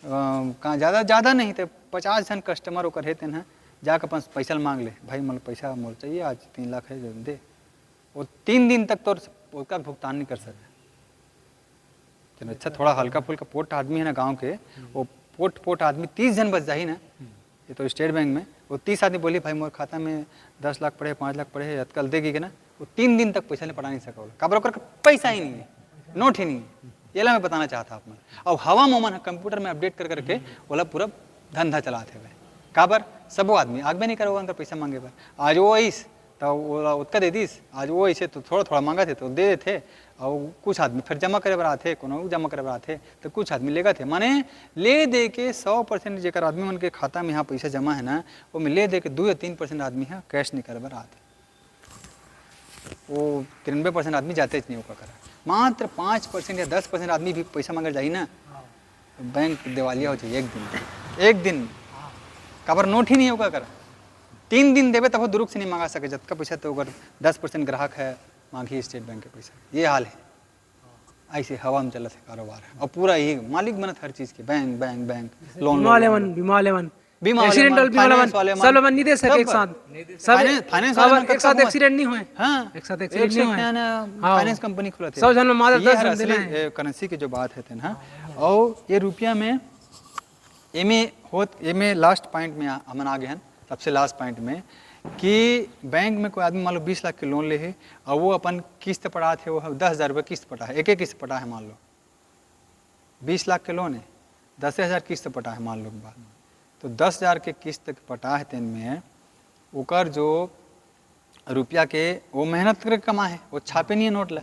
कहाँ ज़्यादा नहीं थे 50 जन कस्टमर होकर है तेन जाकर अपन पैसा मांग ले, भाई मतलब पैसा मोल चाहिए आज 3 लाख है जो दे, वो 3 दिन तक तो उसका भुगतान नहीं कर सके। चलो अच्छा थोड़ा हल्का फुल्का पोट आदमी है ना गांव के, वो पोट आदमी 30 जन बच जाही ना, ये तो स्टेट बैंक में वो 30 आदमी बोली भाई मोर खाता में 10 लाख पड़े 5 लाख पड़े अतकल देगी के ना, वो 3 दिन तक पैसा नहीं पटा नहीं सका, काबर ओकर पैसा ही नहीं है, नोट ही नहीं है। ये ला मैं बताना चाहता आप। और हवा मोमन कंप्यूटर में अपडेट कर करके बोला पूरा धंधा चलाते हुए, काबर सबो आदमी आगे नहीं करो उनका पैसा मांगे पर। आज वो ऐस तो वो उत्तर दे दीस, आज वो ऐसे तो थोड़ा थोड़ा मांगा थे तो दे थे, और कुछ आदमी फिर जमा करे बर आते, कोनो जमा करे बर आते, तो कुछ आदमी लेगा थे, माने ले दे के 100% जेकर आदमी मन के खाता में यहाँ पैसा जमा है ना, वो में ले दे के 2 या 3% आदमी है कैश नहीं करे बर आते, वो 93% आदमी जाते नहीं होगा करा। मात्र 5% या 10% आदमी भी पैसा मांगे जाए ना, तो बैंक दिवालिया हो जाए एक दिन काबर नोट ही नहीं होगा कर। 3 दिन देवे तब दुरुक से नहीं मांगा सके, जब का पैसा तो अगर 10% ग्राहक है मांगी स्टेट बैंक के पैसा, ये हाल है। ऐसे हवा में चलत है कारोबार है, और पूरा यही मालिक बनत हर चीज के, बैंक बैंक बैंक लोन बीमा एक्सीडेंटल सब लोग नहीं दे सके एक साथ, सब फाइनेंस एक साथ एक्सीडेंट नहीं हुए, हाँ एक साथ एक्सीडेंट नहीं हुए, फाइनेंस कंपनी खुला थे सब जन में मात्र 10 दिन देना है। करेंसी की जो बात है ना, और ये रुपया में एमे लास्ट पॉइंट में हमन आगे हैं, सबसे लास्ट पॉइंट में कि बैंक में कोई आदमी मान लो 20 लाख के लोन ले है, और वो अपन किस्त पड़ा थे, वो 10,000 रुपये किस्त पटा है, एक किस्त पटा है, मान लो 20 लाख के लोन है, 10,000 किस्त पटा है मान लो बात, तो 10,000 के किस्त पटा है तेन में ओकर जो रुपया के वो मेहनत करके कमा है, वो छापे नहीं है नोट ला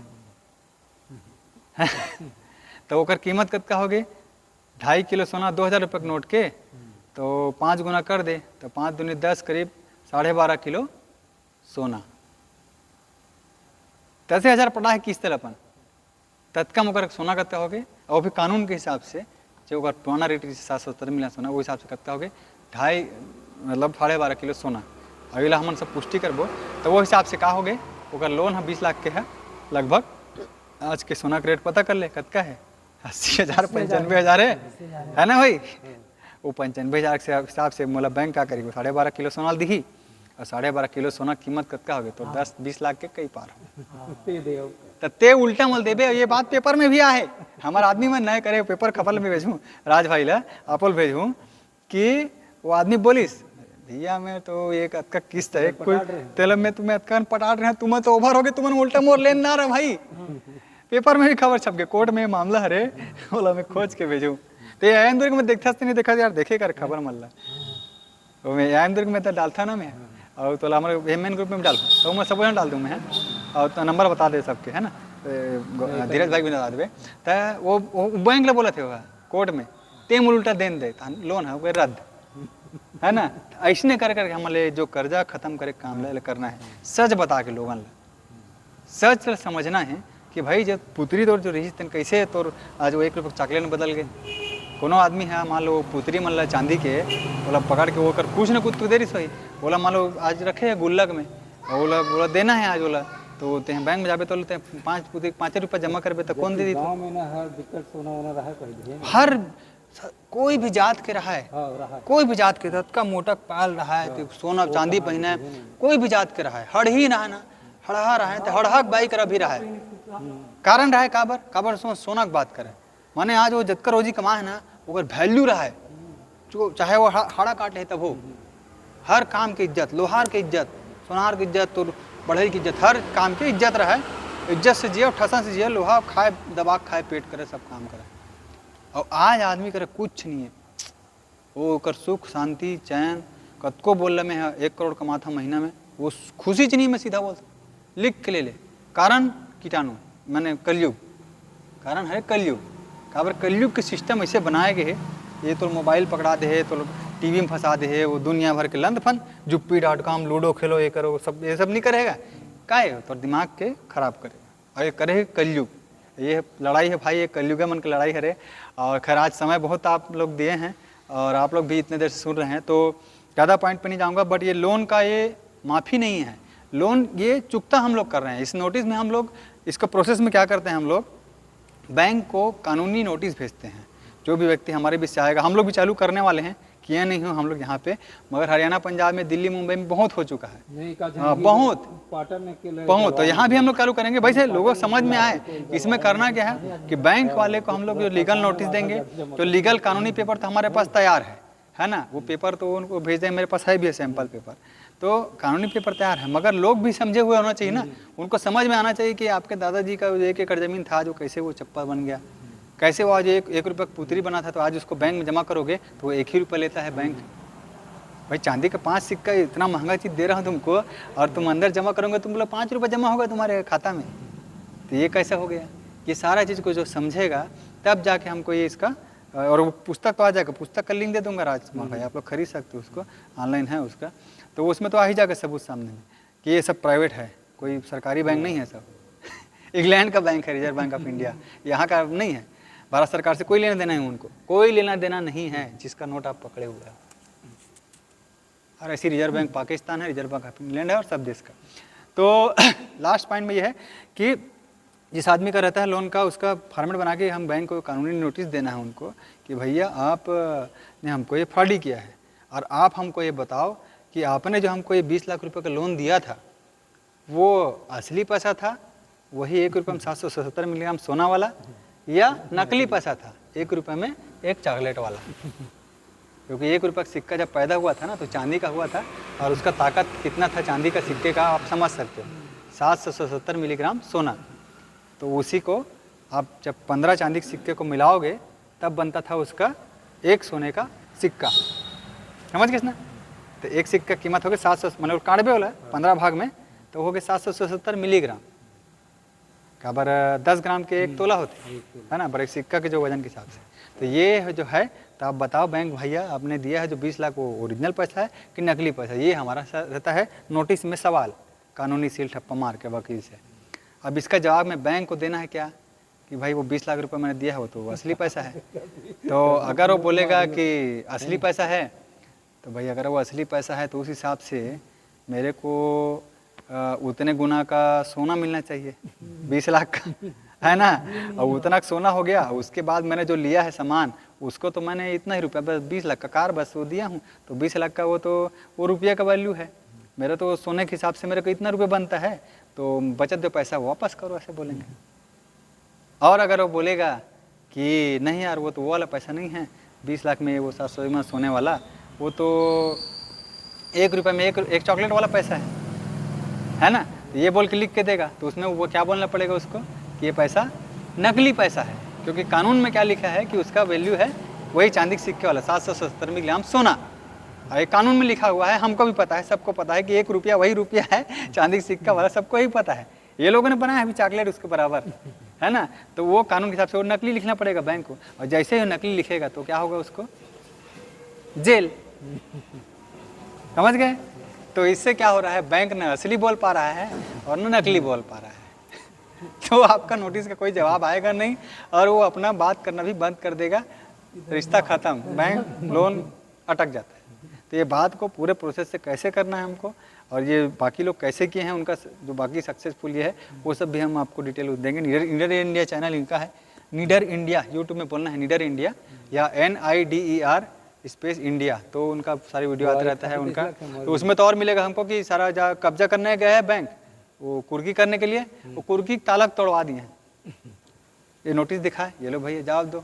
तो ओकर कीमत कतका हो गई 2.5 किलो सोना 2,000 रुपये के नोट के, तो 5 गुना कर दे तो 5 दूनी 10 करीब 12.5 किलो सोना, 10,000 पटा है किस्त अपन, तत्कम ओकर सोना कतका हो गए, और भी कानून के हिसाब से जो अगर पुराना रेट 770 मिला सोना वो हिसाब से कतका हो गए 2.5 मतलब 12.5 किलो सोना। अगला हमन सब पुष्टि करबो तो वो हिसाब से का हो गए, ओकर लोन है 20 लाख के है लगभग, आज के सोना का रेट पता कर ले कतका है 80,000 95,000 है ना भाई, वो 95,000 के हिसाब से मतलब बैंक का करेगी 12.5 किलो सोना दी, और 12.5 किलो सोना कीमत कतका हो गए तो 10-20 लाख के कई पार हो ते देव तो ते उल्टा मोल देबे। ये बात पेपर में भी आहे, हमार आदमी में नए करे पेपर खपल में भेजूँ राज भाई ला आपल भेजूँ कि वो आदमी बोलिस भैया मैं तो एक अतका किस्त है कोई तेल में तुम्हें अतका पटाट रहे तुम्हें तो ओवर हो गए तुम्हें उल्टा मोर लेन ना रहा भाई। पेपर में भी खबर छप गए कोर्ट में मामला हरे बोला मैं खोज के भेजूँ तो आयन दुर्ग में देखता नहीं देखा यार देखे कर खबर मल्ला तो मैं आयन दुर्ग में तो डालता ना मैं और तो हमारे एम ग्रुप में डाल तो मैं सब डाल दूँ मैं और तो नंबर बता दे सबके है ना धीरज भाई भी बता देवे तो वो बैंक ला बोला थे वह कोर्ट में तेम उल्टा देन दे लोन है वो रद्द है ना। ऐसने कर करके हमारे जो कर्जा खत्म करे काम करना है सच बता के लोगन ला सच समझना है कि भाई जब पुत्री तोर जो रही कैसे तोर आज वो 1 रुपये चॉकलेट में बदल गए। कोनो आदमी है मान लो पुत्री मन ला चांदी के बोला पकड़ के वो कर कुछ न कुछ तो दे रही सही बोला मान लो आज रखे है गुल्लक में और बोला देना है आज बोला तो ते बैंक में जाबे तो 5 रुपये जमा करबे तो कौन दे दी गांव में ना हर दिक्कत सोना होना रहा कर हर कोई भी जात के रहा है कोई भी जात के का मोटक पाल रहा है सोना चांदी पहना है कोई भी जात के रहा है हड़ ही रहा ना हड़हा रहा है तो हड़हक बाई कर भी रहा है कारण रहा है काबर सोना की बात करे माने आज वो जतकर रोजी कमा है ना वो वैल्यू रहा है जो चाहे वो हड़ा काटे तब हो हर काम की इज्जत लोहार की इज्जत सोनार की इज्जत तो बढ़ई की इज्जत हर काम की इज्जत रहा है इज्जत से जिये ठसा से जिये लोहा खाए दबा खाए पेट करे सब काम करे और आज आदमी करे कुछ नहीं है वो कर सुख शांति चैन कतको बोल में है 1 करोड़ कमाता महीना में वो खुशी च नहीं मैं सीधा बोलता लिख के ले कारण कीटाणु मैंने कलयुग कारण है कलयुग काबर कलयुग के सिस्टम ऐसे बनाए गए ये तो मोबाइल पकड़ा दे है तो टीवी में फंसा दे है वो दुनिया भर के लंद फन जुप्पी.com लूडो खेलो ये करो सब ये सब नहीं करेगा काय तो दिमाग के खराब करेगा और ये करे कलयुग ये लड़ाई है भाई ये कलयुग मन की लड़ाई है। और खैर आज समय बहुत आप लोग दिए हैं और आप लोग भी इतने देर से सुन रहे हैं तो ज़्यादा पॉइंट पे नहीं जाऊँगा बट ये लोन का ये माफ़ी नहीं है लोन ये चुकता हम लोग कर रहे हैं। इस नोटिस में हम लोग इसका प्रोसेस में क्या करते हैं हम लोग बैंक को कानूनी नोटिस भेजते हैं जो भी व्यक्ति हमारे बीच से आएगा हम लोग भी चालू करने वाले हैं किए नहीं हो हम लोग यहाँ पे मगर हरियाणा पंजाब में दिल्ली मुंबई में बहुत हो चुका है बहुत तो यहाँ भी हम लोग चालू करेंगे भाई से लोगों को समझ में आए इसमें करना क्या है कि बैंक वाले को हम लोग जो लीगल नोटिस देंगे तो लीगल कानूनी पेपर तो हमारे पास तैयार है ना वो पेपर तो उनको भेज देंगे मेरे पास है भी सैंपल पेपर तो कानूनी पेपर तैयार है मगर लोग भी समझे हुए होना चाहिए ना उनको समझ में आना चाहिए कि आपके दादाजी का 1 एकड़ ज़मीन था जो कैसे वो चप्पा बन गया कैसे वो आज 1 रुपये का पुत्री बना था तो आज उसको बैंक में जमा करोगे तो वो 1 ही रुपये लेता है बैंक। भाई चांदी का 5 सिक्का इतना महंगा चीज़ दे रहा हूँ तुमको और तुम अंदर जमा करोगे तुम बोला 5 रुपये जमा होगा तुम्हारे खाता में तो ये कैसा हो गया। ये सारा चीज़ को जो समझेगा तब जाके हमको ये इसका और वो पुस्तक तो आ जाएगा पुस्तक का लिंक दे दूंगा राजकुमार भाई आप लोग खरीद सकते हो उसको ऑनलाइन है उसका तो उसमें तो आ ही जाएगा सबूत सामने में कि ये सब प्राइवेट है कोई सरकारी बैंक नहीं है सब इंग्लैंड का बैंक है रिजर्व बैंक ऑफ इंडिया यहाँ का नहीं है भारत सरकार से कोई लेना देना है उनको कोई लेना देना नहीं है जिसका नोट आप पकड़े हुए हैं। और ऐसी रिजर्व बैंक पाकिस्तान है रिजर्व बैंक ऑफ इंग्लैंड है और सब देश का। तो लास्ट पॉइंट में यह है कि जिस आदमी का रहता है लोन का उसका फॉर्मेट बना के हम बैंक को कानूनी नोटिस देना है उनको कि भैया आपने हमको ये फ्रॉड किया है और आप हमको ये बताओ कि आपने जो हमको ये 20 लाख रुपए का लोन दिया था वो असली पैसा था वही 1 रुपये में 777 मिलीग्राम सोना वाला या नकली पैसा था 1 रुपये में एक चॉकलेट वाला क्योंकि 1 रुपये का सिक्का जब पैदा हुआ था ना तो चांदी का हुआ था और उसका ताकत कितना था चांदी का सिक्के का आप समझ सकते हो 777 मिलीग्राम सोना तो उसी को आप जब 15 चांदी के सिक्के को मिलाओगे तब बनता था उसका 1 सोने का सिक्का समझ गए ना। तो एक सिक्का की कीमत हो गई 700 मतलब 91 वाला 15 भाग में तो हो गए 777 मिलीग्राम का बर 10 ग्राम के 1 तोला होते है ना पर एक सिक्का के जो वजन के हिसाब से। तो ये जो है तो आप बताओ बैंक भैया आपने दिया है जो 20 लाख वो ओरिजिनल पैसा है कि नकली पैसा ये हमारा रहता है नोटिस में सवाल कानूनी सील ठप्पा मार के वकील से। अब इसका जवाब में बैंक को देना है क्या कि भाई वो 20 लाख रुपए मैंने दिया है वो तो असली पैसा है। तो अगर वो बोलेगा कि असली पैसा है तो भाई अगर वो असली पैसा है तो उस हिसाब से मेरे को उतने गुना का सोना मिलना चाहिए 20 लाख का है ना। और उतना सोना हो गया उसके बाद मैंने जो लिया है सामान उसको तो मैंने इतना ही रुपया बस 20 लाख का कार बस वो दिया हूँ तो 20 लाख का वो तो वो रुपये का वैल्यू है मेरा तो सोने के हिसाब से मेरे को इतना रुपये बनता है, तो बचत जो पैसा वापस करो, ऐसे बोलेंगे। और अगर वो बोलेगा कि नहीं यार वो तो वो वाला पैसा नहीं है, 20 लाख में वो 700 में सोने वाला, वो तो 1 रुपये में एक चॉकलेट वाला पैसा है ना, तो ये बोल के लिख के देगा, तो उसमें वो क्या बोलना पड़ेगा उसको कि ये पैसा नकली पैसा है, क्योंकि कानून में क्या लिखा है कि उसका वैल्यू है वही चांदी के सिक्के वाला 777 मिलीग्राम सोना। और ये कानून में लिखा हुआ है, हमको भी पता है, सबको पता है कि 1 रुपया वही रुपया है चांदी के सिक्का वाला, सबको ही पता है। ये लोगों ने बनाया अभी चॉकलेट उसके बराबर, है ना, तो वो कानून के हिसाब से वो नकली लिखना पड़ेगा बैंक को, और जैसे ही नकली लिखेगा तो क्या होगा उसको जेल। समझ गए? तो इससे क्या हो रहा है, बैंक न असली बोल पा रहा है और न नकली बोल पा रहा है। तो आपका नोटिस का कोई जवाब आएगा नहीं, और वो अपना बात करना भी बंद कर देगा, रिश्ता खत्म, बैंक लोन अटक जाता है। तो ये बात को पूरे प्रोसेस से कैसे करना है हमको, और ये बाकी लोग कैसे किए हैं, उनका जो बाकी सक्सेसफुल ये है वो सब भी हम आपको डिटेल देंगे। नीडर इंडिया चैनल इनका है, नीडर इंडिया, यूट्यूब में बोलना है नीडर इंडिया या NIDER स्पेस इंडिया, तो उनका सारी वीडियो आते रहता है उनका। तो उसमें तो और मिलेगा हमको कि सारा जा कब्जा करने गया है बैंक, वो कुर्की करने के लिए, वो कुर्की ताला तोड़वा दिए हैं। ये नोटिस दिखा है, ये लो भैया जवाब दो,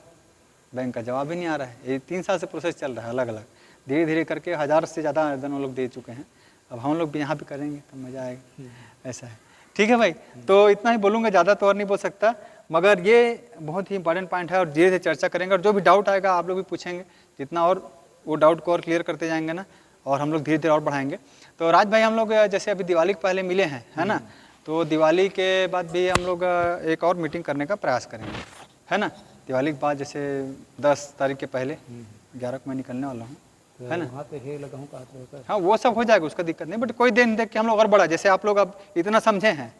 बैंक का जवाब ही नहीं आ रहा है। ये 3 साल से प्रोसेस चल रहा है, अलग अलग धीरे धीरे करके 1000 से ज़्यादा आवेदन वो लोग दे चुके हैं। अब हम लोग भी यहाँ भी करेंगे तो मज़ा आएगा, ऐसा है। ठीक है भाई, तो इतना ही बोलूँगा, ज़्यादा तो और नहीं बोल सकता, मगर ये बहुत ही इंपॉर्टेंट पॉइंट है और धीरे धीरे चर्चा करेंगे, और जो भी डाउट आएगा आप लोग भी पूछेंगे, जितना और वो डाउट को और क्लियर करते जाएंगे ना, और हम लोग धीरे धीरे और बढ़ाएंगे। तो राज भाई, हम लोग जैसे अभी दिवाली के पहले मिले हैं, है ना, तो दिवाली के बाद भी हम लोग एक और मीटिंग करने का प्रयास करेंगे, है ना। दिवाली के बाद जैसे 10 तारीख के पहले, 11 को मैं निकलने वाला हूँ, है ना। हाँ वो सब हो जाएगा, उसका दिक्कत नहीं, बट कोई दिन देख के हम लोग और बढ़ा, जैसे आप लोग अब इतना समझे हैं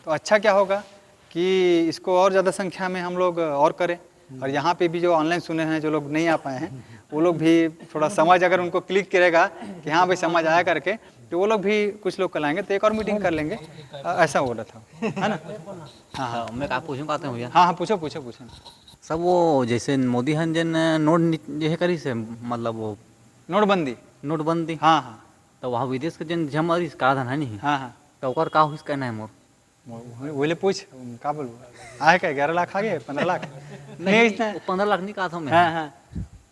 तो अच्छा क्या होगा कि इसको और ज़्यादा संख्या में हम लोग और करें। और यहाँ पे भी जो ऑनलाइन सुने हैं, जो लोग नहीं आ पाए हैं, वो लोग भी थोड़ा समझ, अगर उनको क्लिक करेगा कि हाँ भाई समझ आया करके, तो वो लोग भी कुछ लोग कल आएंगे, तो एक और मीटिंग कर लेंगे, ऐसा हो रहा था, है ना। हाँ हाँ, मैं का पूछूं कहते हैं भैया। हाँ हाँ, पूछो पूछो पूछो। सब वो जैसे मोदी हन जन नोट जे करी से, मतलब वो नोटबंदी, हाँ हाँ, तो वहाँ विदेश के जन जमा काराधन है नहीं, हाँ हाँ, तो ओकर का हुई कहना है मोर। बोले पूछ का बोलूँ, आए क्या 11 लाख आ गए, 15 लाख नहीं, 15 लाख नहीं कहा था मैं। हाँ हाँ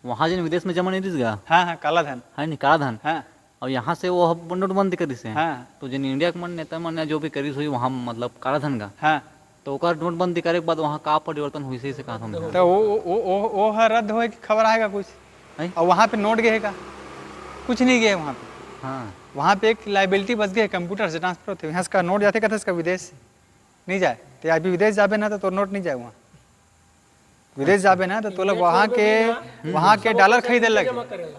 वहाँ जन विदेश में जमा नहीं दिस गया, हाँ हाँ, काला धन, है नहीं काराधन, हाँ और यहाँ से वो नोटबंदी करी से, हाँ तो जन इंडिया के मन नेता मन जो भी करी हुई वहाँ मतलब काराधन का, हाँ, तो ओकर नोटबंदी करे के बाद वहाँ का परिवर्तन हुई से कहा था। तो वो रद्द होए कि खबर आएगा कुछ, और वहाँ पे नोट गएगा, कुछ नहीं गए वहाँ पे। हाँ, वहाँ पे एक लाइबिलिटी बच गई, कंप्यूटर से ट्रांसफर होते, यहाँ का नोट जाते कहते इसका विदेश नहीं जाए, तो अभी विदेश जाबे ना तो नोट नहीं जाए, वहाँ विदेश जाबे ना तो लोग वहाँ के डॉलर खरीदे लगे,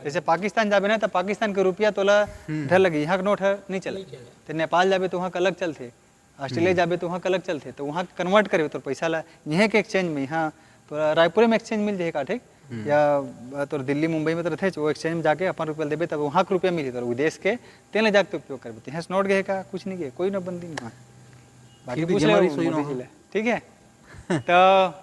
जैसे पाकिस्तान जाबे ना तो पाकिस्तान के रुपया तोला ढर लगी, यहाँ का नोट है नहीं चले, तो नेपाल जाबे तो वहाँ का अलग चलते, ऑस्ट्रेलिया जाबे तो वहाँ का अलग चलते, तो वहाँ कन्वर्ट करे तो पैसा ला यहाँ के एक्सचेंज में, यहाँ तो रायपुर में एक्सचेंज मिल जाएगा, ठीक, या तो दिल्ली मुंबई में तो रहते वो एक्सचेंज में जाके अपन रुपया देवे, तब वहाँ के रुपया मिली, तो विदेश के तेल जाके उपयोग करते हैं, नोट गए का कुछ नहीं गए, कोई नोटबंदी नहीं, बाकी पूछ ले, ठीक है। तो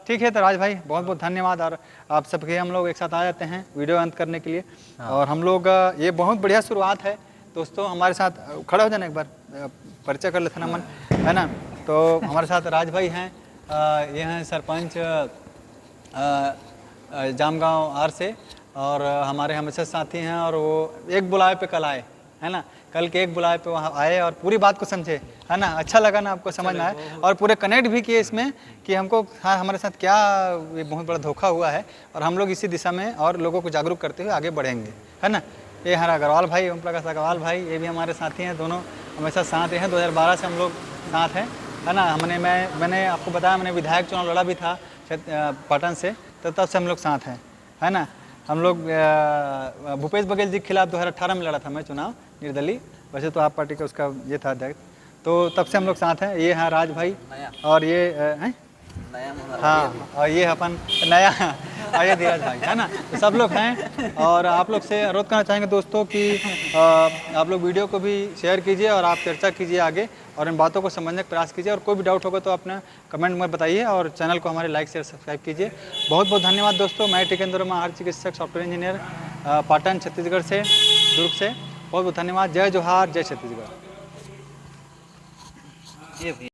ठीक है, तो राज भाई बहुत बहुत धन्यवाद, और आप सबके हम लोग एक साथ आ जाते हैं वीडियो अंत करने के लिए, और हम लोग ये बहुत बढ़िया शुरुआत है दोस्तों, हमारे साथ खड़ा हो जाना, एक बार परिचय कर लेते ना मन, है ना। तो हमारे साथ राज भाई हैं, ये हैं सरपंच जामगांव आर से, और हमारे हमेशा साथी हैं, और वो एक बुलाए पे कल आए, है ना, कल के एक बुलाए पे वहाँ आए और पूरी बात को समझे, है ना, अच्छा लगा ना आपको, समझ में आया, और पूरे कनेक्ट भी किए इसमें कि हमको हाँ हमारे साथ क्या ये बहुत बड़ा धोखा हुआ है, और हम लोग इसी दिशा में और लोगों को जागरूक करते हुए आगे बढ़ेंगे, है ना। ये हमारा अग्रवाल भाई, ओम प्रकाश अग्रवाल भाई, ये भी हमारे साथी हैं, दोनों हमेशा साथ हैं, 2012 से हम लोग साथ हैं, है ना। मैंने आपको बताया, मैंने विधायक चुनाव लड़ा भी था पाटन से, तो तब से हम लोग साथ हैं, है ना। हम लोग भूपेश बघेल जी के खिलाफ 2018 में लड़ा था मैं चुनाव निर्दलीय, वैसे तो आप पार्टी का उसका ये था अध्यक्ष, तो तब से हम लोग साथ हैं। ये हैं राज भाई, और ये हैं हाँ, और ये अपन नया ये धीरज भाई, है ना, तो सब लोग हैं। और आप लोग से अनुरोध करना चाहेंगे दोस्तों कि आप लोग वीडियो को भी शेयर कीजिए, और आप चर्चा कीजिए आगे, और इन बातों को समझने का प्रयास कीजिए, और कोई भी डाउट होगा तो अपना कमेंट में बताइए, और चैनल को हमारे लाइक शेयर सब्सक्राइब कीजिए। बहुत बहुत धन्यवाद दोस्तों। मैं टिकेंद्र वर्मा, आहार चिकित्सक, सॉफ्टवेयर इंजीनियर, पाटन छत्तीसगढ़ से, दुर्ग से। बहुत बहुत धन्यवाद। जय जोहार, जय छत्तीसगढ़। ये भी